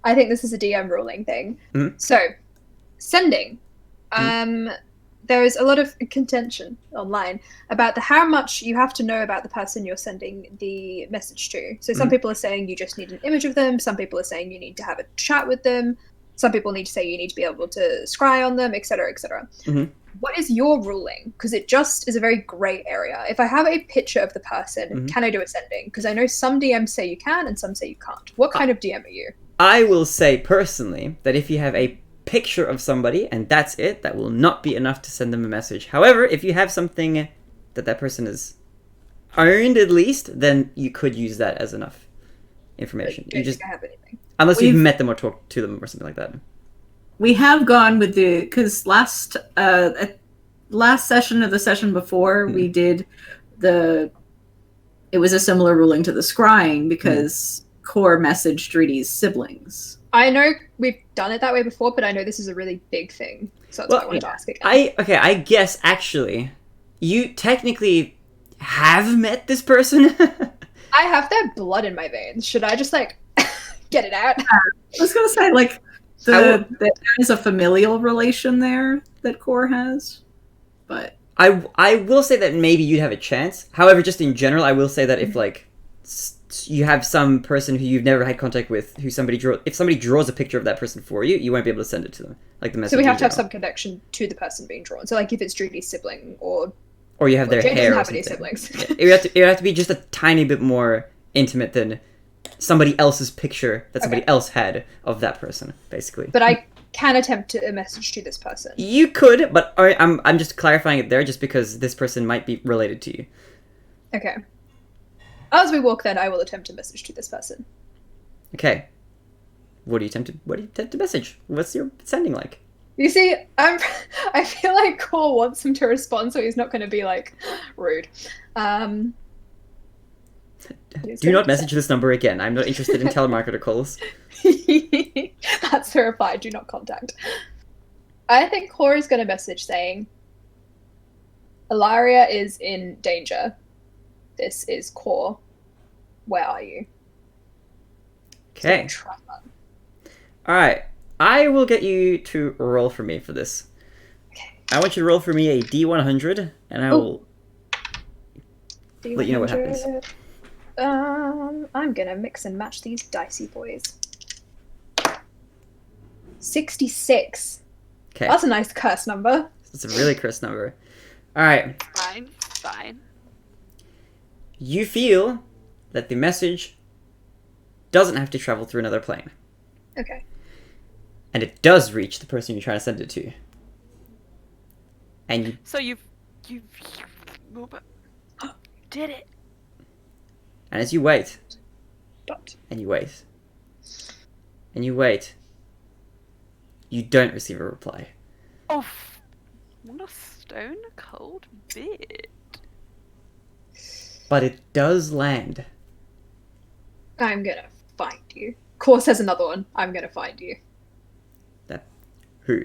I think this is a DM ruling thing. Mhm. So, sending. There is a lot of contention online about how much you have to know about the person you're sending the message to. So some people are saying you just need an image of them. Some people are saying you need to have a chat with them. Some people need to say you need to be able to scry on them, etc., etc. What is your ruling? Because it just is a very grey area. If I have a picture of the person, can I do a sending? Because I know some DMs say you can and some say you can't. What kind of DM are you? I will say personally that if you have a picture of somebody and that's it, that will not be enough to send them a message. However, if you have something that person has earned at least, then you could use that as enough information. Don't think I have anything. Unless you've met them or talked to them or something like that. We have gone with because last session or the session before we did it was a similar ruling to the scrying because Core messaged Reedy's siblings. I know we've done it that way before, but I know this is a really big thing, so that's why I wanted to ask again. I guess actually, you technically have met this person. I have their blood in my veins. Should I just get it out? I was gonna say there is a familial relation there that Core has, but I will say that maybe you'd have a chance. However, just in general, I will say that if you have some person who you've never had contact with, if somebody draws a picture of that person for you, you won't be able to send it to them. Like the message. So we have to have some connection to the person being drawn. So if it's Judy's sibling or you have their Jade hair. Doesn't or have any something. siblings. It would have to be just a tiny bit more intimate than somebody else's picture that somebody else had of that person, basically. But I can attempt to a message to this person. You could, but I'm just clarifying it there, just because this person might be related to you. Okay. As we walk, then I will attempt a message to this person. Okay. What do you attempt to message? What's your sending like? You see, I feel like Core wants him to respond, so he's not going to be rude. Do not message this number again. I'm not interested in telemarketer calls. That's the reply. Do not contact. I think Core is going to message saying, Ilaria is in danger. This is Core. Where are you? Okay. Alright. I will get you to roll for me for this. Okay. I want you to roll for me a D100, and I will let you know what happens. I'm gonna mix and match these dicey boys. 66. Okay. That's a nice curse number. It's a really cursed number. Alright. Fine. You feel that the message doesn't have to travel through another plane. Okay. And it does reach the person you're trying to send it to. And So you did it. And as you wait, But and you wait, and you wait, you don't receive a reply. Oh, what a stone cold bit. but it does land. I'm gonna find you. Course has another one. I'm gonna find you. Who?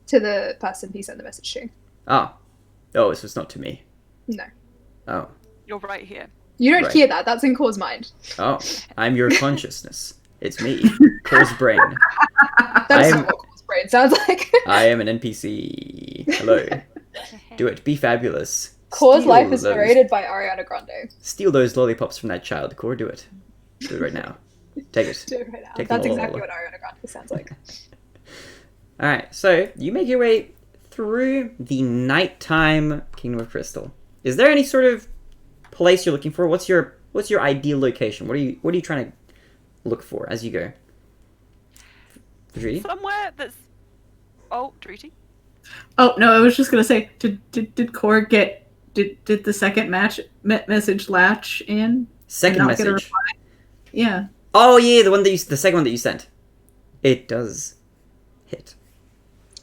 To the person he sent the message to. Oh, so it's not to me. No. Oh, You're right here. You don't Right. hear that. That's in Core's mind. oh, I'm your consciousness. It's me, Core's brain. That's I'm- not what Core's brain sounds like. I am an NPC. Hello. Do it. Be fabulous. Core's Steal life is those- narrated by Ariana Grande. Steal those lollipops from that child, Core. Do it. Do it right now. Take it. Do it right now. Take That's them all. exactly what Ariana Grande sounds like. Alright, so you make your way through the nighttime Kingdom of Crystal. Is there any sort of place you're looking for? What's your ideal location? What are you trying to look for as you go? Vajriti? Somewhere that's. Oh, Treaty. Oh no, I was just gonna say, did Core get did the second message latch in? Second not get a message. Yeah. Oh yeah, the second one that you sent. It does hit.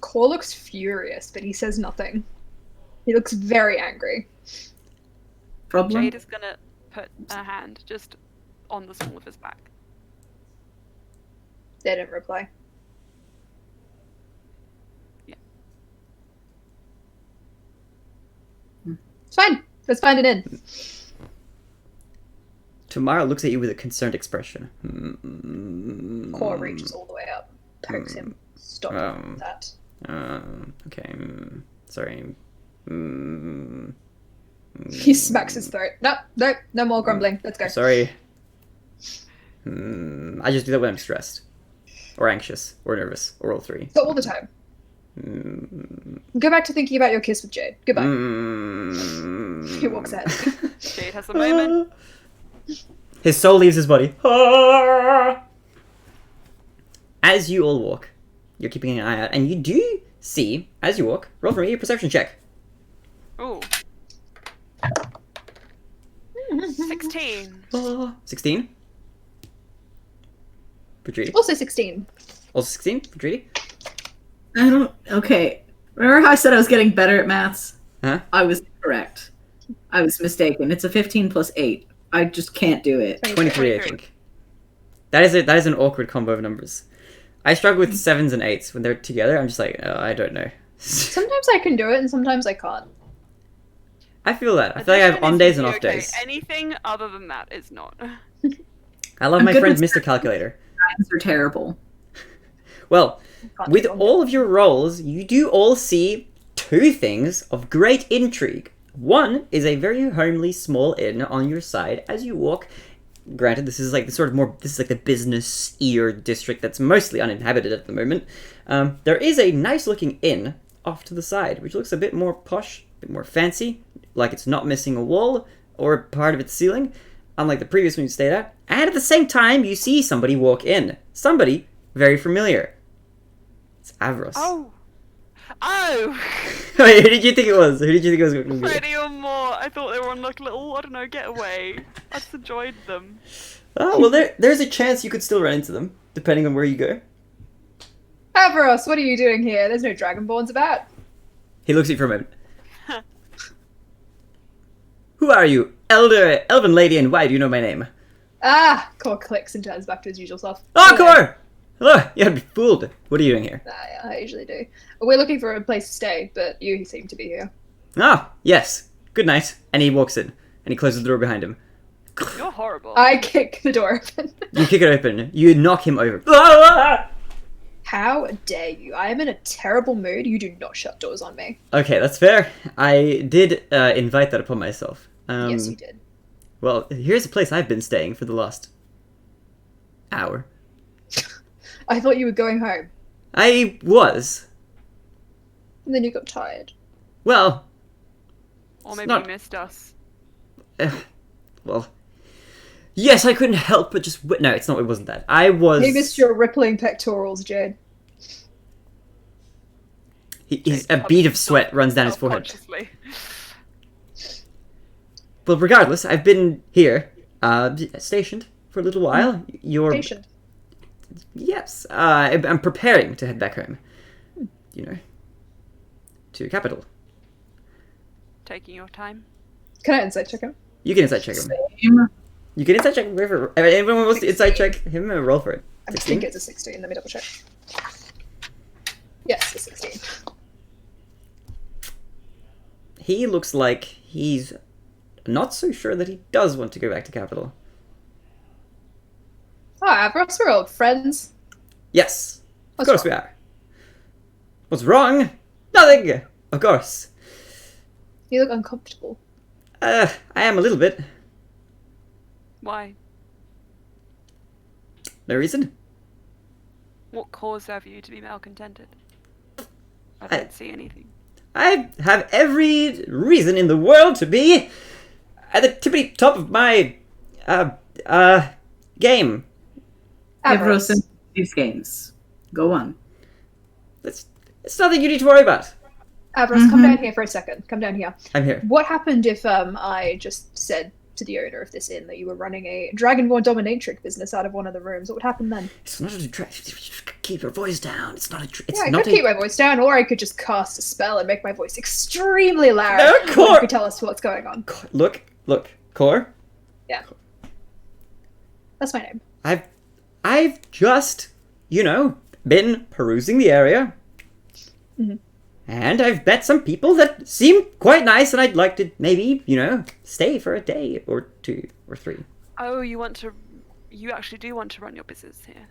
Core looks furious, but he says nothing. He looks very angry. Problem. Jade is gonna put a hand just on the small of his back. They didn't reply. Yeah. It's fine. Let's find it in. Tomorrow looks at you with a concerned expression. Core reaches all the way up, pokes him. Stop Um, that. Okay. Sorry. He smacks his throat. No more grumbling. Let's go. Sorry. I just do that when I'm stressed. Or anxious. Or nervous. Or all three. So all the time. Go back to thinking about your kiss with Jade. Goodbye. He walks ahead. Jade has a moment. His soul leaves his body. As you all walk, you're keeping an eye out, and you do see, as you walk, roll for me a perception check. Ooh. 16. 16? Vajriti. Also 16. Also 16? Vajriti? I don't. Okay. Remember how I said I was getting better at maths? Huh? I was correct. I was mistaken. It's a 15 plus 8. I just can't do it. 23, I think. That is an awkward combo of numbers. I struggle with 7s and 8s. When they're together, I'm just like, I don't know. Sometimes I can do it, and sometimes I can't. I feel that. I feel like I have on days and off days. Anything other than that is not. I love I'm my good friend with Mr. Calculator. Times are terrible. Well, Can't with do it. all of your rolls, you do all see two things of great intrigue. One is a very homely small inn on your side as you walk. Granted, this is like the business ear district that's mostly uninhabited at the moment. There is a nice looking inn off to the side, which looks a bit more posh, a bit more fancy, like it's not missing a wall or part of its ceiling, unlike the previous one you stayed at. And at the same time, you see somebody walk in. Somebody very familiar. It's Avros. Oh! Oh! Wait, who did you think it was? Who did you think it was going to be? Freddie or more. I thought they were on like a little, I don't know, getaway. I just enjoyed them. Oh, well, there's a chance you could still run into them, depending on where you go. Averos, what are you doing here? There's no Dragonborns about. He looks at you for a moment. Who are you? Elven lady, and why do you know my name? Ah! Core clicks and turns back to his usual self. Oh, Hello. Cor! Hello! You had me fooled. What are you doing here? I usually do. We're looking for a place to stay, but you seem to be here. Ah, yes. Good night. And he walks in, and he closes the door behind him. You're horrible. I kick the door open. You kick it open. You knock him over. Ah! How dare you? I am in a terrible mood. You do not shut doors on me. Okay, that's fair. I did invite that upon myself. Yes, you did. Well, here's a place I've been staying for the last hour. I thought you were going home. I was. And then you got tired. Well, Or it's maybe not- you missed us. well, yes, I couldn't help but just... No, it's not. It wasn't that. I was... You missed your rippling pectorals, Jade. A bead of sweat runs down his forehead. Self-consciously. Well, regardless, I've been here, stationed for a little while. You're... Patient. Yes, I'm preparing to head back home. You know, to capital. Taking your time. Can I insight check him? You can insight check him. Same. You can insight check whoever. Anyone wants to insight check him and roll for it. I 16? think it's a 16. Let me double check. Yes, a 16. He looks like he's not so sure that he does want to go back to Capital. Oh, Avros, we're old friends. Yes, of What's course wrong? we are. What's wrong? Nothing! Of course. You look uncomfortable. I am a little bit. Why? No reason. What caused have you to be malcontented? I don't see anything. I have every reason in the world to be at the tippity top of my game. Avros Avros. in these games. Go on. It's nothing you need to worry about. Avros, come down here for a second. Come down here. I'm here. What happened if I just said to the owner of this inn that you were running a Dragonborn dominatrix business out of one of the rooms? What would happen then? It's not a keep your voice down. It's not a. It's Yeah, I not could keep my voice down, or I could just cast a spell and make my voice extremely loud. No, and Cor- you could tell us what's going on. Look, Core. That's my name. I've just, been perusing the area. Mhm. And I've met some people that seem quite nice, and I'd like to maybe, stay for a day or 2 or 3. Oh, you actually do want to run your business here.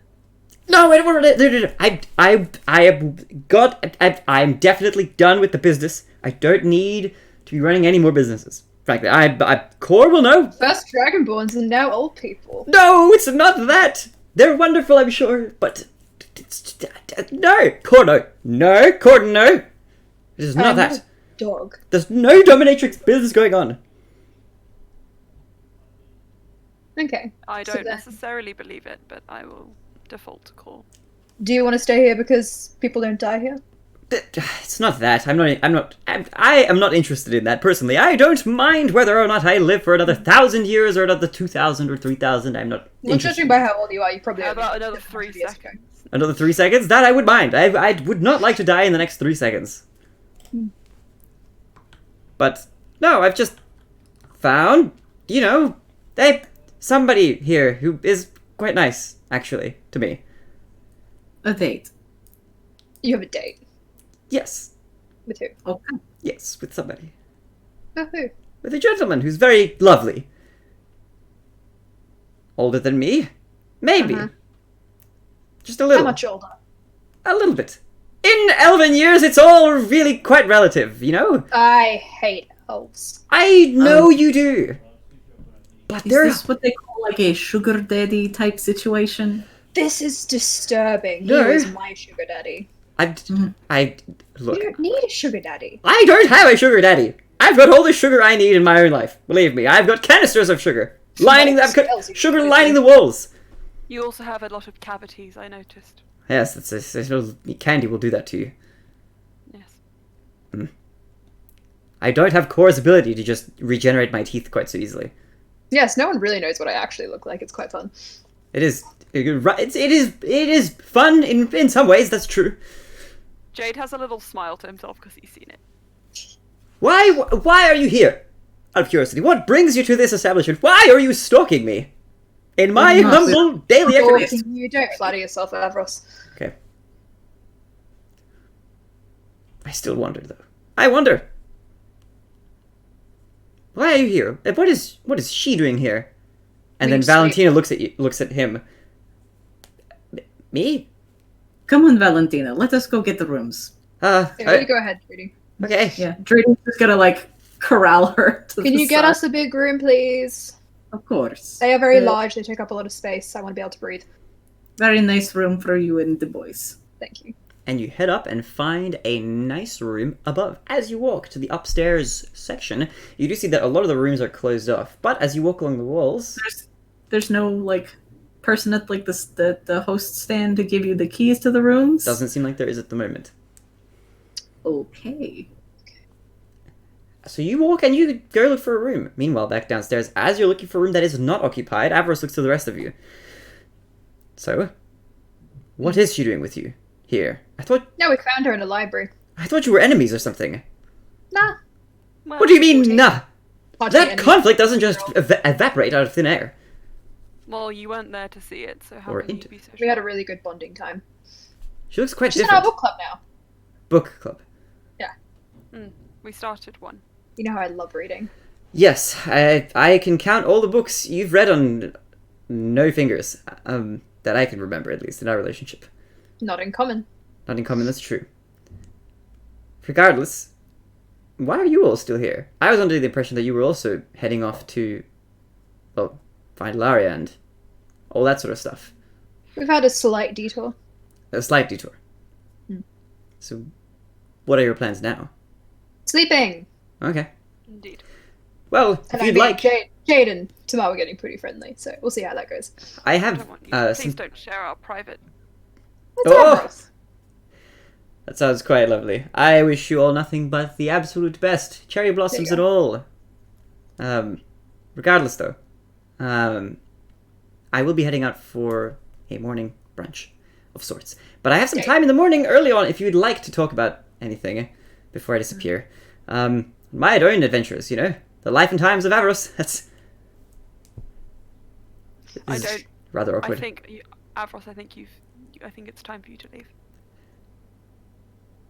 No, wait, I'm definitely done with the business. I don't need to be running any more businesses. Frankly, Core will know. First Dragonborns and now old people. No, it's not that. They're wonderful, I'm sure, but no, Core, no, Core, no. It is not I'm that. a dog. There's no dominatrix business going on. Okay. I so don't then- necessarily believe it, but I will default to call. Do you want to stay here because people don't die here? It's not that. I am not interested in that personally. I don't mind whether or not I live for another 1,000 years or another 2,000 or 3,000. I'm not Well, interested. judging by how old you are, you probably How only about lived another 100 3 years ago. seconds? Another 3 seconds? That I would mind. I would not like to die in the next 3 seconds. But no, I've just found, somebody here who is quite nice, actually, to me. A date. You have a date. Yes. With who? Okay. Yes, with somebody. Oh, who? With a gentleman who's very lovely. Older than me? Maybe. Uh-huh. Just a little. How much older? A little bit. In elven years, it's all really quite relative, I hate elves. I know you do. But Is there's... this what they call like a sugar daddy type situation? This is disturbing. No. He was my sugar daddy. Look, You don't need a sugar daddy. I don't have a sugar daddy. I've got all the sugar I need in my own life. Believe me, I've got canisters of sugar. I've got sugar lining the walls. You also have a lot of cavities, I noticed. Yes, candy will do that to you. Yes. I don't have Core's ability to just regenerate my teeth quite so easily. Yes, no one really knows what I actually look like. It's quite fun. It is fun in some ways. That's true. Jade has a little smile to himself because he's seen it. Why are you here? Out of curiosity, what brings you to this establishment? Why are you stalking me? In my I'm not humble daily activities. You don't flatter yourself, Avros. Okay. I still wonder though. I wonder. Why are you here? And what is she doing here? And then Leave Valentina looks at him. Me? Come on, Valentina. Let us go get the rooms. Yeah, you go ahead, Trudy. Okay. Yeah, Drayden's just gonna corral her. To Can the you get side. us a big room, please? Of course. They are very Yeah. large. They take up a lot of space. I want to be able to breathe. Very nice room for you and the boys. Thank you. And you head up and find a nice room above. As you walk to the upstairs section, you do see that a lot of the rooms are closed off. But as you walk along the walls, There's no person at the host stand to give you the keys to the rooms. doesn't seem like there is at the moment. Okay. So you walk and you go look for a room. Meanwhile, back downstairs, as you're looking for a room that is not occupied, Avros looks to the rest of you. So, what is she doing with you here? No, we found her in a library. I thought you were enemies or something. Nah. Well, What do you mean, nah? hardly That any- conflict doesn't just evaporate out of thin air. Well, you weren't there to see it, so how Or can you into- be so We had a sure? really good bonding time. She looks quite She's in our different. book club now. Book club. We started one. You know how I love reading. Yes, I can count all the books you've read on no fingers. That I can remember, at least, in our relationship. Not in common. Not in common, that's true. Regardless, why are you all still here? I was under the impression that you were also heading off to, well, find Laria and all that sort of stuff. We've had a slight detour. A slight detour. Hmm. So, what are your plans now? Sleeping! Okay. Indeed. Well, And if you'd like, Jade and Tamar were getting pretty friendly, so we'll see how that goes. I I have, don't want you. some... Please don't share our private. That's Oh! Ambrose. That sounds quite lovely. I wish you all nothing but the absolute best. Cherry blossoms There and you all. Regardless, though, I will be heading out for a morning brunch of sorts. But I have some Okay. time in the morning early on if you'd like to talk about anything before I disappear. My own adventures, you know? The life and times of Avros. That's... I This is don't- rather I awkward. think, Avros, I think it's time for you to leave.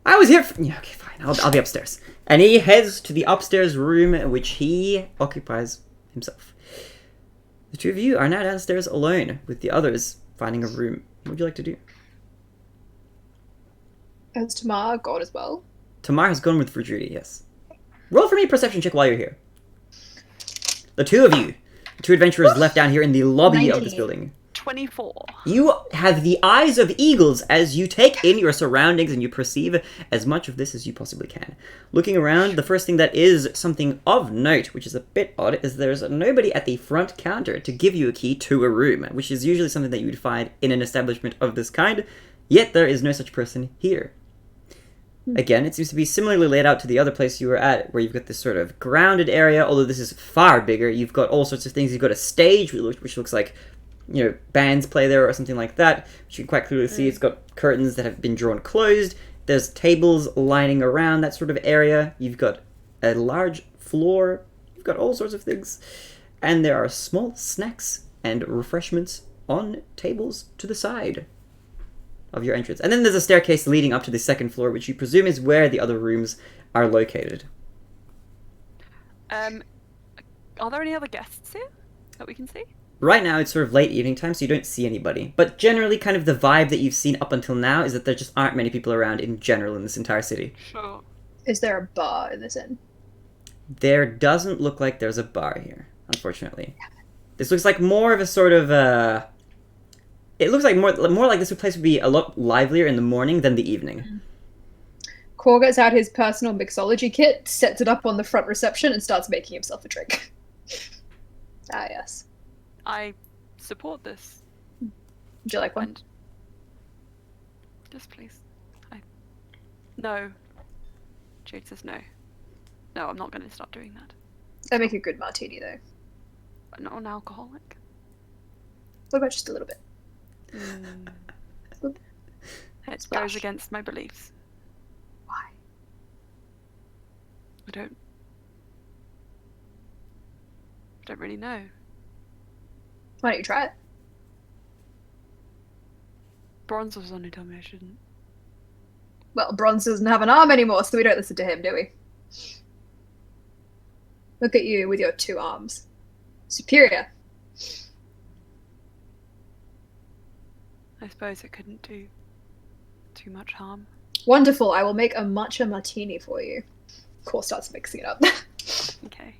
I was here for... Yeah, okay, fine. I'll be upstairs. And he heads to the upstairs room, which he occupies himself. The two of you are now downstairs alone, with the others finding a room. What would you like to do? Has Tamar gone as well? Tamar has gone with Verdrudy, yes. Roll for me a perception check while you're here. The two of you, the two adventurers left down here in the lobby of this 19. building. 24. You have the eyes of eagles as you take in your surroundings and you perceive as much of this as you possibly can. Looking around, the first thing that is something of note, which is a bit odd, is there's nobody at the front counter to give you a key to a room, which is usually something that you would find in an establishment of this kind, yet there is no such person here. Again, it seems to be similarly laid out to the other place you were at, where you've got this sort of grounded area, although this is far bigger. You've got all sorts of things. You've got a stage, which looks like, you know, bands play there or something like that, which you can quite clearly see. It's got curtains that have been drawn closed. There's tables lining around that sort of area. You've got a large floor. You've got all sorts of things. And there are small snacks and refreshments on tables to the side of your entrance. And then there's a staircase leading up to the second floor, which you presume is where the other rooms are located. Are there any other guests here that we can see? Right now, it's sort of late evening time, so you don't see anybody. But generally, kind of the vibe that you've seen up until now is that there just aren't many people around in general in this entire city. Sure. Is there a bar in this inn? There doesn't look like there's a bar here, unfortunately. This looks like more of a sort of, it looks like more like this place would be a lot livelier in the morning than the evening. Cor gets out his personal mixology kit, sets it up on the front reception, and starts making himself a drink. Ah, yes. I support this. Would you like one? And yes, please. No. Jade says no. No, I'm not going to start doing that. They make a good martini, though. I'm not an alcoholic. What about just a little bit? It Splash. goes against my beliefs. Why? I don't really know. Why don't you try it? Bronze was the one who told me I shouldn't. Well, Bronze doesn't have an arm anymore, so we don't listen to him, do we? Look at you with your 2 arms. Superior. I suppose it couldn't do too much harm. Wonderful, I will make a matcha martini for you. Cor starts mixing it up. Okay.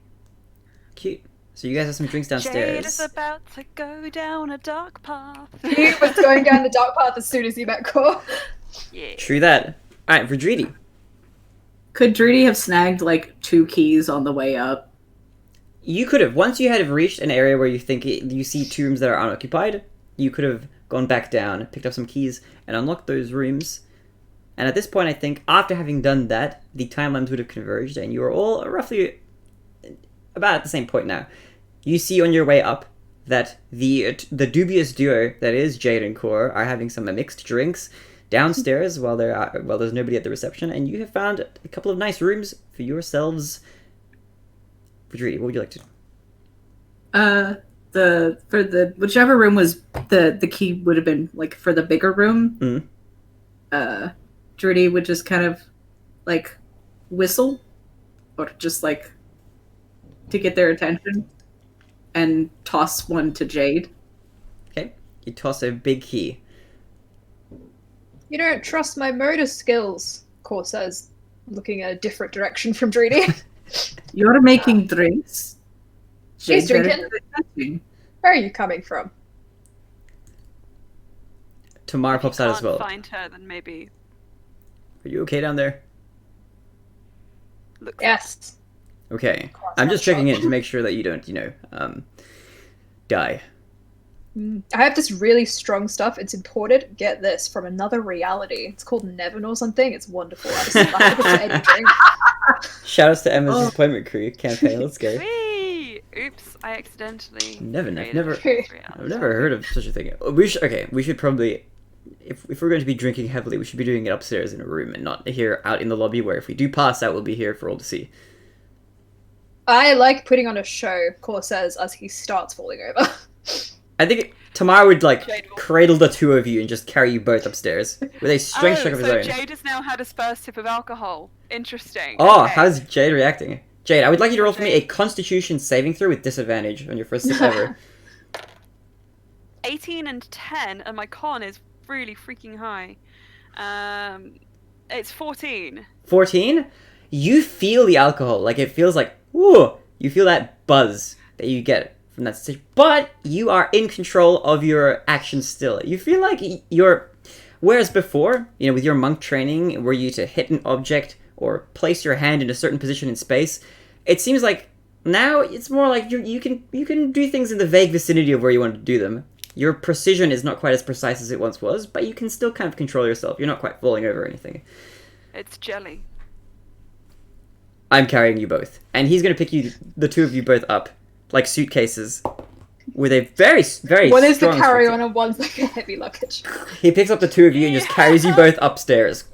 Cute. So you guys have some drinks Jade is downstairs. about to go down a dark path. He was going down the dark path as soon as he met Cor. Yeah. True that. Alright, Verdrudy. Could Drudy have snagged like 2 keys on the way up? You could have. Once you had reached an area where you think you see 2 rooms that are unoccupied, you could have gone back down, picked up some keys, and unlocked those rooms. And at this point, I think, after having done that, the timelines would have converged, and you are all roughly about at the same point now. You see on your way up that the dubious duo that is Jade and Cor are having some mixed drinks downstairs while there's nobody at the reception, and you have found a couple of nice rooms for yourselves Vidridi, what would you like to do? For the whichever room was the key would have been like for the bigger room. Drudy would just kind of like whistle, or just like to get their attention, and toss one to Jade. Okay, you toss a big key. You don't trust my motor skills, Cor says, looking a different direction from Drudy. You're making drinks. She's Jade drinking. Where are you coming from? Tamara If you pops out as can't well. find her, then maybe Are you okay down there? look. Yes. Okay. I'm just checking in to make sure that you don't, die. I have this really strong stuff. It's imported, get this, from another reality. It's called Nevin or something. It's wonderful. I just love it to any drink. Shoutouts to Emma's Disappointment Crew campaign. Let's go. Whee! Oops, I accidentally. Nevin, I've created never, a reality. I've never heard of such a thing. We should probably, if we're going to be drinking heavily, we should be doing it upstairs in a room and not here out in the lobby where if we do pass out, we'll be here for all to see. I like putting on a show, Cor says as he starts falling over. I think Tamara would cradle the two of you and just carry you both upstairs with a strength check of his so own. Jade has now had his first sip of alcohol. Interesting. Oh, Okay. how's Jade reacting? Jade, I would like you to roll for me a Constitution saving throw with disadvantage on your first sip ever. 18 and 10, and my con is really freaking high. It's 14. 14? You feel the alcohol. Like, it feels like, whoa! You feel that buzz that you get from that stage. But you are in control of your actions still. You feel like you're... Whereas before, with your monk training, were you to hit an object or place your hand in a certain position in space, it seems like now it's more like you can do things in the vague vicinity of where you want to do them. Your precision is not quite as precise as it once was, but you can still kind of control yourself. You're not quite falling over or anything. It's jelly. I'm carrying you both. And he's going to pick the two of you both up, like suitcases, with a very, very One is the strong carry-on and one's like a heavy luggage. He picks up the two of you and just carries you both upstairs.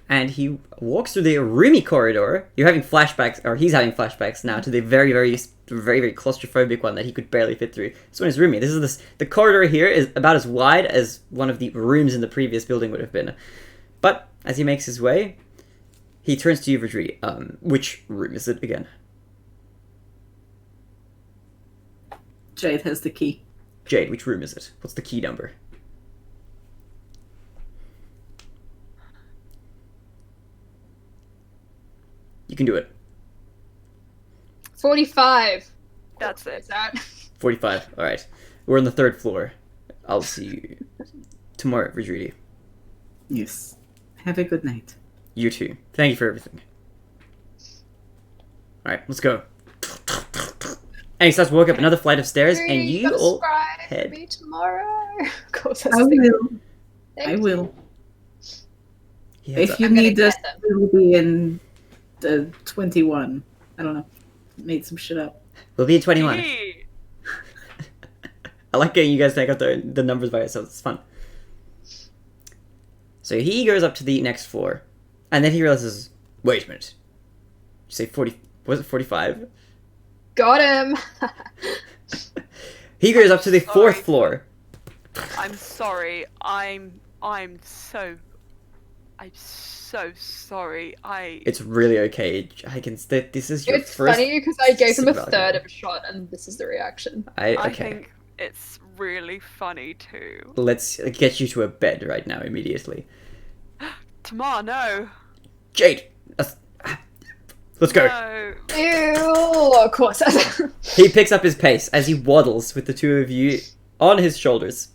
And he walks through the roomy corridor. You're having flashbacks, or he's having flashbacks now, to the very, very, very, very claustrophobic one that he could barely fit through. This one is roomy. The corridor here is about as wide as one of the rooms in the previous building would have been. But as he makes his way, he turns to you, Vidridi. Which room is it again? Jade has the key. Jade, which room is it? What's the key number? You can do it. 45. That's Is it. that? 45. Alright. We're on the 3rd floor. I'll see you tomorrow, Vidridi. Yes. Have a good night. You too. Thank you for everything. Alright, let's go. And he starts to walk up another flight of stairs, and you gotta all scribe head. for me tomorrow. Of course, that's I the thing. will. Thank I you. will. He heads If up. you I'm gonna need this, get them. it will be in the 21. I don't know. Made some shit up. We'll be at 21. Yee. I like getting you guys to take out the numbers by yourselves. It's fun. So he goes up to the next floor, and then he realizes, wait a minute. You say 40, was it 45? Got him. He goes up to the Sorry. 4th floor. I'm sorry. I'm so sorry. It's really okay. I can this is your It's first... funny because I gave him a sip of third alcohol. of a shot, and this is the reaction. I Okay. think it's really funny too. Let's get you to a bed right now, immediately. Tamar, no. Jade! Let's go. No. Ew. Of course. He picks up his pace as he waddles with the two of you on his shoulders.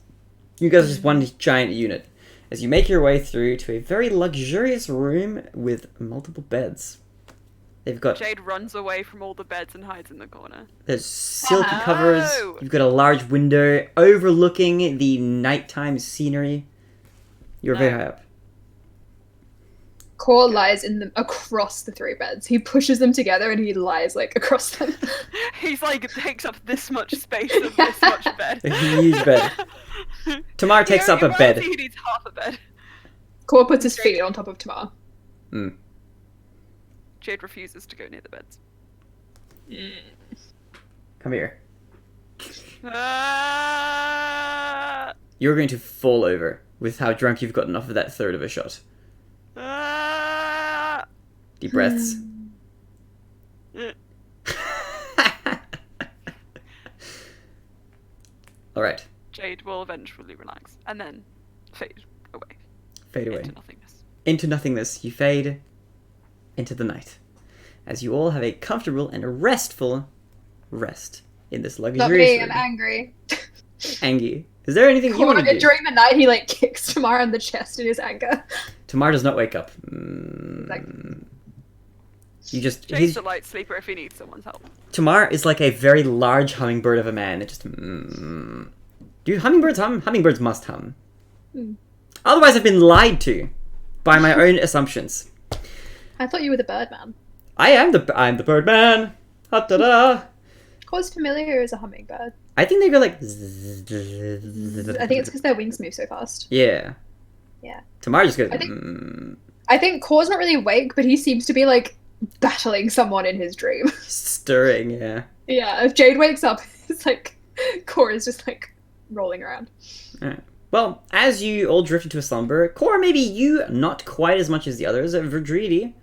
You guys are just one giant unit. As you make your way through to a very luxurious room with multiple beds. They've got... Jade runs away from all the beds and hides in the corner. There's silky Wow. covers. You've got a large window overlooking the nighttime scenery. You're very high up. Core lies in them across the 3 beds. He pushes them together and he lies like across them. He's like takes up this much space of this much bed. A huge bed. Tamar takes up a bed. He needs half a bed. Core puts his feet on top of Tamar. Jade refuses to go near the beds. Come here. Ah! You're going to fall over with how drunk you've gotten off of that third of a shot. Ah! Deep breaths. Alright. Jade will eventually relax and then fade away. Fade away. Into nothingness. Into nothingness, you fade into the night. As you all have a comfortable and restful rest in this Not luxurious me, room. I'm angry. Angie, is there anything you want to do? During the night, he like kicks Tamara in the chest in his anger. Tamar does not wake up. You just... Jade's a light sleeper if he needs someone's help. Tamar is like a very large hummingbird of a man. It just... Do hummingbirds hum? Hummingbirds must hum. Otherwise I've been lied to by my own assumptions. I thought you were the Birdman. I'm the Birdman. Ha-da-da. Cause familiar as a hummingbird. I think they go like... I think it's because their wings move so fast. Yeah. Yeah. Tamar just goes... I think Core's not really awake, but he seems to be like battling someone in his dream. Stirring, yeah. Yeah, if Jade wakes up, it's like Core is just like rolling around. Alright. Well, as you all drift into a slumber, Core, maybe you, not quite as much as the others, Verdridi,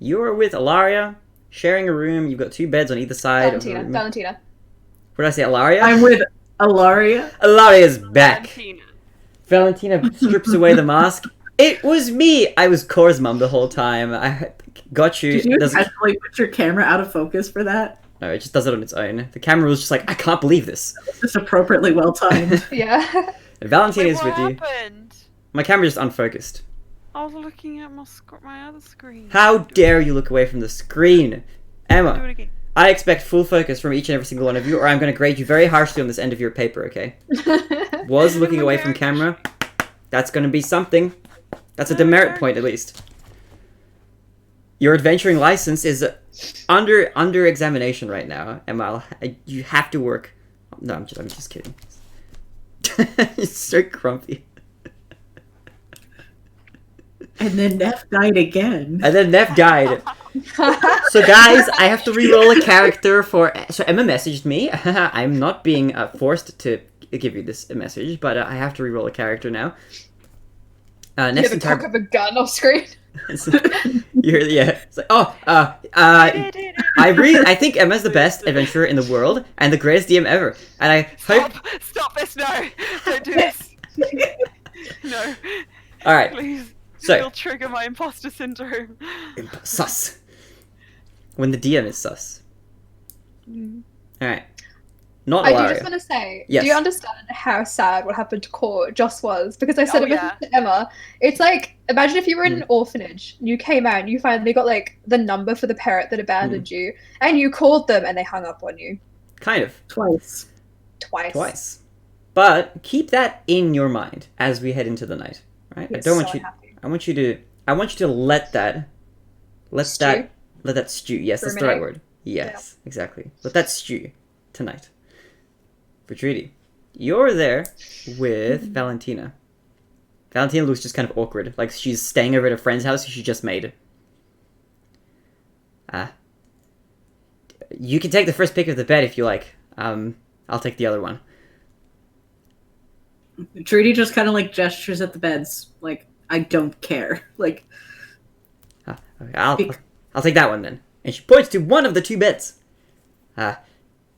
you're with Ilaria, sharing a room. You've got 2 beds on either side of the room. Valentina. What did I say, Ilaria? I'm with Ilaria. Ilaria's back. Valentina. Valentina strips away the mask. It was me! I was Core's mum the whole time. I got you. Did you Doesn't- actually put your camera out of focus for that? No, it just does it on its own. The camera was just like, I can't believe this. It's just appropriately well timed. Yeah. And Valentina Wait, is what with you. happened? My camera just unfocused. I was looking at my other screen. How dare you look away from the screen? Do it Emma, again. I expect full focus from each and every single one of you, or I'm going to grade you very harshly on this end of your paper, okay? Was looking away from camera. That's going to be something. That's a demerit point, at least. Your adventuring license is under examination right now, Emma. You have to work. No, I'm just kidding. He's so grumpy. And then Neff died again. And then Neff died. So guys, I have to re-roll a character for... So Emma messaged me. I'm not being forced to give you this message, but I have to re-roll a character now. You Next have the cock of a gun off screen. Yeah. It's like, I think Emma's the best adventurer in the world and the greatest DM ever. And I hope... Stop this! No! Don't do this! No. Alright. Please. So... You'll trigger my imposter syndrome. Sus. When the DM is sus. Alright. Not I do Ilaria. just want to say, Yes. do you understand how sad what happened to Core just was? Because I said Oh, it yeah. to Emma. It's like, imagine if you were in an orphanage, and you came out, and you finally got like the number for the parent that abandoned you, and you called them, and they hung up on you. Kind of. Twice. Twice. But keep that in your mind as we head into the night. Right? He I was don't want so you unhappy. I want you to let that Stew? let that stew. Yes, that's the right Ruminate. word. Yes, exactly. Let that stew tonight. Bertrudi, you're there with Valentina. Valentina looks just kind of awkward, like she's staying over at a friend's house she just made. You can take the first pick of the bed if you like. I'll take the other one. Trudy just kind of like gestures at the beds, like, I don't care. Like, Okay, I'll take that one then. And she points to one of the 2 beds.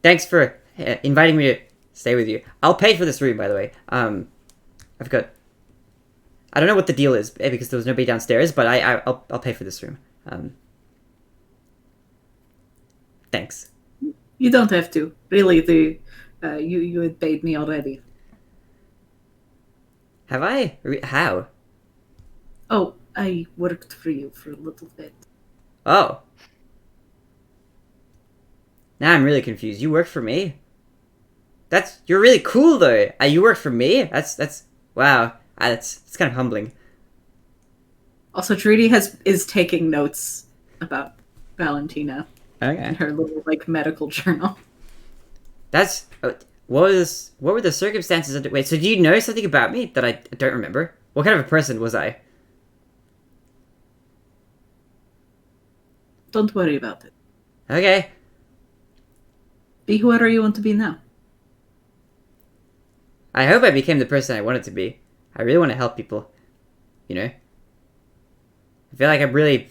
Thanks for inviting me to stay with you. I'll pay for this room, by the way. I don't know what the deal is because there was nobody downstairs, but I'll pay for this room. Thanks. you don't have to. Really, you had paid me already. Have I? How? Oh, I worked for you for a little bit. Oh. Now I'm really confused. You work for me? You're really cool though. You work for me? That's wow. It's kind of humbling. Also, Trudy is taking notes about Valentina in Okay. her little like medical journal. That's what were the circumstances of it? Wait, so do you know something about me that I don't remember? What kind of a person was I? Don't worry about it. Okay. Be whoever you want to be now. I hope I became the person I wanted to be. I really want to help people. You know? I feel like I'm really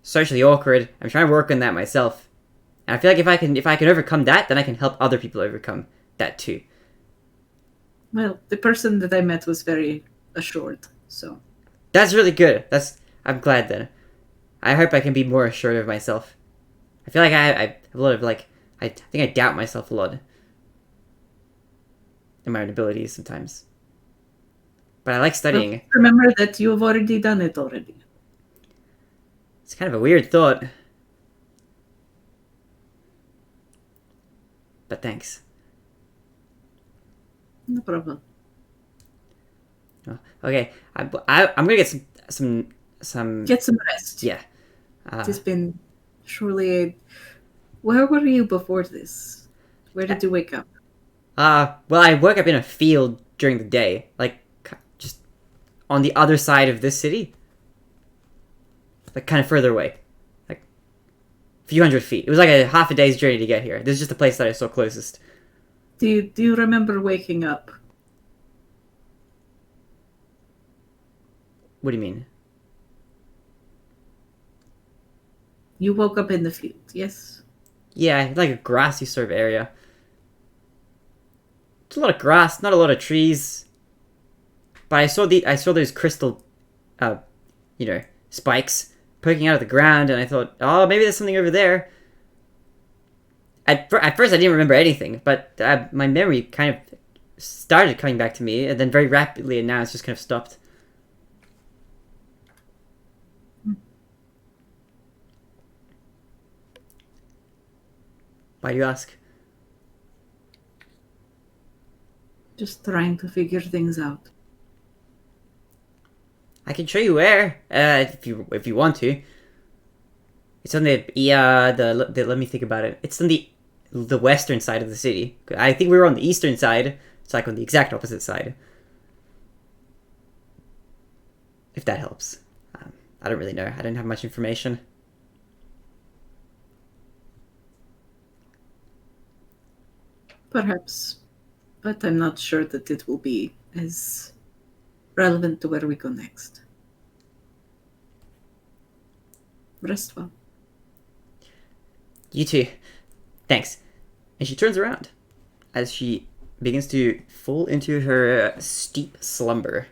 socially awkward. I'm trying to work on that myself. And I feel like if I can overcome that, then I can help other people overcome that too. Well, the person that I met was very assured, so. That's really good. I'm glad then. I hope I can be more assured of myself. I feel like I have a lot of I think I doubt myself a lot. In my own abilities sometimes. But I like studying. Well, remember that you have already done it already. It's kind of a weird thought. But thanks. No problem. Oh, okay, I'm gonna get some. Get some rest. Yeah. It has been surely a... Where were you before this? Where did you wake up? Well, I woke up in a field during the day, like just on the other side of this city, like kind of further away, like a few hundred feet. It was like a half a day's journey to get here. This is just the place that I saw closest. Do you remember waking up? What do you mean? You woke up in the field, yes? Yeah, like a grassy sort of area. It's a lot of grass, not a lot of trees. But I saw those crystal, spikes poking out of the ground, and I thought, oh, maybe there's something over there. At first, I didn't remember anything, but my memory kind of started coming back to me, and then very rapidly, and now it's just kind of stopped. Why do you ask? Just trying to figure things out. I can show you where, if you want to. It's on the let me think about it. It's on the western side of the city. I think we were on the eastern side. It's like on the exact opposite side. If that helps. I don't really know. I didn't have much information. Perhaps. But I'm not sure that it will be as relevant to where we go next. Rest well. You too. Thanks. And she turns around as she begins to fall into her steep slumber.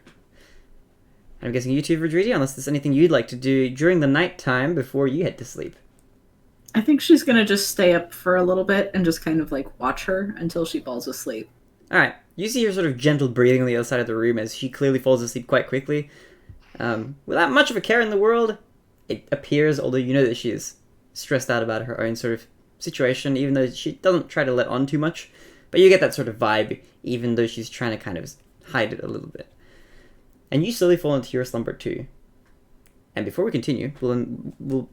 I'm guessing you too, Rodridi, unless there's anything you'd like to do during the night time before you head to sleep. I think she's gonna just stay up for a little bit and just kind of like watch her until she falls asleep. Alright, you see her sort of gentle breathing on the other side of the room as she clearly falls asleep quite quickly. Without much of a care in the world, it appears, although you know that she is stressed out about her own sort of situation, even though she doesn't try to let on too much. But you get that sort of vibe, even though she's trying to kind of hide it a little bit. And you slowly fall into your slumber too. And before we continue, we'll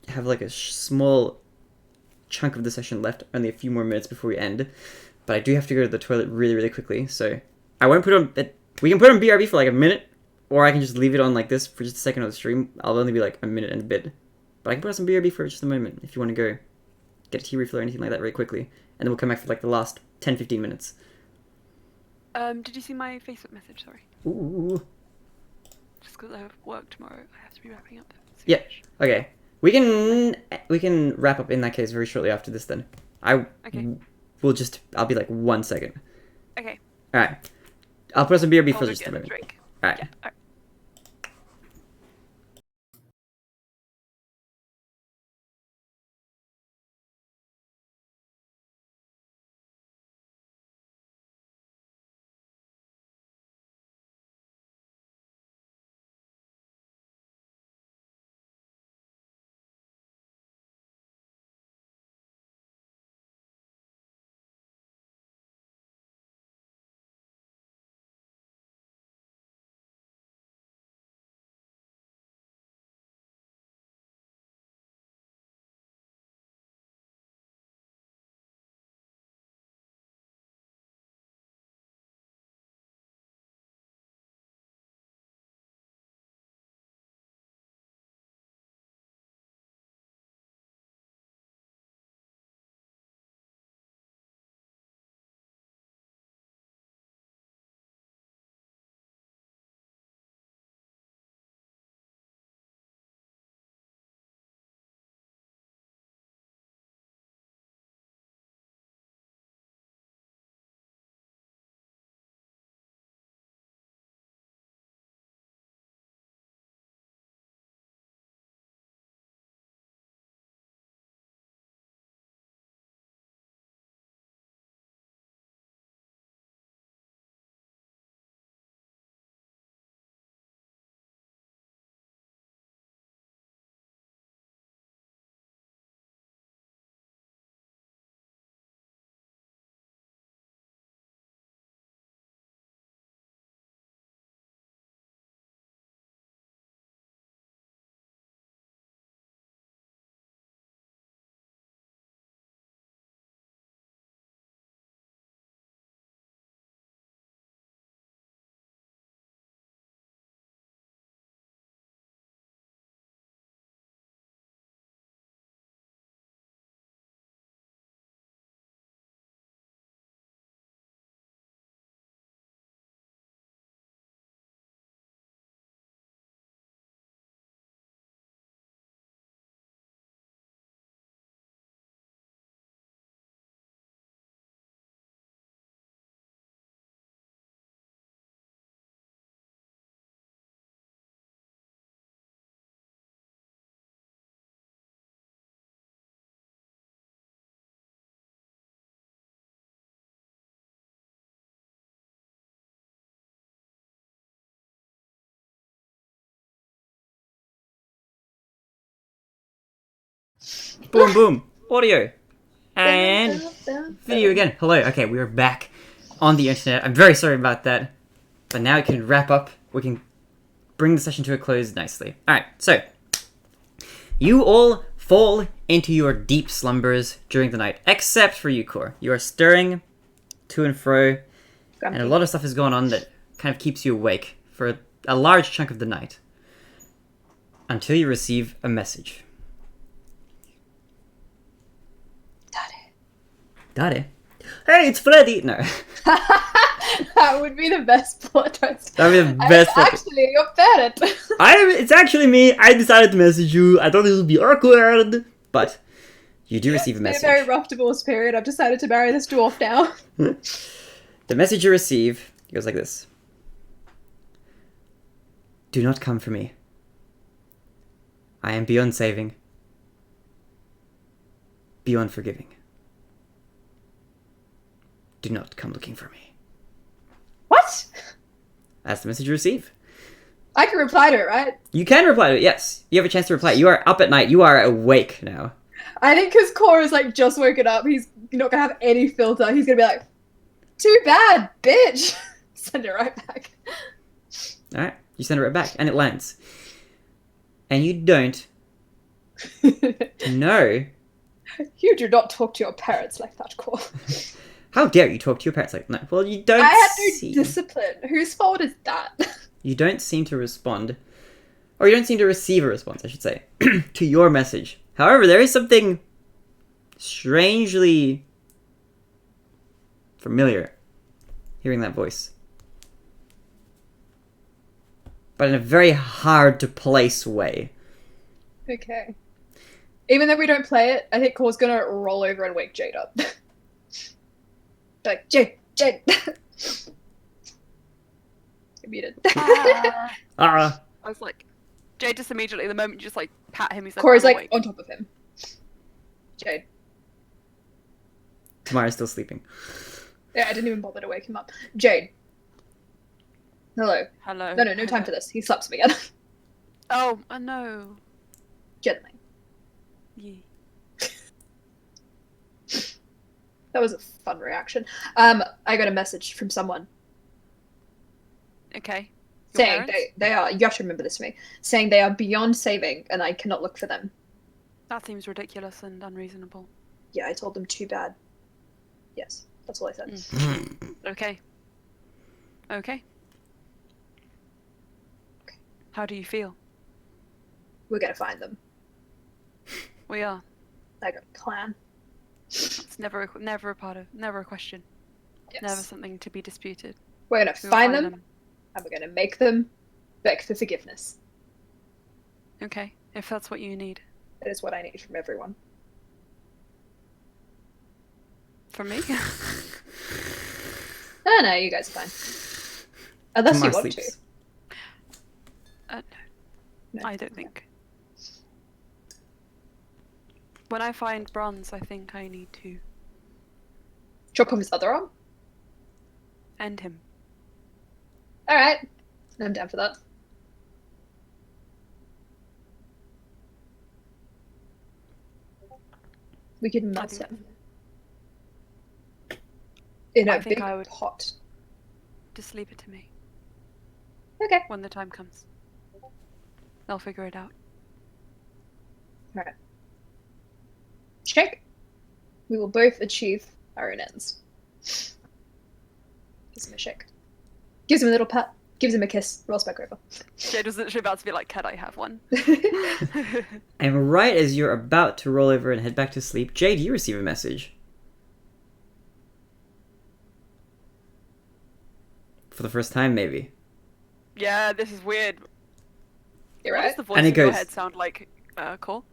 have like a small chunk of the session left, only a few more minutes before we end. But I do have to go to the toilet really, really quickly, so I won't put on... We can put on BRB for like a minute, or I can just leave it on like this for just a second on the stream. I'll only be like a minute and a bit. But I can put on some BRB for just a moment if you want to go get a tea refill or anything like that very quickly. And then we'll come back for like the last 10-15 minutes. Did you see my Facebook message? Sorry. Ooh. Just because I have work tomorrow, I have to be wrapping up. Yeah. Okay. We can wrap up in that case very shortly after this then. Okay. I'll be like 1 second. Okay. Alright. I'll put on some BRB for I'll go just a get moment. drink. Alright. Yeah. Alright. Boom, boom. Audio. And video again. Hello. Okay, we are back on the internet. I'm very sorry about that. But now we can wrap up. We can bring the session to a close nicely. Alright, so. You all fall into your deep slumbers during the night. Except for you, Core. You are stirring to and fro. Grumpy. And a lot of stuff is going on that kind of keeps you awake for a large chunk of the night. Until you receive a message. Daddy. Hey, it's Freddy! No. That would be the best plot twist. That would be the best It's actually your parent. It's actually me. I decided to message you. I thought it would be awkward. But you do receive a It's been a message. very rough divorce period. I've decided to marry this dwarf now. The message you receive goes like this. Do not come for me. I am beyond saving. Beyond forgiving. Do not come looking for me. What? That's the message you receive. I can reply to it, right? You can reply to it, yes. You have a chance to reply. You are up at night. You are awake now. I think because Cora's like just woken up, he's not gonna have any filter. He's gonna be like, too bad, bitch. Send it right back. Alright, you send it right back, and it lands. And you don't know. You do not talk to your parents like that, Cora. How dare you talk to your parents like that? Well, you don't I had see... no discipline. Whose fault is that? You don't seem to respond, or you don't seem to receive a response, I should say, to your message. However, there is something strangely familiar hearing that voice. But in a very hard to place way. Okay. Even though we don't play it, I think Cora's gonna roll over and wake Jade up. Like, Jade! You're muted. Ah. I was like, Jade just immediately, the moment you just like pat him, he's like, Cora's "I'm like awake." on top of him. Jade. Tamara's still sleeping. Yeah, I didn't even bother to wake him up. Jade. Hello. Hello. No time for this. He slaps me again. Oh, no. Gently. Yeah. That was a fun reaction. I got a message from someone Okay. Your saying parents? they are, you have to remember this to me, saying they are beyond saving and I cannot look for them. That seems ridiculous and unreasonable. Yeah, I told them too bad. Yes, that's all I said. Okay. Okay. How do you feel? We're gonna find them. We are. I got a plan. It's never a question. Yes. Never something to be disputed. We're gonna We will find them and we're gonna make them beg for forgiveness. Okay, if that's what you need. That is what I need from everyone. From me? No, you guys are fine. Unless you Tamara want sleeps. No. No. I don't think. When I find bronze, I think I need to Chop off his other arm? end him. Alright. I'm down for that. We could melt think- him. In I a think big I would- pot. Just leave it to me. Okay. When the time comes. I'll figure it out. Alright. Check. We will both achieve our own ends. Gives him a shake. Gives him a little pat. Gives him a kiss. Rolls back over. Jade was literally about to be like, can I have one? And right as you're about to roll over and head back to sleep, Jade, you receive a message. For the first time, maybe. Yeah, this is weird. You're What does right. the voice And it in your goes- head sound like, Cole?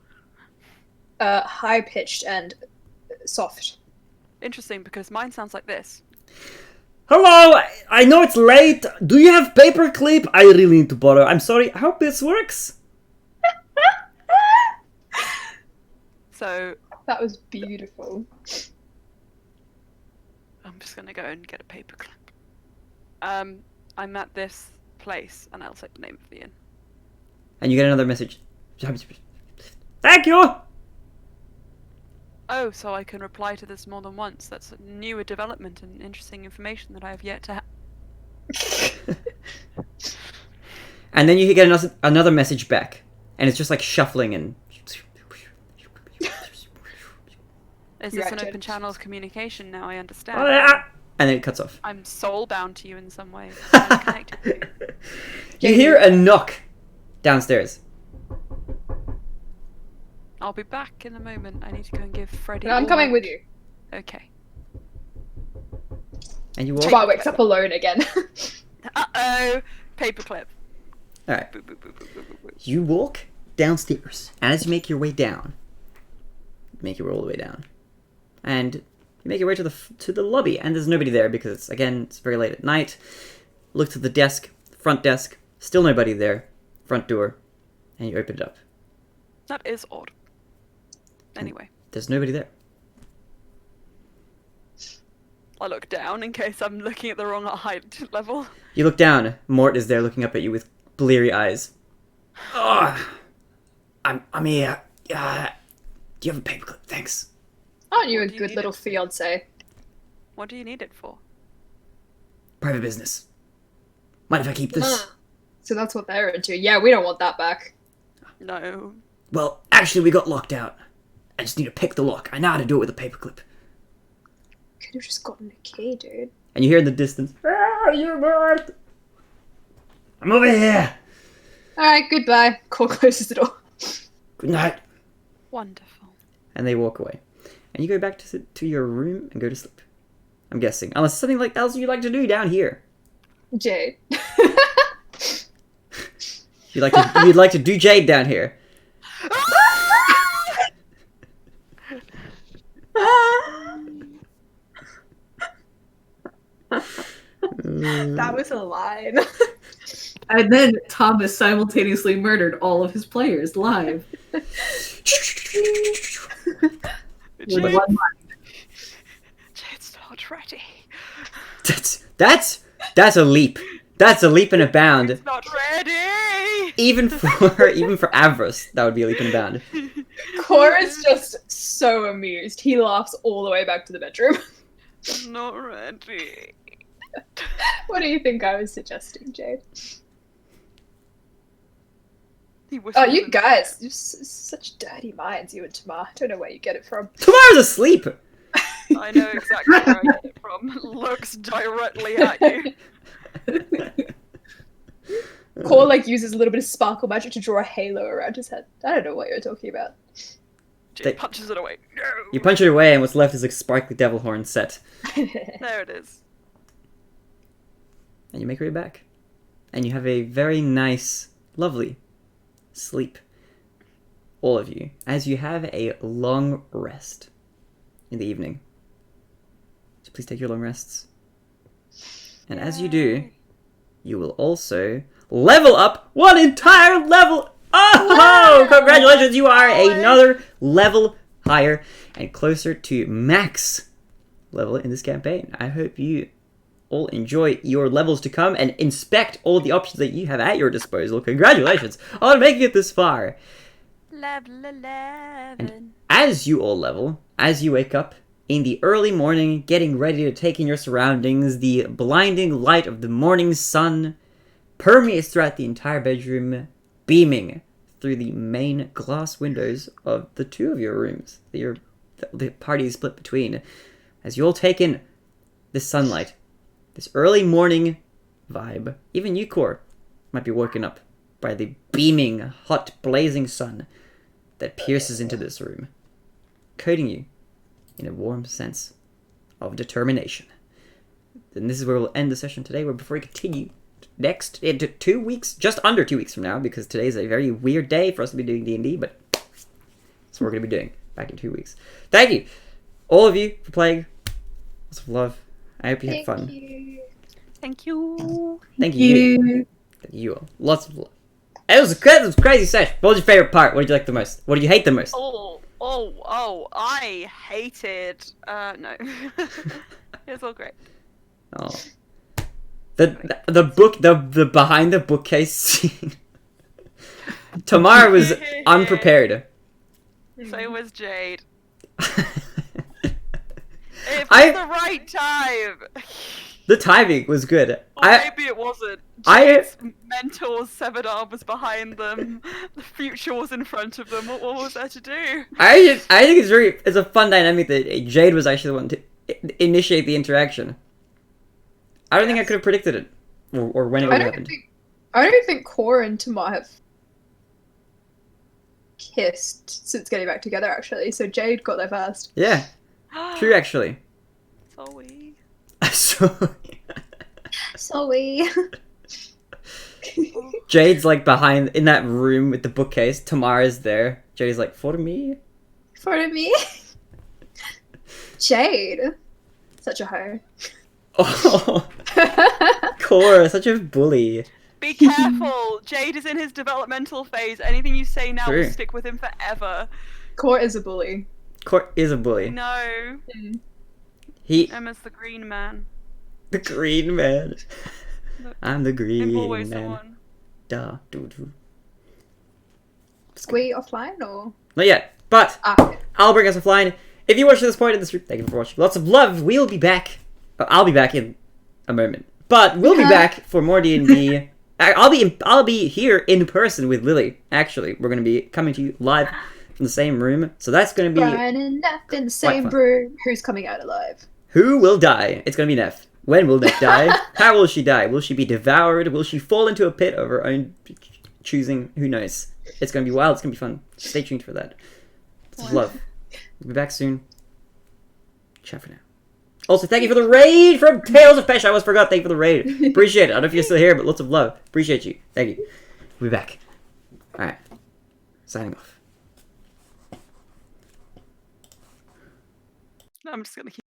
High pitched and soft. Interesting, because mine sounds like this. Hello, I know it's late. Do you have paperclip? I really need to borrow. I'm sorry. I hope this works. So, That was beautiful. I'm just gonna go and get a paperclip. I'm at this place, and I'll say the name of the inn. And you get another message. Thank you. Oh, so I can reply to this more than once. That's a newer development and interesting information that I have yet to have. And then you get another message back, and it's just like shuffling and. Is this an open channel of communication now? I understand. And then it cuts off. I'm soul bound to you in some way. I'm connected to you. You hear a knock downstairs. I'll be back in a moment. I need to go and give Freddie. No, I'm coming with you. Okay. And you walk. Bois wakes up alone again. Uh-oh! Paperclip. Alright. Boop, boop, boop, boop, boop, boop, boop. You walk downstairs, and as you make your way down, make your way all the way down, and you make your way to the lobby, and there's nobody there because it's very late at night. Look to the desk, front desk, still nobody there. Front door, and you open it up. That is odd. Anyway, There's nobody there. I look down in case I'm looking at the wrong height level. You look down. Mort is there looking up at you with bleary eyes. Oh, I'm here. Do you have a paperclip? Thanks. Aren't you a What do you good need little it fiance? What do you need it for? Private business. Mind if I keep this? So that's what they're into. Yeah, we don't want that back. No. Well, actually, we got locked out. I just need to pick the lock. I know how to do it with a paperclip. Could have just gotten a key, dude. And you hear in the distance, you Mort! I'm over here! Alright, goodbye. Cole closes the door. Good night. Wonderful. And they walk away. And you go back to your room and go to sleep. I'm guessing. Unless something else you'd like to do down here. Jade. You'd like to do Jade down here. That was a line. And then Thomas simultaneously murdered all of his players live. With Jade, one line. Jade's not ready. That's a leap. That's a leap and a bound. It's not ready! Even for Avarice, that would be a leap and a bound. Cora's just so amused. He laughs all the way back to the bedroom. Not ready. What do you think I was suggesting, Jade? He Oh, whispers you in- guys, you're such dirty minds, you and Tamar. I don't know where you get it from. Tomorrow's asleep. I know exactly where I get it from. Looks directly at you. Cora uses a little bit of sparkle magic to draw a halo around his head. I don't know what you're talking about. Jade punches it away. No! You punch it away, and what's left is a sparkly devil horn set. There it is. And you make your way back. And you have a very nice, lovely sleep. All of you. As you have a long rest in the evening. So please take your long rests. And as you do, you will also level up one entire level. Oh, congratulations! You are another level higher and closer to max level in this campaign. I hope you all enjoy your levels to come and inspect all the options that you have at your disposal. Congratulations on making it this far. Level 11. And as you all level, as you wake up in the early morning, getting ready to take in your surroundings, the blinding light of the morning sun permeates throughout the entire bedroom, beaming through the main glass windows of the two of your rooms that the party is split between. As you all take in this sunlight, this early morning vibe, even you, Core, might be woken up by the beaming, hot, blazing sun that pierces into this room, coating you in a warm sense of determination. And this is where we'll end the session today, where before we continue next, into 2 weeks, just under 2 weeks from now, because today is a very weird day for us to be doing D&D, but that's what we're going to be doing back in 2 weeks. Thank you, all of you, for playing. Lots of love. I hope you had fun. Thank you. Thank you. Thank you all. Lots of love. It was a crazy session. What was your favorite part? What did you like the most? What did you hate the most? I hated, no. It was all great. Oh. The behind the bookcase scene. Tamara was unprepared. So was Jade. It was the right time. The timing was good. Or maybe it wasn't. Jade's mentor's severed arm was behind them. The future was in front of them. What was there to do? I think it's a fun dynamic that Jade was actually the one to initiate the interaction. I don't think I could have predicted it, or when it would have happened. I don't think Cora and Tamar have kissed since getting back together, actually. So Jade got there first. Yeah, true, actually. Sorry. Sorry. Jade's like behind in that room with the bookcase. Tamara's there. Jade's like, for me? For me? Jade. Such a hoe. Oh, Cora, such a bully. Be careful! Jade is in his developmental phase. Anything you say now True. will stick with him forever. Cora is a bully. Cora is a bully. No. Emma's the green man. The green man. Look, I'm the green always man. the one. Duh. Doo-doo. Are we offline or? Not yet, but Okay. I'll bring us offline. If you watched to this point in the stream, thank you for watching. Lots of love. We'll be back. I'll be back in a moment, but we'll be back for more D&D. I'll be here in person with Lily. Actually, we're gonna be coming to you live from the same room, so that's gonna be. Brian and Neff in the same fun. room. Who's coming out alive? Who will die? It's gonna be Neff. When will Neff die? How will she die? Will she be devoured? Will she fall into a pit of her own choosing? Who knows? It's gonna be wild. It's gonna be fun. Stay tuned for that. Lots of love. We'll be back soon. Ciao for now. Also, thank you for the raid from Tales of Pesh. I almost forgot. Thank you for the raid. Appreciate it. I don't know if you're still here, but lots of love. Appreciate you. Thank you. We'll be back. Alright. Signing off. I'm just gonna keep